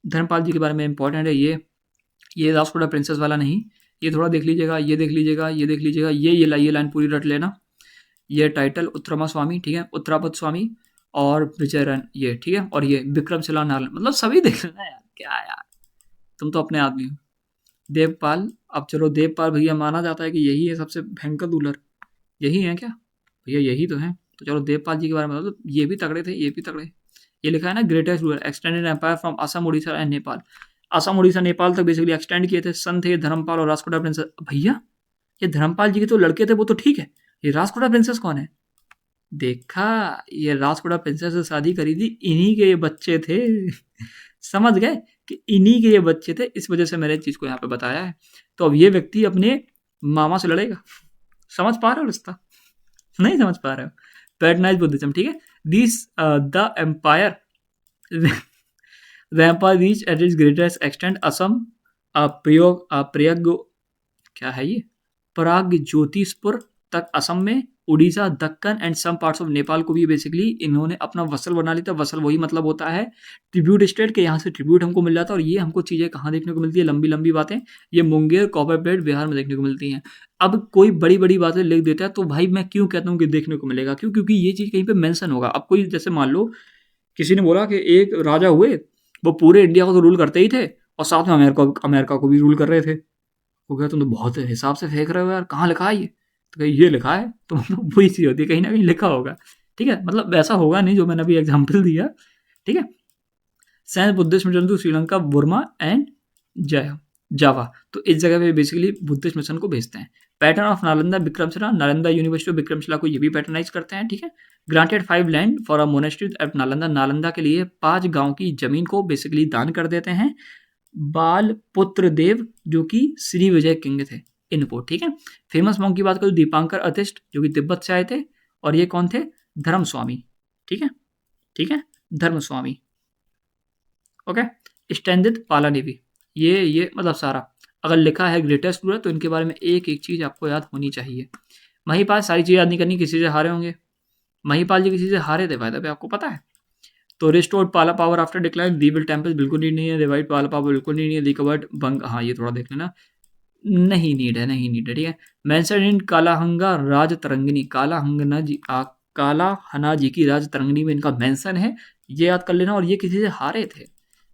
धर्मपाल जी के बारे में इंपॉर्टेंट है ये राजकोटा प्रिंसेस वाला नहीं, ये थोड़ा देख लीजिएगा, ये देख लीजिएगा, ये देख लीजिएगा, ये लाइन पूरी रट लेना। ये टाइटल उत्तरमा स्वामी, ठीक है, उत्तरापद स्वामी और विजयरन, ये ठीक है। और ये विक्रमशिला नारायण, मतलब सभी देख लेना यार, क्या यार तुम तो अपने आदमी हो। देवपाल, अब चलो देवपाल भैया माना जाता है कि यही है सबसे भयंकर रूलर, यही है क्या भैया, यही तो है। तो चलो देवपाल जी के बारे में बताओ, तो ये भी तगड़े थे, ये भी तगड़े। ये लिखा है ना, greatest ruler extended empire from Assam Orissa and Nepal. Assam Orissa Nepal तक बेसिकली एक्सटेंड किए थे। सन थे धर्मपाल और राजकोटा प्रिंसेस। भैया ये धर्मपाल जी के तो लड़के थे, वो तो ठीक है, ये राजकोटा प्रिंसेस कौन है? देखा, ये राजकोटा प्रिंसेस से शादी करी थी, इन्हीं के ये बच्चे थे। समझ गए कि इन्हीं के ये बच्चे थे, इस वजह से मैंने चीज को यहाँ पे बताया है। तो अब ये व्यक्ति अपने मामा से लड़ेगा, समझ पा रहे हो रिश्ता? नहीं समझ पा रहे हो। पैटर्नाइज बुद्धिज्म, ठीक है। This the empire The empire reached at its greatest extent Assam, Prayag, क्या है ये, पराग ज्योतिषपुर तक असम में, Orissa, Deccan and some parts of Nepal को भी बेसिकली इन्होंने अपना वसल बना लिया था। वसल वही मतलब होता है ट्रिब्यूट स्टेट के, यहाँ से ट्रिब्यूट हमको मिल जाता है। और ये हमको चीज़ें कहाँ देखने को मिलती है, लंबी लंबी बातें, ये मुंगेर, कॉपर प्लेट, बिहार में देखने को मिलती हैं। अब कोई बड़ी बड़ी बातें लिख देता है तो भाई मैं क्यों कहता हूँ कि देखने को मिलेगा, क्यों? क्योंकि ये चीज़ कहीं पर मैंसन होगा। अब कोई जैसे मान लो किसी ने बोला कि एक राजा हुए, वो पूरे इंडिया को तो रूल करते ही थे और साथ में अमेरिका को भी रूल कर रहे थे। वो कहा तुम तो बहुत हिसाब से फेंक रहे हो यार, कहाँ लिखा है ये? तो कहीं ये लिखा है, तो मतलब वही चीज़ होती है, कहीं ना कहीं लिखा होगा, ठीक है। मतलब वैसा होगा नहीं जो मैंने अभी एग्जाम्पल दिया, ठीक है। Sense Buddhist mission to Sri Lanka, Burma and जावा, तो इस जगह पे बेसिकली बुद्धिस्ट मिशन को भेजते हैं। Pattern of Nalanda Vikramshila, Nalanda university of Vikramshila को ये भी पैटर्नाइज करते हैं, ठीक है। Granted 5 land for a monastery at Nalanda, Nalanda के लिए 5 गांव की जमीन को बेसिकली दान कर देते हैं। बाल पुत्र देव जो कि श्री विजय किंग थे, इनको, ठीक है। फेमस मॉन्क की बात करूँ, दीपांकर अतिष्ठ जो कि तिब्बत से आए थे, और ये कौन थे, धर्म स्वामी, ठीक है, ठीक है, धर्म स्वामी, ओके। स्टैंडित पालादेवी, ये मतलब सारा अगर लिखा है ग्रेटेस्ट रूलर तो इनके बारे में एक एक चीज आपको याद होनी चाहिए। महिपाल, सारी चीज याद नहीं करनी, किसी से हारे होंगे। महिपाल जी किसी से हारे थे फायदा पे, आपको पता है। तो रिस्टोर्ड पाला power after decline, rebuild temples बिल्कुल नीड नहीं है, रिवाइव पाला पावर बिल्कुल नहीं है, रिकवर्ड बंग, हाँ ये थोड़ा देख लेना, नहीं नीड है, नहीं नीड है, ठीक है। मेंशन इन कालाहंगा राज तरंगिनी, काला हना जी की राज तरंगिनी में इनका मेंशन है, ये याद कर लेना। और ये किसी से हारे थे,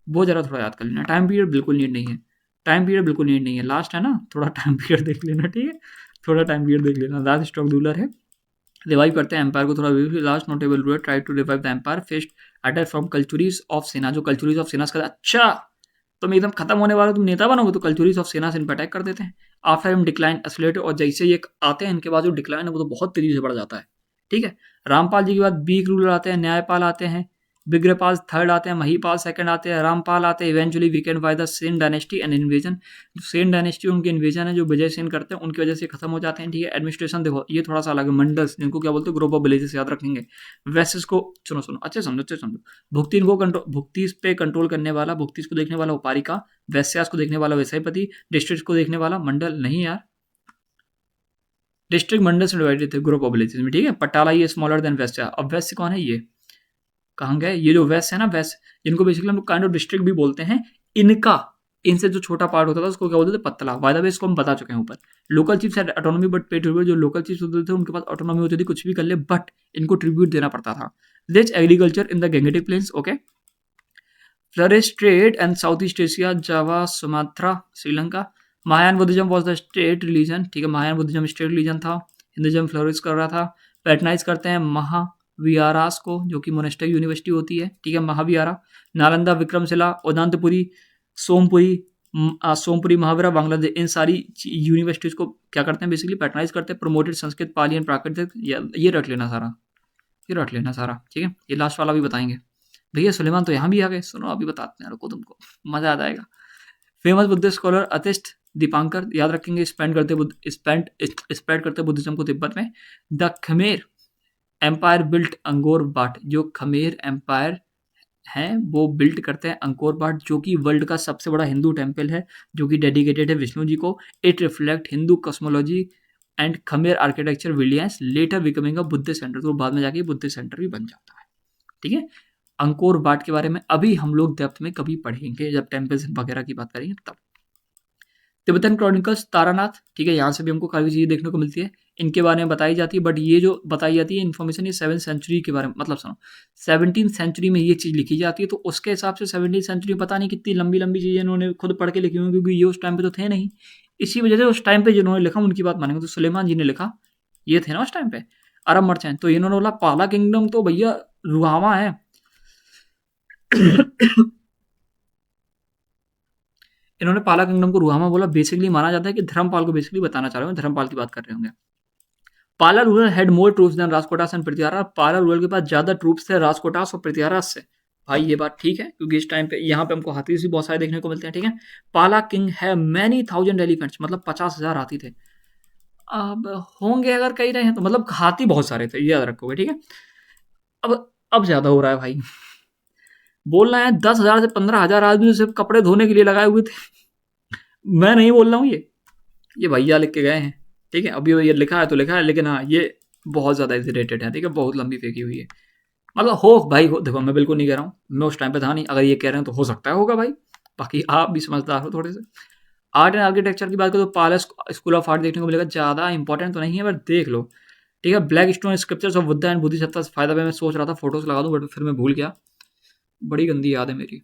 वो जरा थोड़ा याद कर लेना। टाइम पीरियड बिल्कुल नीड नहीं है। टाइम पीरियड बिल्कुल नीड नहीं है, लास्ट है ना, थोड़ा टाइम पीरियड देख लेना, ठीक है, थोड़ा टाइम पीरियड देख लेना। लास्ट स्ट्रॉक रूलर है, रिवाइव करते हैं एम्पायर को थोड़ा। Last notable ruler try to revive the empire faced attack from Kalachuris of Sena, जो कल्चुरीज ऑफ सेना का, अच्छा तुम एकदम खत्म होने वाला, तुम नेता बनोगे तो कल्चुरीज ऑफ सेना से इन पर अटैक कर देते हैं। आफ्टर हिम डिक्लाइन एस्केलेटेड, और जैसे ये आते हैं इनके बाद जो डिक्लाइन है वो तो बहुत तेजी से बढ़ जाता है, ठीक है। रामपाल जी के बाद बीक रूलर आते हैं, न्यायपाल आते हैं, विग्रहपाल थर्ड आते हैं, महीपाल सेकंड आते हैं, रामपाल आते हैं eventually weekend by the Sen dynasty and invasion. जो सेन डायनेस्टी उनके इन्वेजन है जो विजय सेन करते हैं उनकी वजह से खत्म हो जाते हैं, ठीक है। एडमिनिस्ट्रेशन देखो ये थोड़ा सा अलग है, मंडल्स जिनको क्या बोलते हैं, ग्रुप ऑफ विलेजेस याद रखेंगे। वेसेस को सुनो सुनो अच्छे समझो अच्छे समझो, भुक्ति को कंट्रोल, भुक्ति पे कंट्रोल करने वाला, भुक्ति को देखने वाला उपारिका, वैश्यास को देखने वाला वैसायपति, डिस्ट्रिक्ट को देखने वाला मंडल, नहीं यार डिस्ट्रिक्ट मंडल से डिवाइडेड थे ग्रुप ऑफ विलेजेस में, ठीक है। पटाला ये स्मॉलर देन वेस्ट, अब वेस्ट कौन है, ये कहाँ गए, ये जो वेस्ट है ना, वेस्ट जिनको बेसिकली हम लोग काइंड ऑफ डिस्ट्रिक्ट भी बोलते हैं, इनका इनसे जो छोटा पार्ट होता था उसको क्या बोलते थे, पतला। बाय द वे इसको हम बता चुके हैं ऊपर। Local chiefs had autonomy but पे ट्रिब्यूट, जो लोकल चीफ्स होते थे उनके पास ऑटोनॉमी होती थी, कुछ भी कर ले बट इनको ट्रिब्यूट देना पड़ता था। Rich agriculture in the Gangetic plains, okay. Flourish trade and south east Asia, Java, Sumatra, Sri Lanka. Mahayana Buddhism was the state religion, ठीक है, महायान बुद्धिज्म स्टेट रिलीजन था। हिंदुज्म फ्लोरिश कर रहा था। पैटर्नाइज करते हैं महाविहारास को, जो कि मोनेस्टिक यूनिवर्सिटी होती है, ठीक है, महाविहारा। नालंदा, विक्रमशिला, उदंतपुरी, सोमपुरी, सोमपुरी महावीरा, बांग्लादेश, इन सारी यूनिवर्सिटीज को क्या करते हैं बेसिकली पैटर्नाइज करते हैं। प्रोमोटेड संस्कृत, पाली एंड प्राकृतिक, ये रट लेना सारा, ये रट लेना सारा, ठीक है। ये लास्ट वाला भी बताएंगे। भैया सुलेमान तो यहाँ भी आ गए, सुनो अभी बताते हैं, रुको तुमको मजा आ जाएगा। फेमस बुद्धिस्ट स्कॉलर अतिष्ठ दीपांकर, याद रखेंगे, स्प्रेड करते बुद्धिज्म को तिब्बत में। द खमेर एम्पायर बिल्ट अंगोर बाट, जो खमेर एम्पायर हैं वो बिल्ट करते हैं अंकोर बाट, जो कि वर्ल्ड का सबसे बड़ा हिंदू टेम्पल है, जो कि डेडिकेटेड है विष्णु जी को। It reflect Hindu cosmology and Khmer architecture विलियंस later becoming a Buddhist centre, तो बाद में जाके बुद्धिस्ट सेंटर भी बन जाता है, ठीक है। अंकोर वाट के बारे में अभी हम लोग डेप्थ में कभी पढ़ेंगे जब टेम्पल्स वगैरह की बात करेंगे तब। तिब्बतन क्रॉनिकल्स, तारानाथ, ठीक है, यहाँ से भी हमको काफ़ी चीज़ें देखने को मिलती है, इनके बारे में बताई जाती है। बट ये जो बताई जाती है इन्फॉर्मेशन, ये 7th सेंचुरी के बारे में, मतलब सुनो 17th सेंचुरी में ये चीज़ लिखी जाती है, तो उसके हिसाब से 17th सेंचुरी में पता नहीं कितनी लंबी लंबी चीज़ें इन्होंने खुद पढ़ के लिखी हुई, क्योंकि ये उस टाइम पे तो थे नहीं। इसी वजह से उस टाइम पे जिन्होंने लिखा उनकी बात मानेंगे, तो सुलेमान जी ने लिखा, ये थे ना उस टाइम पे अरब मर्चेंट, तो इन्होंने बोला पाला किंगडम तो भैया रुहावा है। इन्होंने पाला किंगडम को रुहामा बोला, बेसिकली माना जाता है कि धर्मपाल को बेसिकली बताना चाह रहे हो, धर्मपाल की बात कर रहे होंगे। Pala ruler had more troops than Rajkotas and Prithviraj, Pala ruler के पास ज्यादा ट्रूप्स थे राजकोटास और पृथ्वीराज से। भाई ये बात ठीक है, क्योंकि इस टाइम पे यहाँ पे हमको हाथी भी बहुत सारे देखने को मिलते हैं, ठीक है। पाला किंग है मैनी थाउजेंड एलिफेंट्स, मतलब 50,000 हाथी थे। अब होंगे अगर कही रहे हैं तो मतलब हाथी बहुत सारे थे, ये याद रखोगे, ठीक है। अब ज्यादा हो रहा है भाई, बोलना है 10,000 से 15,000 आदमी सिर्फ कपड़े धोने के लिए लगाए हुए थे। मैं नहीं बोल रहा हूँ, ये भैया लिख के गए हैं, ठीक है। अभी ये लिखा है तो लिखा है, लेकिन हाँ ये बहुत ज़्यादा एग्जैजरेटेड है, ठीक है, बहुत लंबी फेंकी हुई है। मतलब हो भाई हो, देखो मैं बिल्कुल नहीं कह रहा हूँ, मैं उस टाइम पे था नहीं, अगर ये कह रहे हैं तो हो सकता है होगा भाई, बाकी आप भी समझदार हो थोड़े से। आर्ट एंड आर्किटेक्चर की बात करो तो पाला स्कूल ऑफ आर्ट देखने को मिलेगा, ज़्यादा इंपॉर्टेंट तो नहीं है बट देख लो, ठीक है। Black stone scriptures of Buddha and Bodhisattva से फायदा, मैं सोच रहा था फोटोज लगा दूं बट फिर मैं भूल गया, बड़ी गंदी याद है मेरी।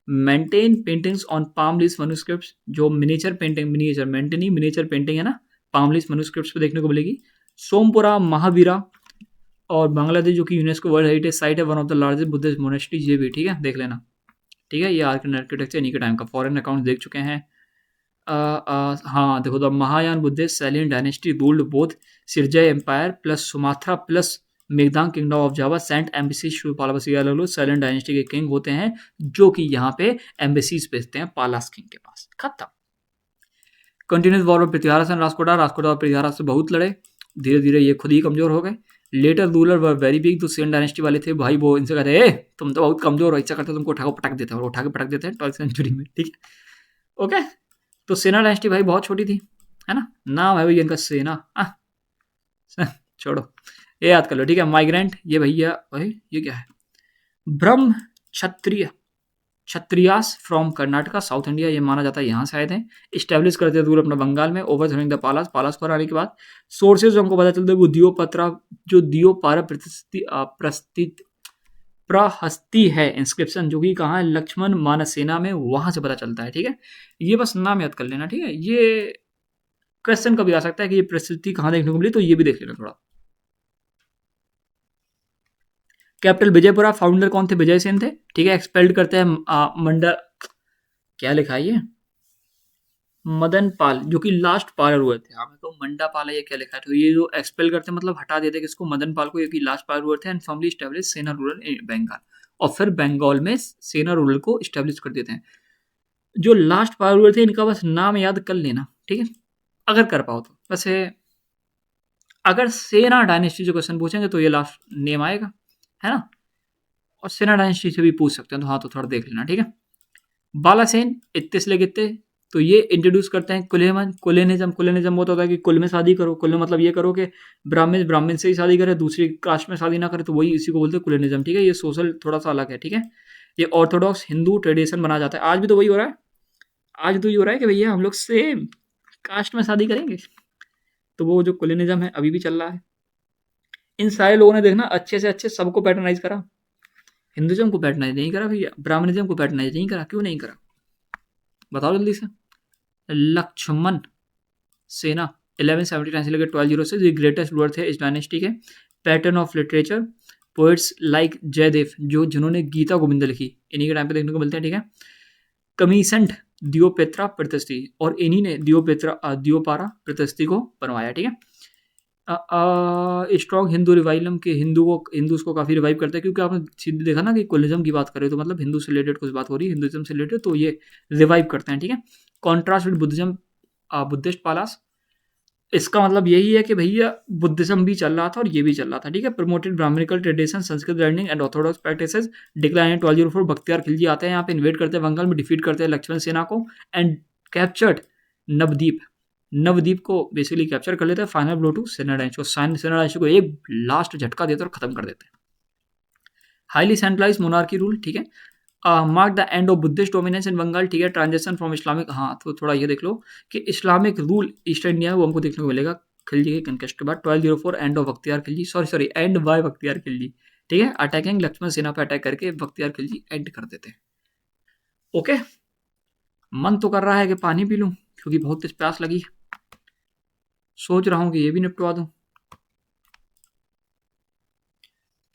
Maintain paintings on palm leaves manuscripts, जो मिनिएचर पेंटिंग, मिनिएचर मेंटेनी मिनिएचर पेंटिंग है ना, पाम लीव्स मैन्युस्क्रिप्ट्स पे देखने को मिलेगी। सोमपुरा महावीरा और बांग्लादेश, जो कि यूनेस्को वर्ल्ड हेरिटेज साइट है, one of the largest Buddhist monasteries, ये भी ठीक है, देख लेना, ठीक है। ये आर्किटेक्चर इन्हीं के टाइम का, फॉरेन अकाउंट देख चुके हैं। हाँ देखो, the Mahayana Buddhist Sailendra dynasty ruled both Srivijaya empire plus Sumatra plus Medang kingdom of Java, sent embassies to Palas, Sailendra dynasty के किंग होते हैं जो कि यहाँ पे एम्बेसीज भेजते हैं पालास किंग के पास। खत्म। Continuous war of Prithviraj and Rajkota, Rajkota और पृथ्वीराज से बहुत लड़े, धीरे धीरे ये खुद ही कमजोर हो गए। Later ruler were very big, तो सेन डायनेस्टी वाले थे भाई, वो इनसे कहते हैं तुम तो बहुत कमजोर हो, ऐसा करते तुमको उठा के पटक देते हैं, और उठा के पटक देते हैं 12th सेंचुरी में, ठीक है, ओके। तो सेना डायनेस्टी भाई बहुत छोटी थी, है ना, नाम है भैया इनका सेना, छोड़ो, ये याद कर लो, ठीक है। माइग्रेंट, ये भैया भाई ये क्या है, Brahma Kshatriya, Kshatriyas from Karnataka south India, ये माना जाता है यहाँ से आए थे। इस्टेब्लिश करते रूल अपना बंगाल में, ओवर थ्रोइंग द पालास, पालास को हराने के बाद। सोर्सेज हमको पता चलता है वो दियोपत्रा, जो दियोपारा प्रहस्ती है इंस्क्रिप्शन, जो कि कहाँ है, लक्ष्मण मानस सेना में, वहां से पता चलता है। ठीक है, ये बस नाम याद कर लेना। ठीक है, ये क्वेश्चन कभी आ सकता है कि ये प्रसिद्धि कहाँ देखने को मिली, तो ये भी देख लेना थोड़ा। कैपिटल विजयपुरा, फाउंडर कौन थे, विजय सेन थे। ठीक है, एक्सपेल्ड करते हैं मंडल, क्या लिखा है ये, मदन पाल, जो कि लास्ट पालर हुए थे। हाँ, मैं तो मंडा पाल है, ये क्या लिखा है, तो ये जो एक्सपेल करते हैं मतलब हटा देते हैं किसको, मदन पाल को, ये कि लास्ट पालर हुए थे। एंड फॉर्मली स्टैब्लिश सेना रूरल इन बंगाल, और फिर बंगाल में सेना रूरल को स्टैब्लिश कर देते हैं। जो लास्ट पालर हुए थे इनका बस नाम याद कर लेना। ठीक है, अगर कर पाओ तो। वैसे अगर सेना डायनेस्टी जो क्वेश्चन पूछेंगे तो ये लास्ट नेम आएगा, है ना। और सेना डायनेस्टी से भी पूछ सकते हैं, तो हाँ, तो थोड़ा देख लेना। ठीक है, बालासेन इतने से लेके इतने, तो ये इंट्रोड्यूस करते हैं कुलेमन, कुलेनिज्म। कुलेनिज्म वो तो होता है कि कुल में शादी करो, कुल में मतलब ये करो कि ब्राह्मण ब्राह्मण से ही शादी करे, दूसरी कास्ट में शादी ना करे, तो वही इसी को बोलते हैं कुलेनिज्म। ठीक है, ये सोशल थोड़ा सा अलग है। ठीक है, ये ऑर्थोडॉक्स हिंदू ट्रेडिशन बना जाता है, आज भी तो वही हो रहा है। आज तो ये हो रहा है कि भैया हम लोग सेम कास्ट में शादी करेंगे, तो वो जो कुलेनिज्म है अभी भी चल रहा है। इन सारे लोगों ने देखना अच्छे से अच्छे सबको पैटर्नाइज करा, हिंदुज्म को पैटर्नाइज नहीं करा भैया, ब्राह्मणिज्म को पैटर्नाइज नहीं करा। क्यों नहीं करा, बताओ जल्दी से। लक्ष्मण सेना 1179 से लेकर 1206, ये ग्रेटेस्ट रूलर थे इस डायनेस्टी के। Pattern of literature, poets like Jayadeva, जो जिन्होंने गीता गोविंद लिखी, इन्हीं के टाइम पे देखने को मिलते हैं। ठीक है, कमीसेंट दियोपेत्रा प्रतस्ती, और इन्हीं ने दियोपारा प्रतस्ती को बनवाया। ठीक है, स्ट्रॉन्ग हिंदू रिवाइलम के, हिंदूज को काफ़ी रिवाइव करता है, क्योंकि आपने सीधे देखा ना कि कुलिज्म की बात करें तो मतलब हिंदू से रिलेटेड कुछ बात हो रही है, हिंदुज्म से रिलेटेड, तो ये रिवाइव करते हैं। ठीक है, कॉन्ट्रास्ट विद बुद्धिज्म, बुद्धिस्ट पालास, इसका मतलब यही है कि भैया बुद्धिज्म भी चल रहा था और ये भी चल रहा था। ठीक है, promoted Brahmanical tradition, Sanskrit learning and orthodox practices. Decline in 1204, Bakhtiyar Khilji आते हैं यहाँ पे, इन्वेट करते हैं बंगाल में, डिफीट करते हैं लक्ष्मण सेना को, एंड कैप्चर्ड नवदीप, नवदीप को बेसिकली कैप्चर कर लेते हैं। फाइनल ब्लो टू सेना डायनेस्टी को, सेना डायनेस्टी को एक लास्ट झटका देते हैं और खत्म कर देते हैं। Highly centralise monarchy rule. ठीक है, mark the end of Buddhist dominance in Bengal. ठीक है, ट्रांजेक्शन फ्रॉम इस्लामिक, हाँ तो थोड़ा ये देख लो कि इस्लामिक रूल ईस्ट इंडिया में वो हमको देखने को मिलेगा खिलजी के कंकेस्ट के बाद। 1204 end of Bakhtiyar Khilji, sorry end by Bakhtiyar Khilji. ठीक है, अटैकिंग लक्ष्मण सेना पर अटैक करके बख्तियार खिलजी एंड कर देते हैं। ओके, मन तो कर रहा है कि पानी पी लूं क्योंकि बहुत तेज प्यास लगी, सोच रहा हूं कि ये भी निपटवा दूं।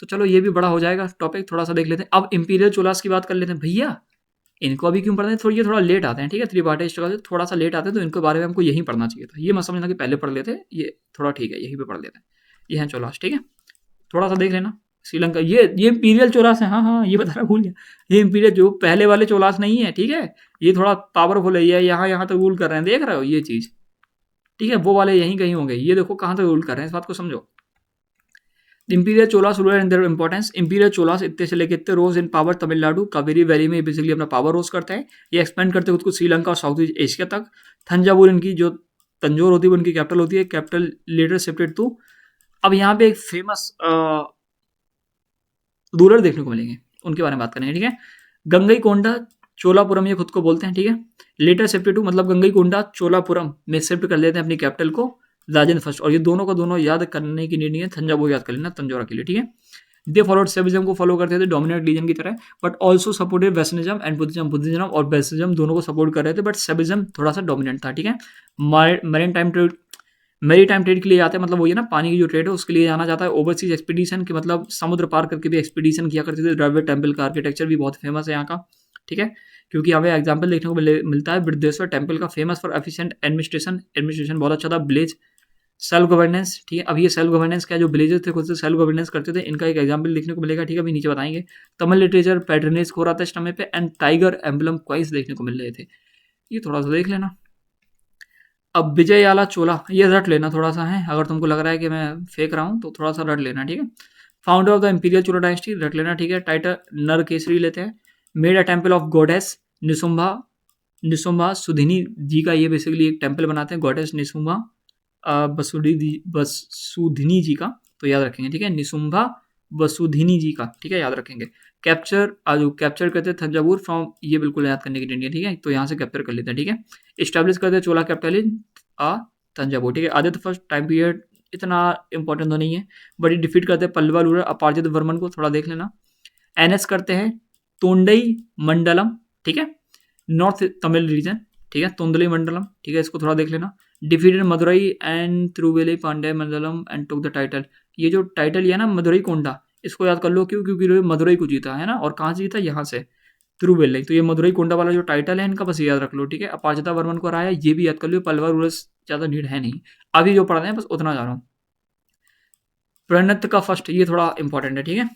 तो चलो ये भी बड़ा हो जाएगा टॉपिक, थोड़ा सा देख लेते हैं। अब इंपीरियल चोलास की बात कर लेते हैं भैया। इनको अभी क्यों पढ़ना है, ये थोड़ा लेट आते हैं। ठीक है, त्रिपाठी स्ट्रगल से थोड़ा सा लेट आते हैं, तो इनके बारे में हमको यहीं पढ़ना चाहिए था। ये मत समझना कि पहले पढ़ लेते, ये थोड़ा ठीक है, यहीं पे पढ़ लेते हैं। ये हैं चोलास। ठीक है, थोड़ा सा देख लेना। श्रीलंका, ये इंपीरियल चोलास है, हाँ हाँ, ये बताना भूल गया। ये इंपीरियल, जो पहले वाले चोलास नहीं है। ठीक है, ये थोड़ा पावरफुल है, ये यहाँ यहाँ तक रूल कर रहे हैं, देख रहे हो ये चीज़। ठीक है, वो वाले यहीं कहीं होंगे, ये देखो कहाँ तक रूल कर रहे हैं, इस बात को समझो। Imperial Cholas ruler and their importance. Imperial Cholas इतने से लेकर इतने रोज इन पावर तमिलनाडु कावेरी वैली में बेसिकली अपना पावर रोज करते हैं। ये एक्सपेंड करते हैं खुद को श्रीलंका और साउथ ईस्ट एशिया तक। थंजावुर इनकी जो तंजोर होती है उनकी कैपिटल होती है, कैपिटल लेटर शिफ्टेड टू। अब यहाँ पे एक फेमस रूलर देखने को मिलेंगे, उनके बारे में बात करेंगे। ठीक है, गंगई कोंडा चोलापुरम, ये खुद को बोलते हैं। ठीक है, लेटर शिफ्टेड टू मतलब गंगई कोंडा चोलापुरम में शिफ्ट कर लेते हैं अपनी कैपिटल को, राजेंद्र फर्स्ट। और ये दोनों का दोनों याद करने की नीड नहीं है, थंजावुर याद कर लेना तंजौरा के लिए। ठीक है, दे फॉलोड सेविज्म को फॉलो करते थे डोमिनेंट रीजन की तरह, but also supported Vaishnavism and Buddhism. Buddhism और वेस्टर्निज्म दोनों को सपोर्ट कर रहे थे, बट सेविज्म थोड़ा सा डोमिनेंट था। ठीक है, मेरी टाइम ट्रेड के लिए जाते हैं, मतलब वही है ना, पानी की जो ट्रेड है उसके लिए जाना जाता है। ओवरसीज एक्सपीडिशन के मतलब समुद्र पार करके भी एक्सपीडिशन किया करते थे। द्रविड़ टेम्पल का आर्किटेक्चर भी बहुत फेमस है यहाँ का। ठीक है, क्योंकि हमें एग्जाम्पल देखने को मिलता है बृहदेश्वर टेम्पल का, फेमस फॉर एफिशिएंट एडमिनिस्ट्रेशन बहुत अच्छा था। Village self governance. ठीक है, अब ये सेल्फ गवर्नेंस क्या, जो विलेजेस थे खुद से सेल्फ गवर्नेंस करते थे, इनका एक एग्जाम्पल देखने को मिलेगा। ठीक है, अभी नीचे बताएंगे। तमिल लिटरेचर पैटर्नेज हो रहा था इस समय पे, एंड टाइगर एम्बलम क्वाइस देखने को मिल रहे थे। ये थोड़ा सा देख लेना। अब विजययाला चोला, ये रट लेना थोड़ा सा है, अगर तुमको लग रहा है कि मैं फेंक रहा हूँ तो थोड़ा सा रट लेना। ठीक है, founder of the imperial Chola dynasty, रट लेना। ठीक है, टाइटल नर केसरी लेते हैं। Made a temple of goddess Nisumbhasudini ji का, ये बेसिकली एक टेम्पल बनाते हैं गॉडेस निसुम्भा वसुधिनी जी का, तो याद रखेंगे। ठीक है, निसुम्भा वसुधिनी जी का। ठीक है, याद रखेंगे। कैप्चर करते हैं थंजावुर फ्रॉम, ये बिल्कुल याद करने की डेंडी है। ठीक है, तो यहाँ से कैप्चर कर लेते हैं। ठीक है, इस्टेब्लिश करते हैं चोला कैपिटल इन तंजावुर। ठीक है, आदित्य फर्स्ट टाइम पीरियड इतना इंपॉर्टेंट तो नहीं है, बट ये डिफीट करते हैं पल्लवा रूलर अपार्जित वर्मन को, थोड़ा देख लेना। एनएस करते हैं तोंडई मंडलम, ठीक है, नॉर्थ तमिल रीजन, ठीक है, तोंदली मंडलम, ठीक है, इसको थोड़ा देख लेना। Defeated Madurai and Tiruveli Pandya mandalam and took the title. ये जो टाइटल है ना मदुरई कोंडा, इसको याद कर लो, क्यों? क्योंकि मदुरई को जीता है ना, और कहाँ से जीता? यहाँ से, तिरुवेल्लई। तो ये मदुरई कोंडा वाला जो टाइटल है इनका, बस याद रख लो, ठीक है। अपाजिता वर्मन को हराया, ये भी याद कर लो। पल्लवा रूलर्स ज़्यादा नीड है नहीं, अभी जो पढ़ रहे हैं बस उतना जा रहा हूँ। प्रणत का फर्स्ट, ये थोड़ा इंपॉर्टेंट है, ठीक है।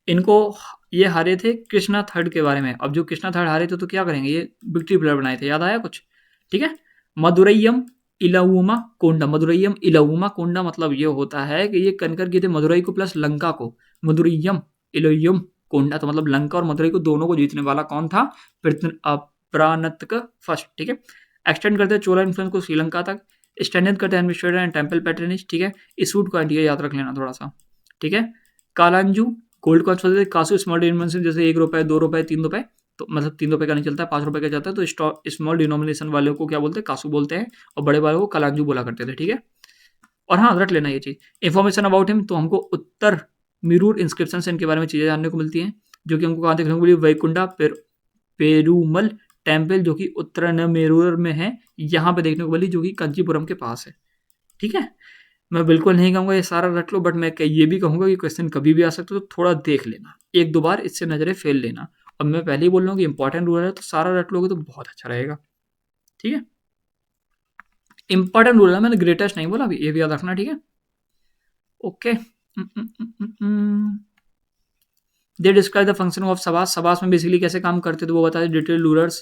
इनको ये हारे थे कृष्णा थर्ड के बारे में। अब जो कृष्णा थर्ड हारे थे तो क्या करेंगे, ये विक्ट्री प्लेयर बनाए थे, याद आया कुछ? ठीक है। मदुरैयम इलाउमा कोंडा, मदुरैयम इलाउमा कोंडा मतलब ये होता है कि ये कनकर किए थे मदुरई को प्लस लंका को। मदुरैयम इलाउयम कोंडा तो मतलब लंका और मदुरई को दोनों को जीतने वाला कौन था? प्राणत का फर्स्ट, ठीक है। एक्सटेंड करते हैं चोला इन्फ्लुएंस को श्रीलंका तक, स्टैंड करते हैं एडमिनिस्ट्रेटर एंड टेम्पल पैटर्निस्ट, ठीक है। इस रूट का आइडिया याद रख लेना थोड़ा सा, ठीक है। कालांजू गोल्ड कॉइन्स होते थे, कासू स्मॉल डिनोमिनेशन, जैसे 1 रुपए 2 रुपए 3 रुपए, तो मतलब 3 रुपए का नहीं चलता है, 5 रुपए का चलता है, तो स्मॉल डिनोमिनेशन वालों को क्या बोलते हैं? कासू बोलते हैं, और बड़े वालों को कालांजू बोला करते थे, ठीक है। और हाँ, रख लेना ये चीज़। इन्फॉर्मेशन अबाउट हिम, तो हमको उत्तर मिरूर इंस्क्रिप्शन से इनके बारे में चीज़ें जानने को मिलती हैं, जो कि हमको कहाँ देखने को मिली? वैकुंडा पेरूमल टेम्पल, जो कि उत्तरमेरूर में है, यहाँ पे देखने को मिली, जो कि कंचीपुरम के पास है, ठीक है। मैं बिल्कुल नहीं कहूँगा ये सारा रट लो, बट मैं ये भी कहूँगा कि क्वेश्चन कभी भी आ सकता है, तो थोड़ा देख लेना, 1-2 बार इससे नज़रें फेल लेना। और मैं पहले ही बोल रहा हूँ कि इंपॉर्टेंट रूल है, तो सारा रट लोगे तो बहुत अच्छा रहेगा, ठीक है। इंपॉर्टेंट रूल है, मैंने ग्रेटेस्ट नहीं बोला अभी, ये भी याद रखना, ठीक है। Okay. They describe the function of सबास, सबास में बेसिकली कैसे काम करते थे वो बताते। डिटेल रूलर्स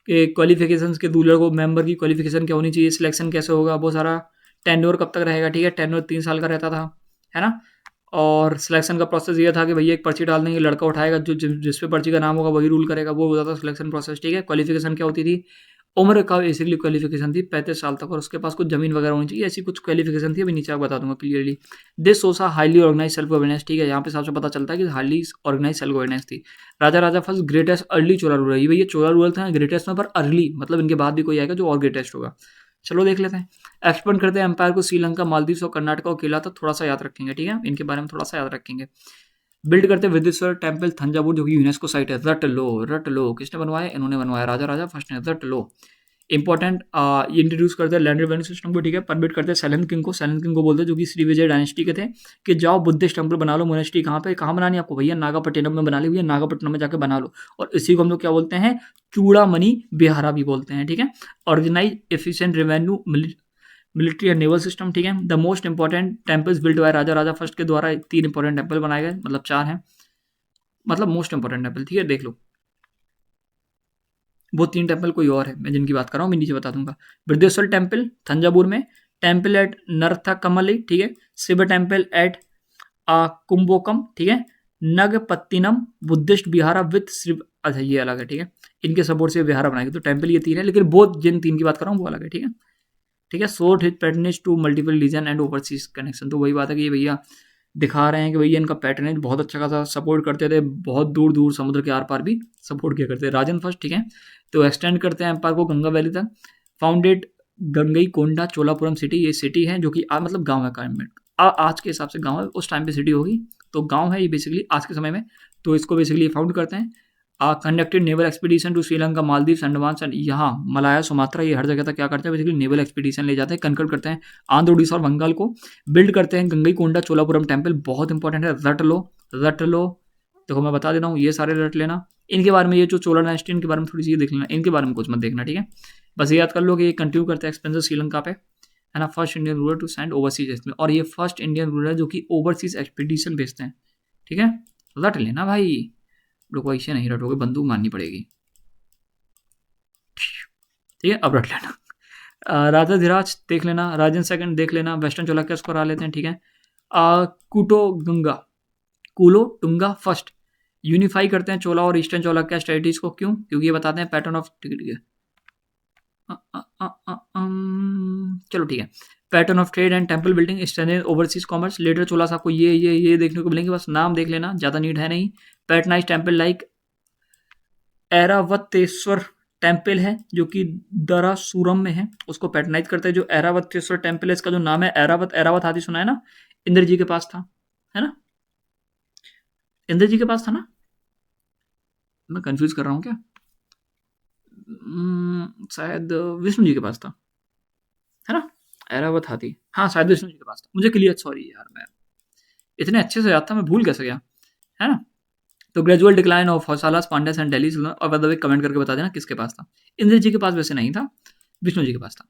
के क्वालिफिकेशंस के, रूलर को मेंबर की क्वालिफिकेशन क्या होनी चाहिए, सिलेक्शन कैसे होगा, वो सारा। टेन्योर कब तक रहेगा, ठीक है, टेन्योर 3 साल का रहता था, है ना। और सिलेक्शन का प्रोसेस ये था कि भैया एक पर्ची डाल देंगे, लड़का उठाएगा, जो जिस पे पर्ची का नाम होगा वही रूल करेगा, वो होता था सिलेक्शन प्रोसेस, ठीक है। क्वालिफिकेशन क्या होती थी? उम्र का बेसिकली क्वालिफिकेशन थी 35 साल तक, और उसके पास कुछ जमीन वगैरह होनी चाहिए, ऐसी कुछ क्वालिफिकेशन थी, अभी नीचे आपको बता दूंगा क्लियरली। दिस सोसा हाईली ऑर्गेनाइज सेल्फ गवर्नेंस, ठीक है, यहाँ पे सबसे पता चलता है कि हाईली ऑर्गेनाइज सेल्फ गवर्नेंस थी। राजा राजा फर्स्ट ग्रेटेस्ट अर्ली चोला रूलर, ये भैया चोला रूलर था ग्रेटेस्ट में, पर अर्ली मतलब इनके बाद भी कोई आएगा जो और ग्रेटेस्ट होगा। चलो देख लेते हैं। एक्सपेंड करते हैं एम्पायर को श्रीलंका, मालदीव और कर्नाटक और केला तक, थोड़ा सा याद रखेंगे, ठीक है, इनके बारे में थोड़ा सा याद रखेंगे। बिल्ड करते हैं विदेश्वर टेम्पल थंजावुर, जो कि यूनेस्को साइट है। रट लो किसने बनवाया? इन्होंने बनवाया, राजा राजा फर्स्ट ने। रट लो इंपॉर्टेंट। इंट्रोड्यूस करते हैं लैंड रेवेन्यू सिस्टम को, ठीक है। परमिट करते हैं सैलन किंग को, सैलन किंग को बोलते हैं जो कि श्री विजय डायनेस्टी के थे, कि जाओ बुद्धिस्ट टेम्पल बना लो। मोनेस्ट्री कहाँ पे, कहाँ बनानी है आपको? भैया नागापट्टिनम में बना ली, भैया नागापट्टिनम में जाकर बना लो। और इसी को हम लोग क्या बोलते हैं? चूड़ामणि बिहारा भी बोलते हैं, ठीक है। Organise efficient revenue military and naval system, ठीक है। The most important temples build by Raja Raja first के द्वारा, 3 इंपॉर्टेंट टेम्पल बनाए गए, मतलब 4 हैं, मतलब मोस्ट इंपॉर्टेंट टेम्पल, ठीक है, देख लो। वो 3 टेम्पल कोई और है, मैं जिनकी बात कर रहा हूँ मैं नीचे बता दूंगा। बृहदेश्वर टेम्पल थंजावुर में, टेम्पल एट नरथकमली, ठीक है। शिव टेम्पल एट कुंभोकम, ठीक है। नगपत्तिनम बुद्धिस्ट बिहारा विथ श्री, अच्छा ये अलग है, ठीक है, इनके सपोर्ट से बिहारा बनाएगी। तो टेम्पल ये 3 है, लेकिन वो जिन 3 की बात कर रहा हूँ वो अलग है, ठीक है, ठीक है। Sort his patronage to multiple region and overseas connection, तो वही बात है कि ये भैया दिखा रहे हैं कि भैया इनका पैटर्नेज बहुत अच्छा खासा सपोर्ट करते थे, बहुत दूर दूर समुद्र के आर पार भी सपोर्ट किया करते थे। राजन फर्स्ट, ठीक है। तो एक्सटेंड करते हैं एम्पायर को गंगा वैली तक। फाउंडेड गंगई कोंडा चोलापुरम सिटी, ये सिटी है जो कि मतलब गांव है, आज के हिसाब से गांव है, उस टाइम पे सिटी होगी, तो गांव है ये बेसिकली आज के समय में। तो इसको बेसिकली फाउंड करते हैं। Conducted naval expedition to Sri Lanka, Maldives, Andaman and यहाँ मलाया, सुमात्रा, ये हर जगह तक क्या करते हैं? बेसिकली नेवल एक्सपीडिशन ले जाते हैं, कनकर्ड करते हैं आंध्र, उड़ीसा और बंगाल को। बिल्ड करते हैं गंगई कोंडा चोलापुरम टेम्पल, बहुत इंपॉर्टेंट है, रट लो रट लो। देखो मैं बता दे रहा हूँ, ये सारे रट लेना। इनके बारे में, ये जो चोला डायनेस्टी, इनके बारे में थोड़ी सी देख लेना, इनके बारे में कुछ मत देखना, ठीक है। बस ये याद कर लो कि ये कंटिन्यू करते हैं एक्सपेंसिव श्रीलंका पे, है ना। First Indian ruler to send overseas इसमें, और ये फर्स्ट इंडियन रूलर जो कि ओवरसीज एक्सपीडिशन भेजते हैं, ठीक है। रट लेना भाई, लोग ऐसे नहीं रटोगे, बंदूक मारनी पड़ेगी, ठीक है। अब रट लेना। राजा धीराज देख लेना, राजन सेकंड देख लेना, वेस्टर्न चोलाक्यास को हरा लेते हैं, ठीक है। कुलो टुंगा फर्स्ट यूनिफाई करते हैं चोला और ईस्टर्न चोलाक्या स्टेटिस को, क्यों? क्योंकि ये बताते हैं पैटर्न ऑफ, ठीक है, चलो ठीक है। Pattern of trade and temple building, standard overseas commerce. Later Cholas आपको ये देखने को मिलेंगे, बस नाम देख लेना, ज़्यादा नीड है नहीं। Patronise temple like Airavatesvara temple है जो कि दरासूरम में है, उसको पैटर्नाइज करते हैं। जो ऐरावतेश्वर टेम्पल है, इसका जो नाम है ऐरावत, ऐरावत हाथी सुना है ना, इंद्र जी के पास था, है ना, इंद्र जी के पास था ना, मैं कंफ्यूज कर रहा हूँ क्या? शायद विष्णु जी के पास था, है ना? ऐरावत हाथी, हाँ शायद विष्णु जी के पास था। मुझे क्लियर, सॉरी यार, मैं इतने अच्छे से याद था, मैं भूल कैसे गया, है ना? तो gradual decline of Hoysalas Pandyas and Delhi सुल्तान, और बाद में कमेंट करके बता देना किसके पास था। इंद्र जी के पास वैसे नहीं था, विष्णु जी के पास था।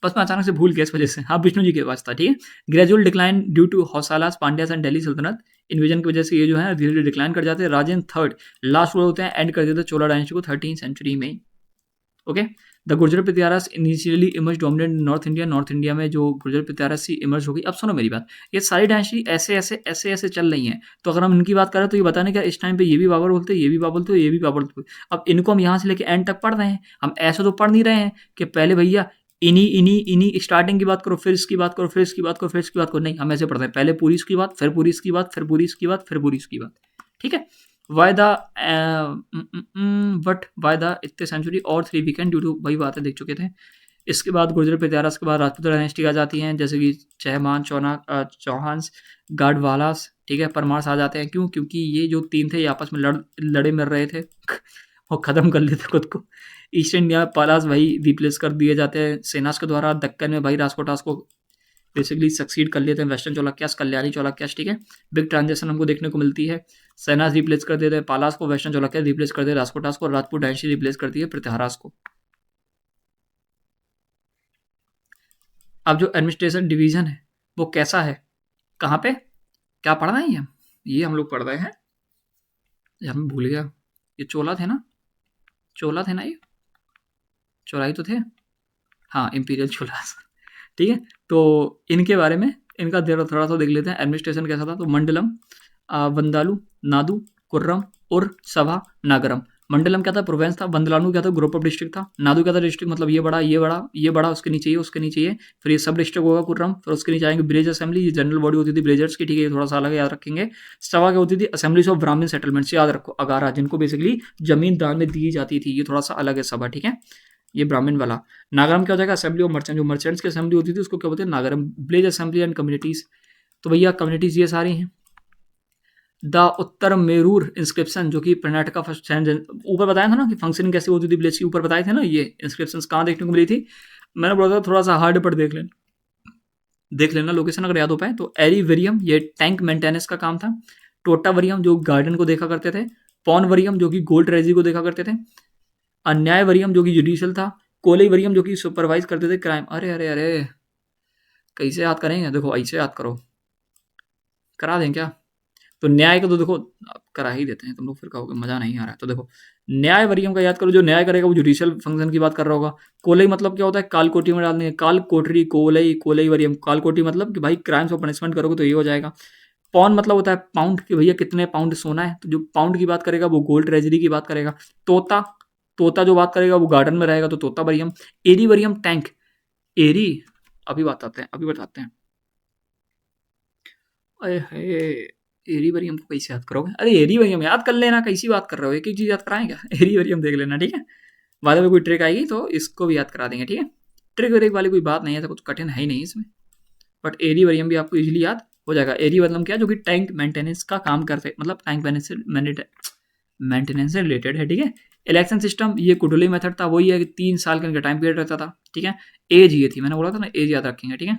बस मैं अचानक से भूल गया इस वजह से। हाँ, विष्णु जी के पास था, ठीक है। Gradual decline due to Hoysalas Pandyas and Delhi सल्तनत, इन्वेजन की वजह से ये जो है धीरे धीरे डिक्लाइन कर जाते हैं। राजेंद्र थर्ड लास्ट रूलर होते हैं, एंड कर देते हैं चोला डायनेस्टी को 13th सेंचुरी में। ओके। द गुर्जर पिथारास initially emerge dominate north India, north India में जो गुर्जर पिथारास सी इमर्ज होगी। अब सुनो मेरी बात, ये सारी डायनेस्टी ऐसे ऐसे ऐसे ऐसे चल रही हैं, तो अगर हम इनकी बात करें तो ये बताने क्या इस टाइम पे ये भी बाबर बोलते, ये भी बाबर बोलते, ये भी बाबर बोलते। अब इनको हम यहाँ से लेके एंड तक पढ़ रहे हैं, हम ऐसे तो पढ़ नहीं रहे हैं कि पहले भैया इन्हीं इन्हीं इन्हीं स्टार्टिंग की बात करो, फिर इसकी बात करो, फिर इसकी बात करो, फिर इसकी बात करो। नहीं, हम ऐसे पढ़ते हैं, पहले पूरी इसकी बात, फिर पूरी इसकी बात, फिर पूरी इसकी बात, फिर पूरी इसकी बात, ठीक है। Why the but why the इतने सेंचुरी और 3 वीकेंड ड्यू टू, वही बातें देख चुके थे। इसके बाद गुर्जर पिथारास के बाद राजपूत डायनेस्टी आ जाती हैं, जैसे कि चहमान, चौहान्स, गाडवालास, ठीक है। परमार्स आ जाते हैं। क्यों? क्योंकि ये जो 3 थे ये आपस में लड़े मर रहे थे और ख़त्म कर लेते खुद को। ईस्ट इंडिया में पालास भाई रिप्लेस कर दिए जाते हैं सेनास के द्वारा। दक्कन में भाई राजकोटास को बेसिकली सक्सीड कर लेते हैं वेस्टर्न चौलक्यास, कल्याणी चौलक्यास, ठीक है। बिग ट्रांजेक्शन हमको देखने को मिलती है। सेनास रिप्लेस कर देते हैं पालास को, वेस्टर्न चौलक्यास रिप्लेस कर देते हैं राजकोटास को, और राजपूत डायनेस्टी रिप्लेस करती है प्रत्याहारास को। अब जो एडमिनिस्ट्रेशन डिवीजन है वो कैसा है, कहाँ पे, क्या पढ़ रहे हैं ये हम लोग पढ़ रहे हैं, यार मैं भूल गया। ये चोला थे ना, चोला थे ना, ये चोला ही तो थे, हाँ इंपीरियल चोलास, ठीक है। तो इनके बारे में, इनका थोड़ा सा देख लेते हैं एडमिनिस्ट्रेशन कैसा था। तो मंडलम, वंदालू, नादू, कुर्रम और सभा नागरम। मंडलम क्या था? प्रोवेंस था। वंदलानु क्या था? ग्रुप ऑफ डिस्ट्रिक्ट था। नादू क्या था? डिस्ट्रिक्ट, मतलब ये बड़ा, ये बड़ा, ये बड़ा, उसके नीचे ये, उसके नीचे ये, फिर ये सब डिस्ट्रिक्ट होगा कुर्रम। फिर उसके नीचे आएंगे विलेज असेंबली, ये जनरल बॉडी होती थी विलेजर्स की, ठीक है, ये थोड़ा सा अलग याद रखेंगे। सभा क्या होती थी? असेंबलीज ऑफ ब्राह्मण सेटलमेंट्स, याद रखो, अगारा, जिनको बेसिकली जमीन दान में दी जाती थी, ये थोड़ा सा अलग है सभा, ठीक है, ये ब्राह्मण वाला। नागरम क्या हो जाएगा? असेंबली ऑफ मर्चेंट, जो मर्चेंट्स की असेंबली होती थी उसको क्या बोलते हैं? नागरम। विलेज असेंबली एंड कम्युनिटीज, तो भैया कम्युनिटीज ये सारी हैं। द उत्तर मेरूर इंस्क्रिप्शन, जो कि कर्नाटका फर्स्ट, ऊपर बताया था ना कि फंक्शनिंग कैसे होती थी विलेज की, ऊपर बताए थे ना ये इंस्क्रिप्शन कहाँ देखने को मिली थी। मैंने बोला था थोड़ा सा हार्ड पर देख लेना लोकेशन अगर याद हो पाए। तो एरीवेरियम ये टैंक मेंटेनेंस का काम था। टोटावरियम जो गार्डन को देखा करते थे। पॉनवरियम जो कि गोल्ड ट्रेजरी को देखा करते थे। अन्यायवरियम जो कि जुडिशियल था। कोलेवरियम जो कि सुपरवाइज करते थे क्राइम। अरे अरे अरे, कैसे याद करेंगे? देखो ऐसे याद करो, करा दें क्या? तो न्याय का तो देखो करा ही देते हैं, तुम लोग फिर कहोगे मजा नहीं आ रहा है। तो देखो न्याय वरियम का याद करो, जो न्याय करेगा वो जुडिशियल फंक्शन की बात कर रहा होगा। कोलई मतलब क्या होता है? काल कोठी में डालने, काल कोठरी, कोलई, कोलई वरियम। काल कोठी मतलब कि भाई क्राइम्स ऑफ पनिशमेंट करोगे तो ये हो जाएगा। पौन मतलब होता है पाउंड, कि भैया कितने पाउंड सोना है, तो जो पाउंड की बात करेगा वो गोल्ड ट्रेजरी की बात करेगा। तोता, तोता जो बात करेगा वो गार्डन में रहेगा, तो तोता वरियम। एरी वरियम टैंक, एरी, अभी बताते हैं, अभी बताते हैं। अरे हे, एरी वरियम को कैसे याद करोगे? अरे एरी वरियम याद कर लेना, कैसी बात कर रहे हो, एक एक चीज याद कराएं क्या? एरी वरियम देख लेना, ठीक है। बाद में कोई ट्रिक आएगी तो इसको भी याद करा देंगे, ठीक है। ट्रिक व्रिक वाली कोई बात नहीं है, तो कुछ कठिन है ही नहीं इसमें। बट एरी वरियम भी आपको इजीली याद हो जाएगा। एरी मतलब क्या? जो कि टैंक मेंटेनेंस का काम करते, मतलब टैंक मेंटेनेंस से रिलेटेड है, ठीक है। इलेक्शन सिस्टम, ये कुडुली मेथड था, वही है कि 3 साल का इनका टाइम पीरियड रहता था, ठीक है। एज ये थी, मैंने बोला था ना एज याद रखेंगे, ठीक है।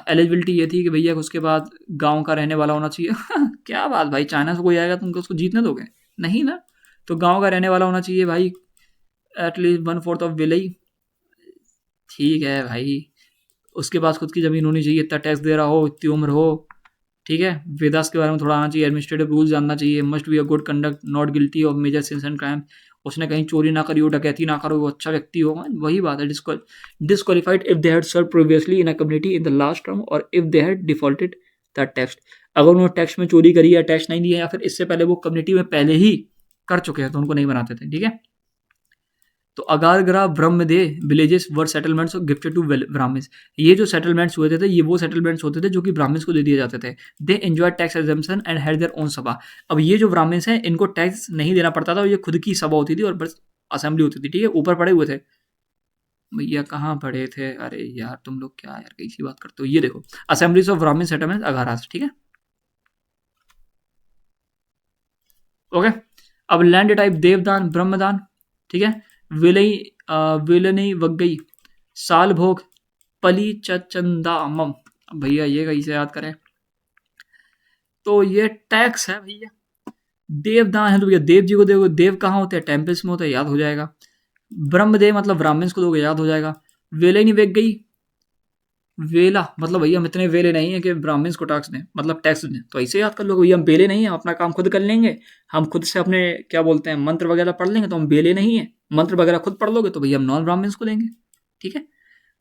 एलिजिबिलिटी ये थी कि भैया उसके बाद गांव का रहने वाला होना चाहिए। क्या बात भाई, चाइना से कोई आएगा तुम उसको जीतने दोगे? नहीं ना। तो गांव का रहने वाला होना चाहिए भाई, एटलीस्ट 1/4 ऑफ विलेज, ठीक है भाई। उसके पास खुद की ज़मीन होनी चाहिए, इतना टैक्स दे रहा हो, इतनी उम्र हो, ठीक है। वेदास के बारे में थोड़ा आना चाहिए, एडमिनिस्ट्रेटिव रूल्स जानना चाहिए। Must be a good conduct, not guilty of major sins and crime. उसने कहीं चोरी ना करी हो, डकैती ना करो, वो अच्छा व्यक्ति होगा। वही बात है, disqualified if they had serve previously in a community in the last term, और if they had defaulted the tax. अगर उन्होंने टैक्स में चोरी करी या टैक्स नहीं दिया, या फिर इससे पहले वो कम्युनिटी में पहले ही कर चुके हैं, तो उनको नहीं बनाते थे, ठीक है। तो अगारगरा brahmadeya villages were settlements gifted to Brahmins. ये जो सेटलमेंट्स हुए थे ये वो सेटलमेंट्स होते थे जो कि ब्राह्मण्स को दे दिए जाते थे। They enjoy tax exemption and had their own सभा। अब ये जो ब्राह्मण्स हैं इनको टैक्स नहीं देना पड़ता था, और ये खुद की सभा होती थी और बस असेंबली होती थी, ठीक है। ऊपर पड़े हुए थे भैया, कहाँ पढ़े थे? अरे यार तुम लोग क्या यार कैसी बात करते हो। ये देखो, असेंबलीज ऑफ ब्राह्मण सेटलमेंट अगारास, ठीक है, ओके। अब लैंड टाइप देवदान, ब्रह्मदान, ठीक है। विलई विलनी वग्गई, साल भोग, पली चंदामम। भैया ये कैसे याद करें? तो ये टैक्स है भैया। देवदान है तो भैया देव जी को दोगे, देव कहाँ होते हैं? टेम्पल्स में होते हैं, याद हो जाएगा। ब्रह्मदेव मतलब ब्राह्मण्स को दोगे, याद हो जाएगा। वेले नहीं वेग गई, वेला मतलब भैया हम इतने वेले नहीं है कि ब्राह्मण्स को टैक्स दें, मतलब टैक्स दें, तो ऐसे याद कर लो भैया हम बेले नहीं है, अपना काम खुद कर लेंगे। हम खुद से अपने क्या बोलते हैं मंत्र वगैरह पढ़ लेंगे, तो हम बेले नहीं है। मंत्र वगैरह खुद पढ़ लोगे तो भैया हम नॉन ब्राह्मण्स को देंगे, ठीक है।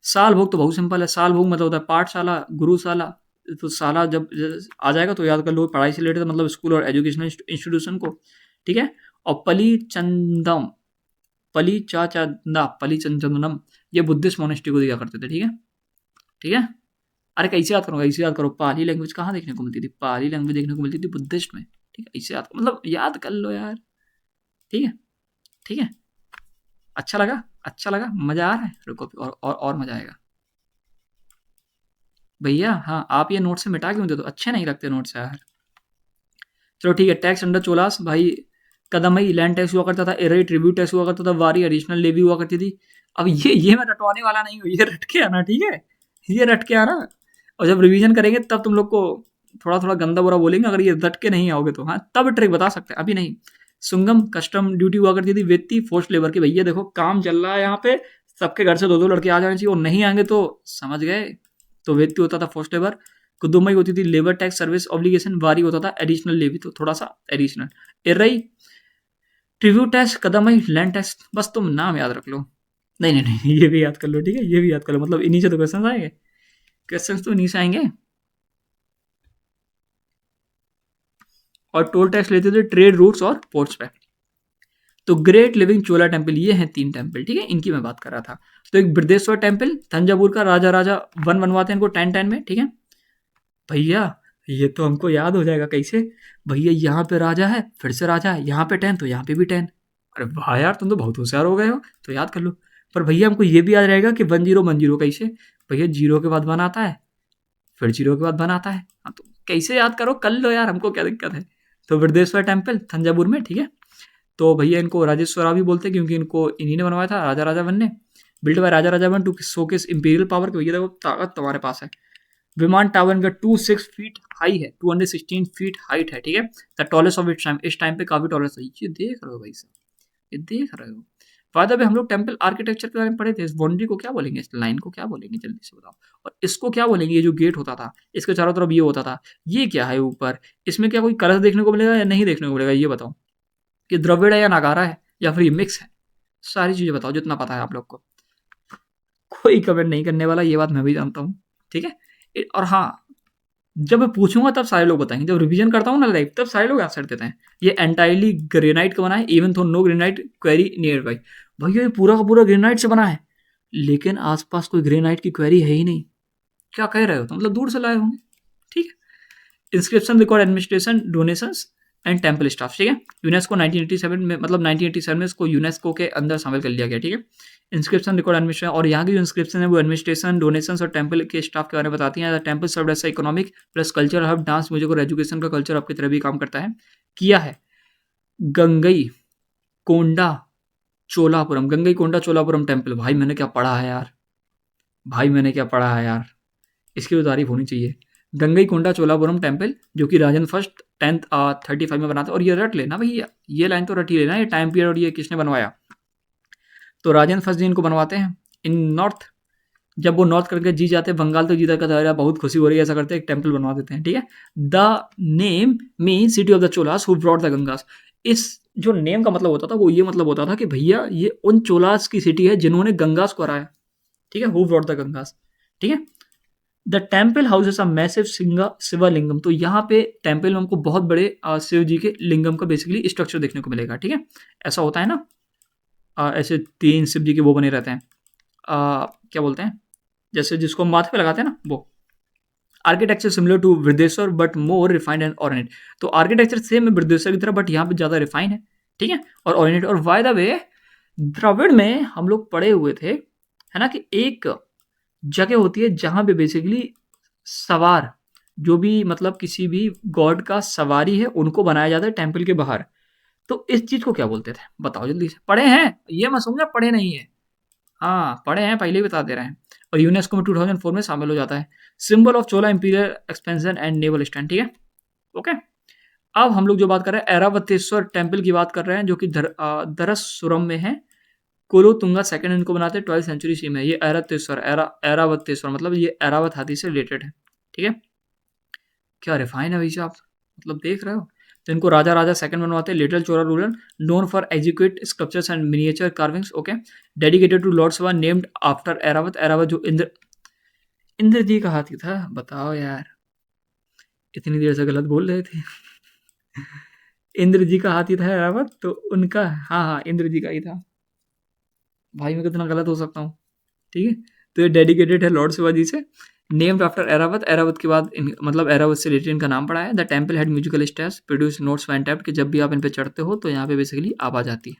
साल भोग तो बहुत सिंपल है। साल भोग मतलब होता है पाठशाला, गुरुशाला। तो साला जब आ जाएगा तो याद कर लो पढ़ाई से रिलेटेड, मतलब स्कूल और एजुकेशनल इंस्टीट्यूशन को, ठीक है। और पली चंदम, पली चाचंदा, पली चंदनम, ये बुद्धिस्ट मोनेस्ट्री को दिया करते थे, ठीक है, ठीक है। अरे कैसे याद करो, ऐसे याद करो। पाली लैंग्वेज कहाँ देखने को मिलती थी? पाली लैंग्वेज देखने को मिलती थी बुद्धिस्ट में, ठीक है। ऐसे याद मतलब याद कर लो यार, ठीक है, ठीक है। अच्छा लगा, अच्छा लगा, मजा आ रहा है? रुको और मजा आएगा भैया। हाँ आप ये नोट से मिटा क्यों दे दो? अच्छे नहीं लगते नोट्स यार। चलो ठीक है। टैक्स अंडर चोलास भाई, कदमई लैंड टैक्स हुआ करता था, एरई ट्रिब्यूट टैक्स हुआ करता था, वारी एडिशनल लेवी हुआ करती थी। अब ये मैं रटवाने वाला नहीं हूँ, ये रट के आना, ठीक है, ये रट के आना। और जब रिवीजन करेंगे तब तुम लोग को थोड़ा थोड़ा गंदा बुरा बोलेंगे, अगर ये रट के नहीं आओगे तो। हाँ तब ट्रिक बता सकते हैं, अभी नहीं। सुंगम कस्टम ड्यूटी हुआ करती थी, वेत्ती फोर्स लेबर की। भैया देखो काम चल रहा है यहाँ पे, सबके घर से दो दो लड़के आ जाने चाहिए, और नहीं आएंगे तो समझ गए। तो वेत्ती होता था फोर्स लेबर, कुदुमई होती थी लेबर टैक्स सर्विस ऑब्लिगेशन, वारी होता था एडिशनल लेवी, तो थोड़ा सा एडिशनल। एरई ट्रिब्यूट टैक्स, कदमई लैंड टैक्स। बस तुम नाम याद रख लो। नहीं नहीं नहीं, ये भी याद कर लो, ठीक है, ये भी याद कर लो, मतलब इन्हीं से तो क्वेश्चन आएंगे, क्वेश्चन तो इन्हीं से आएंगे। और टोल टैक्स लेते थे ट्रेड रूट्स और पोर्ट्स पे। तो ग्रेट लिविंग चोला टेम्पल, ये हैं 3 टेम्पल, ठीक है, इनकी मैं बात कर रहा था। तो एक बृहदेश्वर टेम्पल तंजावुर का, राजा राजा वन बनवाते हैं इनको 1010 में, ठीक है। भैया ये तो हमको याद हो जाएगा कैसे? भैया यहाँ पे राजा है, फिर से राजा है, यहाँ पे 10 तो यहाँ पे भी 10। अरे वाह यार तुम तो बहुत होशियार हो गए हो, तो याद कर लो। पर भैया हमको ये भी याद रहेगा कि 1010 कैसे? भैया जीरो के बाद 1 आता है, फिर जीरो के बाद 1 आता है। हाँ तो कैसे याद करो, कर लो यार, हमको क्या दिक्कत है। तो बृहदेश्वर टेम्पल तंजावुर में, ठीक है। तो भैया इनको राजेश्वरा भी बोलते हैं, क्योंकि इनको इन्हीं ने बनवाया था, राजा राजा वन ने। Build by Raja Raja one two showcase imperial power, भैया देखो ताकत तुम्हारे पास है। विमान टावर इनका 26 फीट हाई है, 216 फीट हाइट है, ठीक है। The tallest of its time, इस टाइम पे काफी टॉलेस्ट है। ये देख रहे हो भाई साहब, ये देख रहे हो। फायदा भी हम लोग टेम्पल आर्किटेक्चर के बारे में पढ़े थे। इस बाउंड्री को क्या बोलेंगे, इस लाइन को क्या बोलेंगे, जल्दी से बताओ। और इसको क्या बोलेंगे, ये जो गेट होता था, इसके चारों तरफ ये होता था, ये क्या है ऊपर? इसमें क्या कोई कलर देखने को मिलेगा या नहीं देखने को मिलेगा, ये बताओ। कि द्रविड़ है या नागारा है, या फिर ये मिक्स है? सारी चीजें बताओ जितना पता है आप लोग को। कोई कमेंट नहीं करने वाला, ये बात मैं भी जानता हूँ, ठीक है। और हाँ, जब मैं पूछूंगा तब सारे लोग बताएंगे, जब रिवीजन करता हूँ ना लाइव, तब सारे लोग आंसर देते हैं। ये एंटायरली ग्रेनाइट का बना है, even though no granite quarry near by. भैया ये पूरा का पूरा ग्रेनाइट से बना है, लेकिन आसपास कोई ग्रेनाइट की क्वेरी है ही नहीं। क्या कह रहे हो तो, मतलब दूर से लाए होंगे, ठीक है। Inscription record administration donations and temple staff, ठीक है। यूनेस्को 1987 में, मतलब 1987 में इसको यूनेस्को के अंदर शामिल कर लिया गया, ठीक है। इंस्क्रिप्शन रिकॉर्ड एडमिनिस्ट्रेशन, और यहाँ की जो इंस्क्रिप्शन है वो एडमिनिस्ट्रेशन, डोनेशंस और टेम्पल के स्टाफ के बारे में बताती हैं। Temple serve as economic plus culture hub, dance music और एजुकेशन का कल्चर आपकी तरह भी काम करता है, किया है। Gangaikonda Cholapuram, Gangaikonda Cholapuram temple, भाई मैंने क्या पढ़ा है यार, भाई मैंने क्या पढ़ा है यार, इसकी तो तारीफ होनी चाहिए। गंगई कोंडा चोलापुरम टेम्पल, जो कि राजन फर्स्ट 1035 में बना था। और ये रट लेना भैया, ये लाइन तो रट ही लेना, ये टाइम पीरियड और ये किसने बनवाया। तो राजन फर्स्ट जी इनको बनवाते हैं इन नॉर्थ। जब वो नॉर्थ करके जी जाते हैं, बंगाल तो जीता का दायरा, बहुत खुशी हो रही है, ऐसा करते हैं एक टेम्पल बनवा देते हैं, ठीक है। The name mean city of the Cholas who brought the Gangas. इस जो नेम का मतलब होता था वो ये मतलब होता था कि भैया ये उन चोलास की सिटी है जिन्होंने गंगास को हराया, ठीक है, हु ब्रॉट द गंगास, ठीक है। The temple houses a massive shivalingam, तो यहाँ पे टेम्पल में हमको बहुत बड़े शिव जी के लिंगम का बेसिकली स्ट्रक्चर देखने को मिलेगा, ठीक है। ऐसा होता है ना, ऐसे 3 शिव जी के वो बने रहते हैं, क्या बोलते हैं, जैसे जिसको हम माथे पे लगाते हैं ना, वो। Architecture similar to Vriddheshwar but more refined and ornate, तो आर्किटेक्चर सेम है वृद्धेश्वर की तरह, बट यहाँ पे ज़्यादा रिफाइन है, ठीक है, और ऑर्डिनेट। और बाय द वे द्रविड़ में हम लोग पढ़े हुए थे, है ना, कि एक जगह होती है जहाँ पे बेसिकली सवार, जो भी मतलब किसी भी गॉड का सवारी है, उनको बनाया जाता है टेम्पल के बाहर। तो इस चीज को क्या बोलते थे, बताओ जल्दी से। पढ़े हैं ये मत समझना पढ़े नहीं है, हाँ पढ़े हैं, पहले ही बता दे रहे हैं। और यूनेस्को में 2004 में शामिल हो जाता है। Symbol of Chola imperial expansion and naval stand, ठीक है। ओके, अब हम लोग जो बात कर रहे हैं ऐरावतेश्वर टेम्पल की बात कर रहे हैं, जो कि दरसुरम में है। कुलोतुंगा सेकंड इनको बनाते हैं 12th सेंचुरी सी में। ये ऐरावतेश्वर मतलब ये ऐरावत हाथी से रिलेटेड है, ठीक है। क्या रिफाइन है भाई साहब, मतलब देख रहे हो। तो इनको राजा राजा सेकंड बनवाते हैं। Little Chola ruler known for educate sculptures and miniature carvings, okay. Dedicated to lord Shiva named after Airavat. Airavat जो इंद्र जी का हाथी था, बताओ यार, इतनी देर से गलत बोल रहे थे। इंद्र जी का हाथी था ऐरावत, तो उनका, हाँ हाँ इंद्र जी का ही था। भाई मैं कितना गलत हो सकता हूँ, ठीक है। तो ये डेडिकेटेड है लॉर्ड शिवाजी से। Named after Airavat. ऐरावत के बाद मतलब ऐरावत से रिलेटेड इनका नाम पड़ा है। The temple had musical stairs produce notes when tapped, कि जब भी आप इन पे चढ़ते हो तो यहाँ पे बेसिकली आवाज आती है,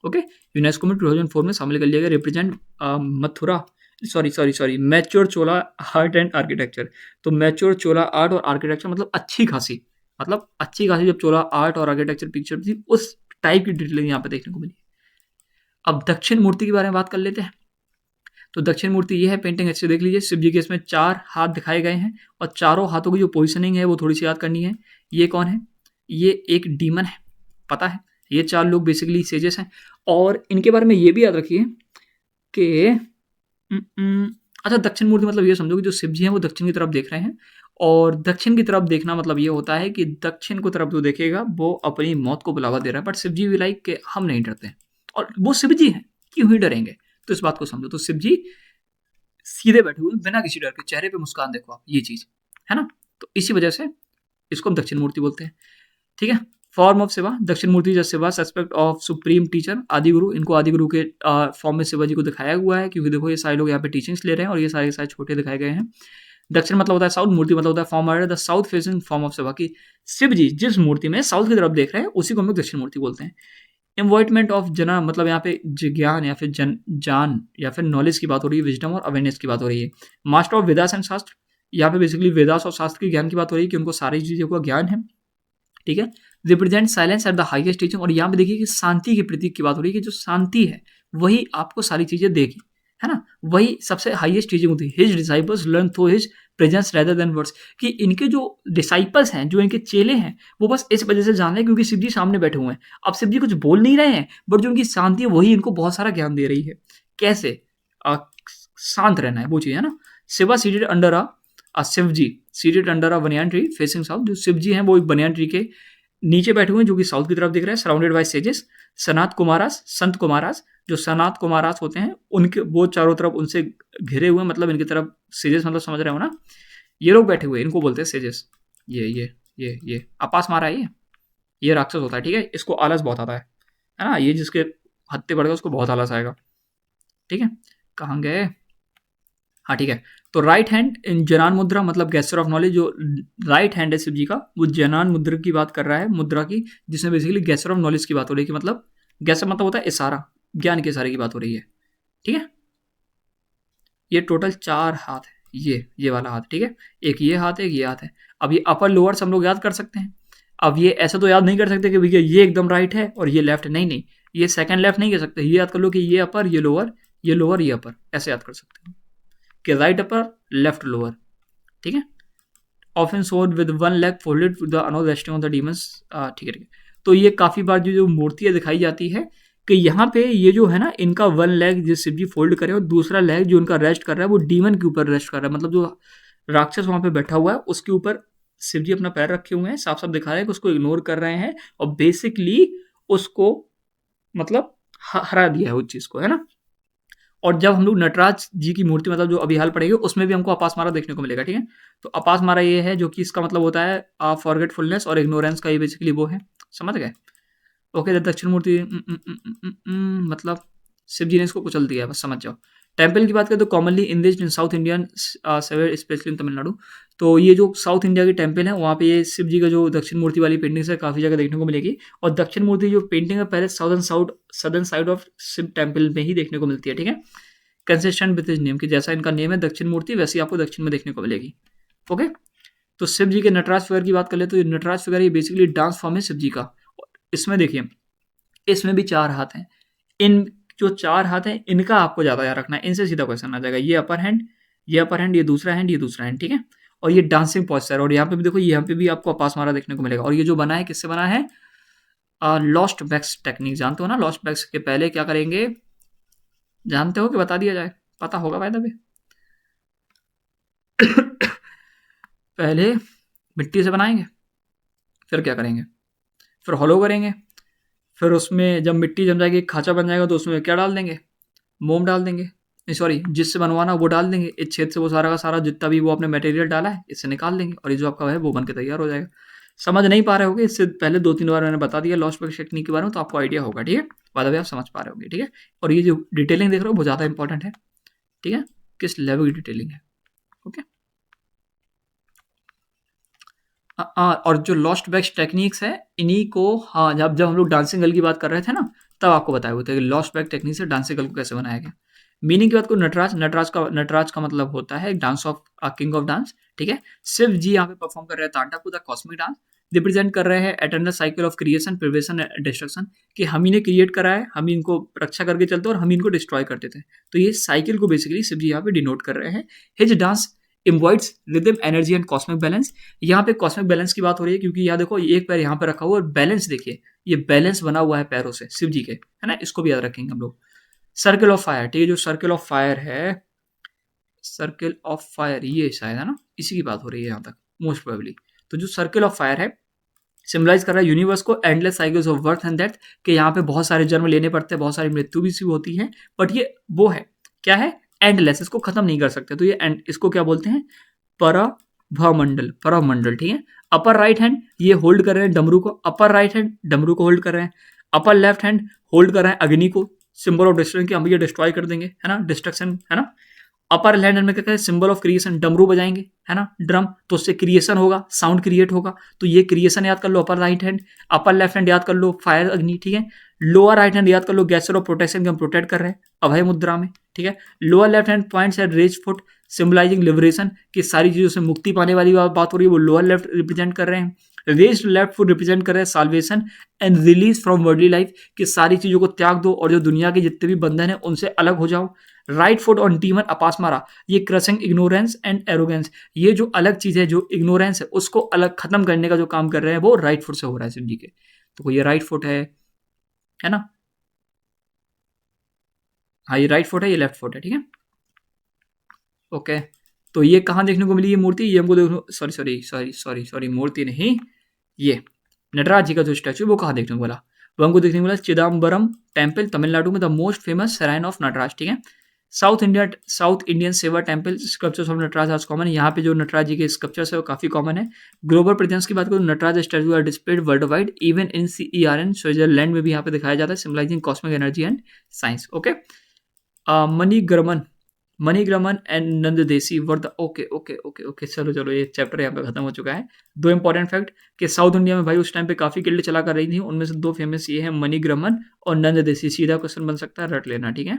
ओके। यूनेस्को में 2004 में शामिल कर लिया गया। Represent Mathura, sorry mature Chola art and architecture. तो मैच्योर चोला आर्ट और आर्किटेक्चर मतलब अच्छी खासी, जब चोला आर्ट और आर्किटेक्चर पिक्चर थी उस टाइप की डिटेलिंग यहाँ पे देखने को मिली। अब दक्षिण मूर्ति के बारे में बात कर लेते हैं। तो दक्षिण मूर्ति ये है, पेंटिंग अच्छे देख लीजिए। शिव जी के इसमें 4 हाथ दिखाए गए हैं और चारों हाथों की जो पोजिशनिंग है वो थोड़ी सी याद करनी है। ये कौन है, ये एक डीमन है, पता है। ये 4 लोग बेसिकली सेजेस हैं। और इनके बारे में ये भी याद रखिए कि अच्छा, दक्षिण मूर्ति मतलब ये समझो कि जो शिव जी हैं वो दक्षिण की तरफ देख रहे हैं। और दक्षिण की तरफ देखना मतलब ये होता है कि दक्षिण को तरफ जो देखेगा वो अपनी मौत को बुलावा दे रहा है। बट शिव जी भी लाइक कि हम नहीं डरते हैं, और वो शिव जी हैं, क्यों ही डरेंगे। तो इस बात को समझो। तो शिव जी सीधे बैठे हुए बिना किसी डर के, चेहरे पे मुस्कान देखो आप, ये चीज है ना। तो इसी वजह से इसको हम दक्षिण मूर्ति बोलते हैं, ठीक है। फॉर्म ऑफ शिवा, दक्षिण मूर्ति जब Shiva suspect of supreme teacher आदि गुरु। इनको आदि गुरु के फॉर्म में शिवा जी को दिखाया हुआ है, क्योंकि देखो ये सारे लोग यहाँ पे टीचिंग्स ले रहे हैं और ये सारे सारे छोटे दिखाए गए हैं। दक्षिण मतलब होता है साउथ, मूर्ति मतलब होता है form the south facing form of Shiva, की शिव जी जिस मूर्ति में साउथ की तरफ देख रहे हैं उसी को हम लोग दक्षिण मूर्ति बोलते हैं। इन्वॉइटमेंट ऑफ जना मतलब यहाँ पे ज्ञान या फिर जान या फिर नॉलेज की बात हो रही है, विजडम और अवेयरनेस की बात हो रही है। मास्टर ऑफ वेदास एंड शास्त्र, यहाँ पे बेसिकली वेदास और शास्त्र के ज्ञान की बात हो रही है कि उनको सारी चीजों का ज्ञान है, ठीक है। Represent silence at the highest teaching, और यहाँ पे देखिए कि शांति की प्रतीक की बात हो रही है कि जो शांति है वही आपको सारी चीजें देगी, है ना, वही सबसे हाईएस्ट टीचिंग होती है। His disciples learn through his presence rather than words, कि इनके जो डिसाइपल्स हैं, जो इनके चेले हैं, वो बस इस वजह से जान रहे हैं क्योंकि शिव जी सामने बैठे हुए हैं। अब शिव जी कुछ बोल नहीं रहे हैं, बट जो उनकी शांति है वही इनको बहुत सारा ज्ञान दे रही है। कैसे शांत रहना है वो चीज, है ना। Shiva seated under Shiv ji seated under banyan tree facing south. जो शिव जी हैं वो एक बनियान ट्री के नीचे बैठे हुए हैं जो कि साउथ की तरफ दिख रहे हैं, सराउंडेड बाय सेजेस। सनात कुमारास, संत कुमारास, जो सनात कुमारास होते हैं उनके वो चारों तरफ उनसे घिरे हुए, मतलब इनकी तरफ सेजेस, मतलब समझ रहे हो ना। ये लोग बैठे हुए इनको बोलते हैं सेजेस। ये आपास मारा है, ये राक्षस होता है, ठीक है। इसको आलस बहुत आता है ना। ये जिसके हत्ते बढ़ गए उसको बहुत आलस आएगा, ठीक है। कहाँ गए, हाँ ठीक है। तो राइट हैंड इन जनान मुद्रा मतलब गेस्चर ऑफ नॉलेज, जो राइट हैंड है शिव जी का वो जनान मुद्रा की बात कर रहा है, मुद्रा की, जिसमें बेसिकली गेस्चर ऑफ नॉलेज की बात हो रही है, कि मतलब गेस्चर मतलब होता है इशारा, ज्ञान के इशारे की बात हो रही है, ठीक है। ये टोटल 4 हाथ है, ये वाला हाथ, ठीक है। एक ये हाथ है, एक ये हाथ है। अब ये अपर लोअर हम लोग याद कर सकते हैं। अब ये ऐसे तो याद नहीं कर सकते कि भैया ये एकदम राइट है और ये लेफ्ट, नहीं, ये सेकंड लेफ्ट नहीं कह सकते। ये याद कर लो कि ये अपर, ये लोअर, ये लोअर, ये अपर, ऐसे याद कर सकते हैं कि राइट अपर लेफ्ट लोअर, ठीक है। ऑफन सोड with one leg folded with the another resting on the demons, ठीक है। तो ये काफी बार जो मूर्तियां दिखाई जाती है कि यहाँ पे ये जो है ना, इनका वन लेग जो शिव जी फोल्ड करे और दूसरा लेग जो उनका रेस्ट कर रहा है वो डीमन के ऊपर रेस्ट कर रहा है, मतलब जो राक्षस वहां पे बैठा हुआ है उसके ऊपर शिव जी अपना पैर रखे हुए हैं, साफ साफ दिखा रहे हैं कि उसको इग्नोर कर रहे हैं और बेसिकली उसको मतलब हरा दिया है उस चीज को, है ना। और जब हम लोग नटराज जी की मूर्ति मतलब जो अभी हाल पड़ेगी उसमें भी हमको अपासमारा देखने को मिलेगा, ठीक है। तो अपासमारा ये है जो कि इसका मतलब होता है फॉरगेटफुलनेस और इग्नोरेंस का, ये बेसिकली वो है, समझ गए। ओके, दक्षिण मूर्ति मतलब शिव जी ने इसको कुचल दिया है, बस समझ जाओ। टेम्पल की बात करें तो कॉमनली इंडिज्ड इन साउथ इंडियन सेवेयर स्पेशली इन तमिलनाडु। तो ये जो साउथ इंडिया की टेम्पल है वहाँ पे ये शिव जी का जो दक्षिण मूर्ति वाली पेंटिंग है काफ़ी जगह देखने को मिलेगी। और दक्षिण मूर्ति जो पेंटिंग है पहले southern side of Shiva temple में ही देखने को मिलती है, ठीक है। कंसिस्टेंट विद हिज नेम, की जैसा इनका नेम है दक्षिण मूर्ति वैसे ही आपको दक्षिण में देखने को मिलेगी, ओके। तो शिव जी के नटराज फिगर की बात कर ले तो ये नटराज फिगर ये बेसिकली डांस फॉर्म है शिव जी का। इसमें देखिए इसमें भी 4 हाथ हैं। इन जो 4 हाथ हैं इनका आपको ज़्यादा याद रखना है, इनसे सीधा क्वेश्चन आ जाएगा। ये अपर हैंड, ये अपर हैंड, ये दूसरा हैंड, ये दूसरा हैंड, ठीक है। और ये डांसिंग पोस्चर, और यहाँ पे भी देखो, यहाँ पे भी आपको अपास मारा देखने को मिलेगा। और ये जो बना है किससे बना है? लॉस्ट बैक्स टेक्निक जानते हो ना? लॉस्ट बैक्स के पहले क्या करेंगे, जानते हो कि बता दिया जाए? पता होगा भाई तभी। पहले मिट्टी से बनाएंगे, फिर क्या करेंगे, फिर हॉलो करेंगे, फिर उसमें जब मिट्टी जम जाएगी, खांचा बन जाएगा, तो उसमें क्या डाल देंगे, मोम डाल देंगे, नहीं सॉरी, जिससे बनवाना वो डाल देंगे। इस छेद से वो सारा का सारा जितना भी वो अपने मटेरियल डाला है इससे निकाल देंगे, और ये जो आपका है वो बन के तैयार हो जाएगा। समझ नहीं पा रहे होगे, इससे पहले 2-3 बार मैंने बता दिया लॉस्ट बैक टेक्निक के बारे में, तो आपको आइडिया होगा, ठीक है। बाद में आप समझ पा रहे होगे, ठीक है। और ये जो डिटेलिंग देख रहे हो वो ज़्यादा इंपॉर्टेंट है, ठीक है, किस लेवल की डिटेलिंग है, ओके। और जो लॉस्ट बैक्स टेक्निक्स है इन्हीं को, हाँ, जब हम लोग डांसिंग गर्ल की बात कर रहे थे ना, तब आपको बताया हुआ था कि लॉस्ट बैक टेक्निक से डांसिंग गर्ल को कैसे बनाया गया। मीनिंग की बात को, नटराज का मतलब होता है dance of king of dance, ठीक है। शिव जी यहाँ पे परफॉर्म कर रहे हैं तांडव द कॉस्मिक डांस, रिप्रेजेंट कर रहे हैं eternal cycle of creation, prevention and destruction, कि हम इन्हें क्रिएट करा है, हम इनको रक्षा करके चलते और हम इनको डिस्ट्रॉय करते थे। तो ये साइकिल को बेसिकली शिव जी यहाँ पे डिनोट कर रहे हैं। His dance embodies rhythm, energy and cosmic balance. यहाँ पे कॉस्मिक बैलेंस की बात हो रही है, क्योंकि यहाँ देखो एक पैर यहाँ पे रखा हुआ है, और बैलेंस देखिए, ये बैलेंस बना हुआ है पैरों से शिव जी के, है ना, इसको भी याद रखेंगे हम लोग। सर्किल ऑफ फायर, ठीक है, जो सर्किल ऑफ फायर है, सर्किल ऑफ फायर ये शायद है ना, इसी की बात हो रही है यहाँ तक मोस्ट प्रोबेबली। तो जो सर्किल ऑफ फायर है सिम्बलाइज कर रहा है यूनिवर्स को, endless cycles of birth and death, कि यहाँ पे बहुत सारे जन्म लेने पड़ते हैं, बहुत सारी मृत्यु भी होती है, बट ये वो है, क्या है, एंडलेस, इसको खत्म नहीं कर सकते। तो ये एंड, इसको क्या बोलते हैं, परभमंडल, परभमंडल, ठीक है। अपर राइट हैंड ये होल्ड कर रहे हैं डमरू को, अपर राइट हैंड डमरू को होल्ड कर रहे हैं, अपर लेफ्ट हैंड होल्ड कर रहे हैं अग्नि को, सिंबल ऑफ डिस्ट्रक्शन, कि हम ये डिस्ट्रॉय कर देंगे, है ना, डिस्ट्रक्शन, है ना। अपर लेफ्ट हैंड में क्या है, सिंबल ऑफ क्रिएशन, डमरू बजाएंगे, है ना, ड्रम, तो उससे क्रिएशन होगा, साउंड क्रिएट होगा, तो ये क्रिएशन याद कर लो upper right hand. Upper left hand याद कर लो फायर, अग्नि, ठीक है। लोअर राइट हैंड याद कर लो गैसर ऑफ प्रोटेक्शन, हम प्रोटेक्ट कर रहे हैं अभय मुद्रा में, ठीक है। Lower left hand points at raised foot, symbolizing liberation, कि सारी चीजों से मुक्ति पाने वाली बात हो रही है, वो लोअर लेफ्ट रिप्रेजेंट कर रहे हैं। रेज लेफ्ट फुट रिप्रेजेंट कर रहे हैं salvation and release from worldly life, कि सारी चीजों को त्याग दो और जो दुनिया के जितने भी बंधन है उनसे अलग हो जाओ। राइट फुट ऑन डीमन अपासमारा, ये क्रशिंग इग्नोरेंस एंड एरोगेंस, ये जो अलग चीज है, जो इग्नोरेंस है, उसको अलग खत्म करने का जो काम कर रहे हैं वो राइट फुट से हो रहा है शिव जी के। तो ये राइट फुट है ना, हाँ ये राइट फुट है, ये लेफ्ट फुट है, ठीक है, ओके। तो ये कहाँ देखने को मिली ये मूर्ति, ये हमको देखो, सॉरी मूर्ति नहीं, ये नटराज जी का जो स्टैचू वो कहाँ देखने को मिला, वो हमको देखने को मिला चिदम्बरम टेम्पल, तमिलनाडु में, the most famous shrine of Nataraja, ठीक है। South Indian Shaiva temple, sculptures of Nataraja आज कॉमन, यहाँ पे जो नटराज जी के स्कल्पचर्स है वो काफी कॉमन है। ग्लोबल प्रेजेंस की बात करूँ, Nataraja statue are displayed world wide, even in CERN Switzerland में भी यहाँ पे दिखाया जाता है, symbolising cosmic energy and science, okay. Manigramam and Nanadesi were the, okay, चलो ये चैप्टर यहाँ पे खत्म हो चुका है। 2 इंपॉर्टेंट फैक्ट, कि साउथ इंडिया में भाई उस टाइम पे काफी गिल्ड चला कर रही थी, उनमें से 2 फेमस ये है, मणिग्रमन और नंददेसी। सीधा क्वेश्चन बन सकता है, रट लेना, ठीक है।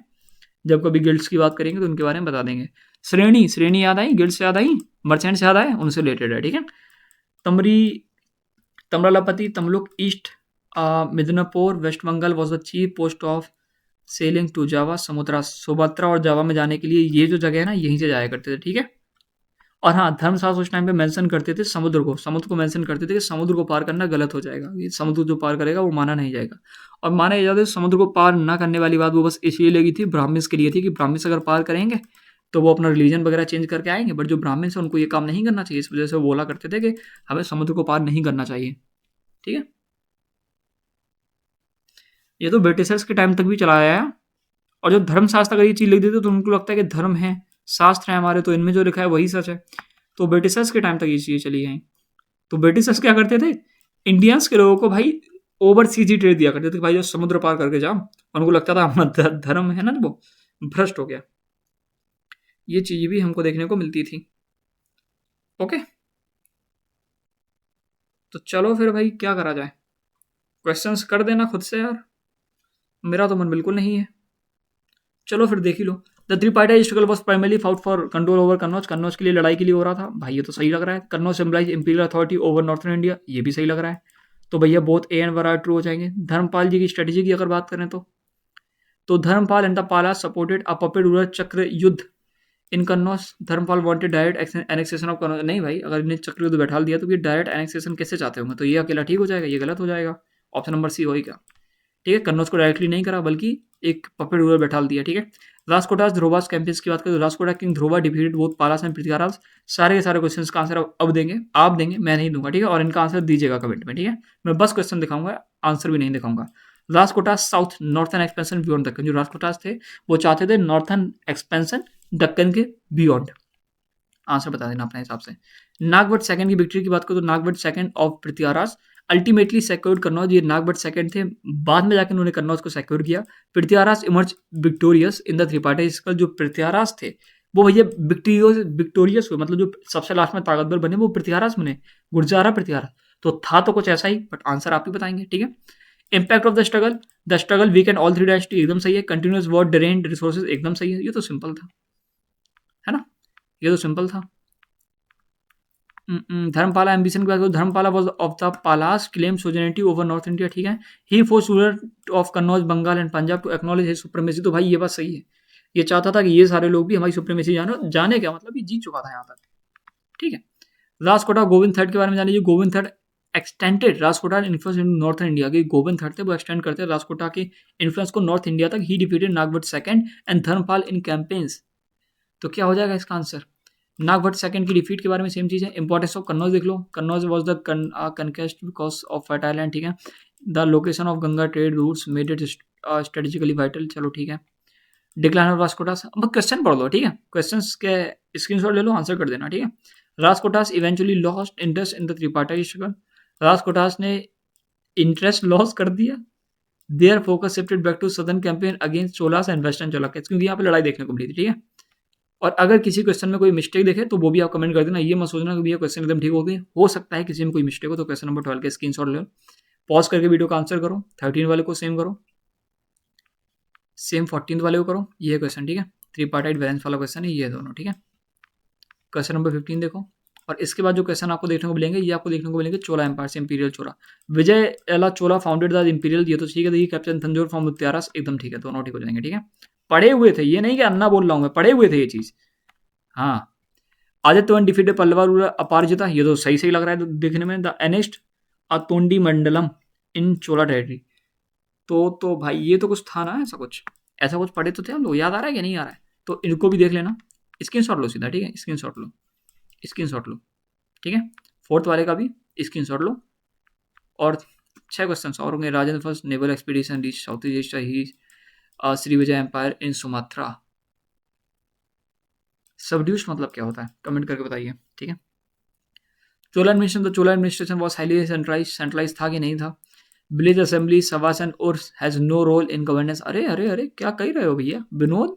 जब कभी गिल्ड्स की बात करेंगे तो उनके बारे में बता देंगे। श्रेणी याद आई, गिल्ड से याद आई, मर्चेंट से याद आए, उनसे रिलेटेड है, ठीक है। Tamralipti Tamluk east Midnapore west Bengal was the chief post of sailing to Java, Sumatra और जावा में जाने के लिए ये जो जगह है ना, यहीं से जाया करते थे, ठीक है। और हाँ, धर्मशास्त्र उस टाइम पे मेंशन करते थे समुद्र को मेंशन करते थे कि समुद्र को पार करना गलत हो जाएगा, ये समुद्र जो पार करेगा वो माना नहीं जाएगा। और माना ये जाता है समुद्र को पार ना करने वाली बात वो बस इसलिए लगी थी, ब्राह्मण्स के लिए थी, कि ब्राह्मण्स अगर पार करेंगे तो वो अपना रिलीजन वगैरह चेंज करके आएंगे, बट जो ब्राह्मण्स हैं उनको ये काम नहीं करना चाहिए, इस वजह से वो बोला करते थे कि हमें समुद्र को पार नहीं करना चाहिए, ठीक है। ये तो ब्रिटिशर्स के टाइम तक भी चला आया है। और जो धर्मशास्त्र अगर ये चीज लिख देते तो उनको लगता है कि धर्म है, शास्त्र है हमारे, तो इनमें जो लिखा है वही सच है। तो ब्रिटिशर्स के टाइम तक ये चीजें चली गई। तो ब्रिटिशर्स क्या करते थे, इंडियंस के लोगों को भाई ओवरसीज ट्रेड दिया करते थे, भाई जो समुद्र पार करके जाओ, उनको लगता था हमारा धर्म है ना वो भ्रष्ट हो गया। ये चीज भी हमको देखने को मिलती थी, ओके। तो चलो फिर भाई क्या करा जाए, क्वेश्चंस कर देना खुद से यार, मेरा तो मन बिल्कुल नहीं है। चलो फिर देख ही लो। The tripartite struggle was primarily fought for control over Kannauj, Kannauj के लिए लड़ाई के लिए हो रहा था, भाई ये तो सही लग रहा है। Kannauj symbolize imperial authority over northern India, ये भी सही लग रहा है। तो भैया both A and R are true हो जाएंगे। धर्मपाल जी की स्ट्रेटेजी की अगर बात करें तो Dharmapal and the Pala supported a puppet ruler Chakrayudha in Kannauj. Dharmapal wanted direct annexation of Kannauj. नहीं भाई, अगर इन्हें चक्र युद्ध बैठा दिया तो ये डायरेक्ट एनेक्सेशन कैसे चाहते होंगे, तो ये अकेला ठीक हो जाएगा, ये गलत हो जाएगा। ऑप्शन नंबर सी होगा। ठीक है, कन्नौज को डायरेक्टली नहीं करा बल्कि एक पपेट रूलर बैठा दिया। ठीक है, राजकोटास ध्रुवास कैंपेन्स की बात करें तो Rashtrakuta king Dhruva defeated both Palas and Prithviraj. सारे के सारे क्वेश्चंस का आंसर अब देंगे, आप देंगे, मैं नहीं दूंगा। ठीक है, और इनका आंसर दीजिएगा कमेंट में। ठीक है, मैं बस क्वेश्चन दिखाऊंगा, आंसर भी नहीं दिखाऊंगा। Rashtrakutas south northern expansion beyond Deccan. जो राजकोटास थे वो चाहते थे नॉर्थन एक्सपेंशन दक्कन के बियॉन्ड। आंसर बता देना अपने हिसाब से। नागभट्ट सेकंड की विक्ट्री की बात करो तो Nagabhata second of Prithviraj ultimately secured Kannauj. ये नागभट्ट सेकंड थे, बाद में जाकर उन्होंने कन्नौज को सेक्योर किया। Prithviraj emerge victorious in the three parties. जो पृथ्वीराज थे वो भैया विक्टोरियस हुए, मतलब जो सबसे लास्ट में ताकतवर बने वो पृथ्वीराज बने, गुर्जारा पृथ्वीराज। तो था तो कुछ ऐसा ही, बट आंसर आप ही बताएंगे। ठीक है, impact of the struggle weekend all three dynasty एकदम सही है। कंटिन्यूअस वॉर ड्रेन्ड रिसोर्सेज एकदम सही है। ये तो सिंपल था, है ना, ये तो सिंपल था। धर्मपाला एम्बिशन की बात करो, Dharmapala was of the Palas claim suzerainty over north India. ठीक है, he force ruler of Kannauj Bengal and Punjab to acknowledge his supremacy. तो भाई ये बात सही है, ये चाहता था कि ये सारे लोग भी हमारी सुप्रीमेसी जाने क्या मतलब ये जीत चुका था यहाँ तक। ठीक है, राजकोटा गोविंद थर्ड के बारे में जान लीजिए। Govind third extended Rashtrakuta influence in north India. के गोविंद थर्ड थे वो एक्सटेंड करते राजकोटा के इन्फ्लुएंस को नॉर्थ इंडिया तक। He defeated Nagabhata second and Dharmapal in campaigns. तो क्या हो जाएगा इसका आंसर? नागभट्ट सेकंड की डिफीट के बारे में सेम चीज़ है। इंपॉर्टेंस ऑफ कन्नौज देख लो, Kannauj was the conquest because of fertile land. ठीक है, the location of Ganga trade routes made it strategically vital. चलो ठीक है, डिक्लाइन ऑफ राजकोटास। अब क्वेश्चन पढ़ लो। ठीक है, क्वेश्चन के स्क्रीनशॉट ले लो, आंसर कर देना। ठीक है, Rashtrakutas eventually lost interest in the tripartite struggle. Rashtrakutas ने इंटरेस्ट लॉस कर दिया। Their focus shifted back to southern campaign against Cholas and western Chalukya, क्योंकि यहाँ पे लड़ाई देखने को मिली थी। ठीक है, और अगर किसी क्वेश्चन में कोई मिस्टेक देखे तो वो भी आप कमेंट कर देना। ये मत सोचना कि भैया क्वेश्चन एकदम ठीक हो गए, हो सकता है किसी में कोई मिस्टेक हो। तो क्वेश्चन नंबर 12 के स्क्रीनशॉट ले लो, पॉज करके वीडियो का आंसर करो। 13 वाले को सेम करो, सेम 14 वाले को करो। ये क्वेश्चन, ठीक है, थ्री पार्टाइट बैलेंस वाला क्वेश्चन है ये दोनों। ठीक है, क्वेश्चन नंबर 15 देखो, और इसके बाद जो क्वेश्चन आपको देखने को मिलेंगे ये आपको देखने को मिलेंगे चोला एम्पायर से। इंपीरियल चोला, विजय एला चोला फाउंडेड द इंपीरियल। ये तो ठीक है, देखिए कैप्टन तंजोर फ्रॉम मुत्यारस एकदम ठीक है, दोनों ठीक हो जाएंगे। ठीक है, पढ़े हुए थे, ये नहीं कि अन्ना बोल रहा हूँ मैं, पढ़े हुए थे ये चीज़। हाँ, Aditya one defeated Pallava ruler Aparajita. ये तो सही सही लग रहा है देखने में। The annexed Tondai Mandalam in Chola territory. तो भाई ये तो कुछ था ना, ऐसा कुछ पढ़े तो थे हम लोग, याद आ रहा है कि नहीं आ रहा है? तो इनको भी देख लेना, स्क्रीनशॉट लो सीधा। ठीक है, स्क्रीनशॉट लो, स्क्रीनशॉट लो। ठीक है, फोर्थ वाले का भी स्क्रीनशॉट लो। और 6 क्वेश्चन और होंगे। Rajendra first naval expedition reach south east Asia, Srivijaya empire in Sumatra. Subdues मतलब क्या होता है, कमेंट करके बताइए। ठीक है, चोला एडमिनिस्ट्रेशन, तो Chola administration was highly centralize था कि नहीं था? विलेज असेंबली सवास एंड और has no role in governance. अरे अरे अरे, क्या कह रहे हो भैया विनोद,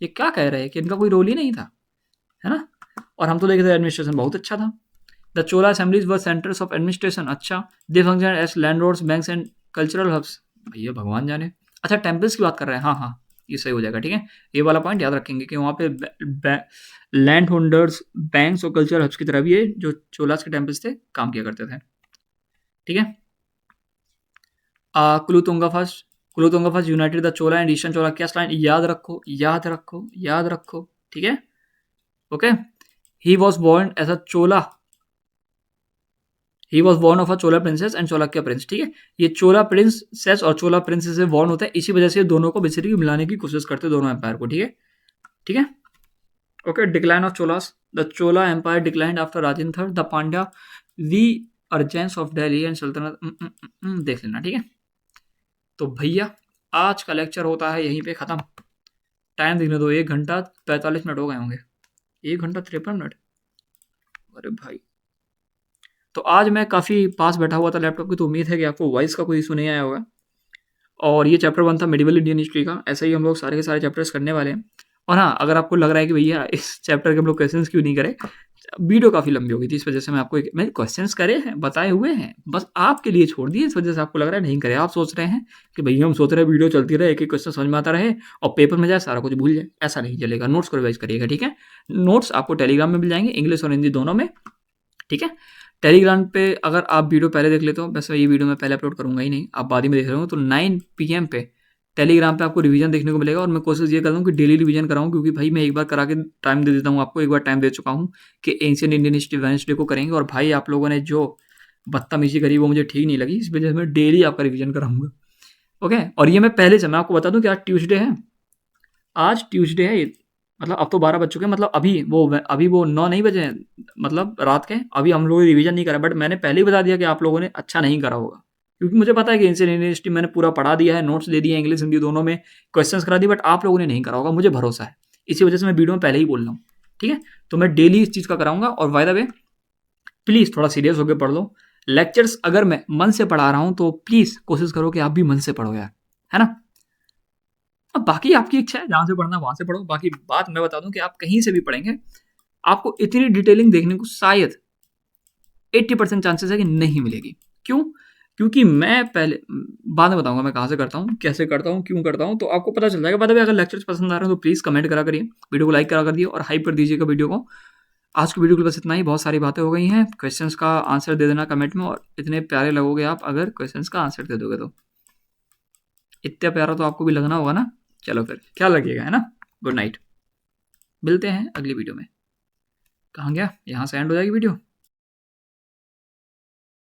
ये क्या कह रहे हैं कि इनका कोई रोल ही नहीं था, है ना? और हम तो देखे थे एडमिनिस्ट्रेशन बहुत अच्छा था। The Chola assemblies were centres of administration. अच्छा, they function as landlords, banks and cultural hubs. भैया भगवान जाने। अच्छा, टेम्पल्स की बात कर रहे हैं, हाँ हाँ ये सही हो जाएगा। ठीक है, ये वाला पॉइंट याद रखेंगे कि वहाँ पे लैंड होल्डर्स, बैंक्स और कल्चरल हब्स की तरह भी ये जो चोलास के टेम्पल्स थे काम किया करते थे। ठीक है, Kulottunga first united the Chola and eastern Chola. क्या लाइन याद रखो, याद रखो, याद रखो। ठीक है, okay. He was born as a Chola, he was born of a Chola princess and Chalukya prince. ठीक है, ये चोला प्रिंसेस और चोला प्रिंसेस से बोर्न होता है, इसी वजह से दोनों को बेसिकली मिलाने की कोशिश करते हैं, दोनों एम्पायर को। ठीक है, ठीक है, okay. Decline of Cholas, the Chola empire declined after Rajendra third, the Pandya resurgence of Delhi and सल्तनत। देख लेना। ठीक है, तो भैया आज का लेक्चर होता है यहीं पे ख़त्म। टाइम देखने दो, 1 घंटा 45 मिनट हो गए होंगे, 1 घंटा 53 मिनट। अरे भाई, तो आज मैं काफ़ी पास बैठा हुआ था लैपटॉप की, तो उम्मीद है कि आपको वॉइस का कोई इशू नहीं आया होगा। और ये चैप्टर 1 था मेडिवल इंडियन हिस्ट्री का। ऐसे ही हम लोग सारे के सारे चैप्टर्स करने वाले हैं। और हाँ, अगर आपको लग रहा है कि भैया इस चैप्टर के हम लोग क्वेश्चंस क्यों नहीं करें, वीडियो काफ़ी लंबी होगी थी, इस वजह से मैं आपको मैं क्वेश्चंस करे हैं, बताए हुए हैं, बस आपके लिए छोड़ दिए। इस वजह से आपको लग रहा है नहीं करे। आप सोच रहे हैं कि भैया हम सोच रहे हैं वीडियो चलती रहे, एक एक क्वेश्चन समझ में आता रहे और पेपर में जाए सारा कुछ भूल जाए। ऐसा नहीं चलेगा, नोट्स को रिवाइज करिएगा। ठीक है, नोट्स आपको टेलीग्राम में मिल जाएंगे, इंग्लिश और हिंदी दोनों में। ठीक है, टेलीग्राम पे अगर आप वीडियो पहले देख लेते हो, वैसे ये वीडियो मैं पहले अपलोड करूँगा ही नहीं, आप बाद ही में देख रहे हो, तो 9 PM पे टेलीग्राम पे आपको रिवीजन देखने को मिलेगा। और मैं कोशिश ये करता हूँ कि डेली रिवीजन कराऊँ, क्योंकि भाई मैं एक बार करा के टाइम दे देता हूँ आपको, एक बार टाइम दे चुका हूँ कि एंशिएंट इंडियन हिस्ट्री वेडनेसडे को करेंगे। और भाई आप लोगों ने जो बदतमीजी करी वो मुझे ठीक नहीं लगी, इस वजह से मैं डेली आपका रिवीजन कराऊंगा। ओके, और ये मैं पहले से मैं आपको बता दूं कि आज ट्यूसडे है, आज ट्यूसडे है मतलब अब तो 12 बज चुके हैं, मतलब अभी वो 9 नहीं बजे हैं, मतलब रात के। अभी हम लोग रिवीजन नहीं करा, बट मैंने पहले ही बता दिया कि आप लोगों ने अच्छा नहीं करा होगा, क्योंकि मुझे पता है कि एंशिएंट इंडियन हिस्ट्री मैंने पूरा पढ़ा दिया है, नोट्स दे दिए हैं, इंग्लिश हिंदी दोनों में क्वेश्चंस करा दिए, बट आप लोगों ने नहीं करा होगा, मुझे भरोसा है। इसी वजह से मैं वीडियो में पहले ही बोल रहा हूँ, ठीक है। तो मैं डेली इस चीज़ का कराऊंगा। और बाय द वे, प्लीज़ थोड़ा सीरियस होकर पढ़ लो लेक्चर्स। अगर मैं मन से पढ़ा रहा हूँ तो प्लीज़ कोशिश करो कि आप भी मन से पढ़ो यार, है ना। अब बाकी आपकी इच्छा है, जहाँ से पढ़ना वहाँ से पढ़ो। बाकी बात मैं बता दूँ कि आप कहीं से भी पढ़ेंगे, आपको इतनी डिटेलिंग देखने को शायद 80% चांसेस है कि नहीं मिलेगी। क्यों? क्योंकि मैं पहले बाद में बताऊंगा मैं कहाँ से करता हूँ, कैसे करता हूँ, क्यों करता हूँ, तो आपको पता चल जाएगा। बाद में अगर लेक्चर्स पसंद आ रहे हैं तो प्लीज़ कमेंट करा करिए, वीडियो को लाइक करा कर दिए और हाइप कर दीजिएगा वीडियो को। आज की वीडियो के लिए बस इतना ही, बहुत सारी बातें हो गई हैं। क्वेश्चंस का आंसर दे देना कमेंट में, और इतने प्यारे लगोगे आप अगर क्वेश्चंस का आंसर दे दोगे तो। इतना प्यारा तो आपको भी लगना होगा ना। चलो फिर ख्याल रखिएगा, है ना। गुड नाइट, मिलते हैं अगली वीडियो में। कहाँ गया, यहाँ से एंड हो जाएगी वीडियो।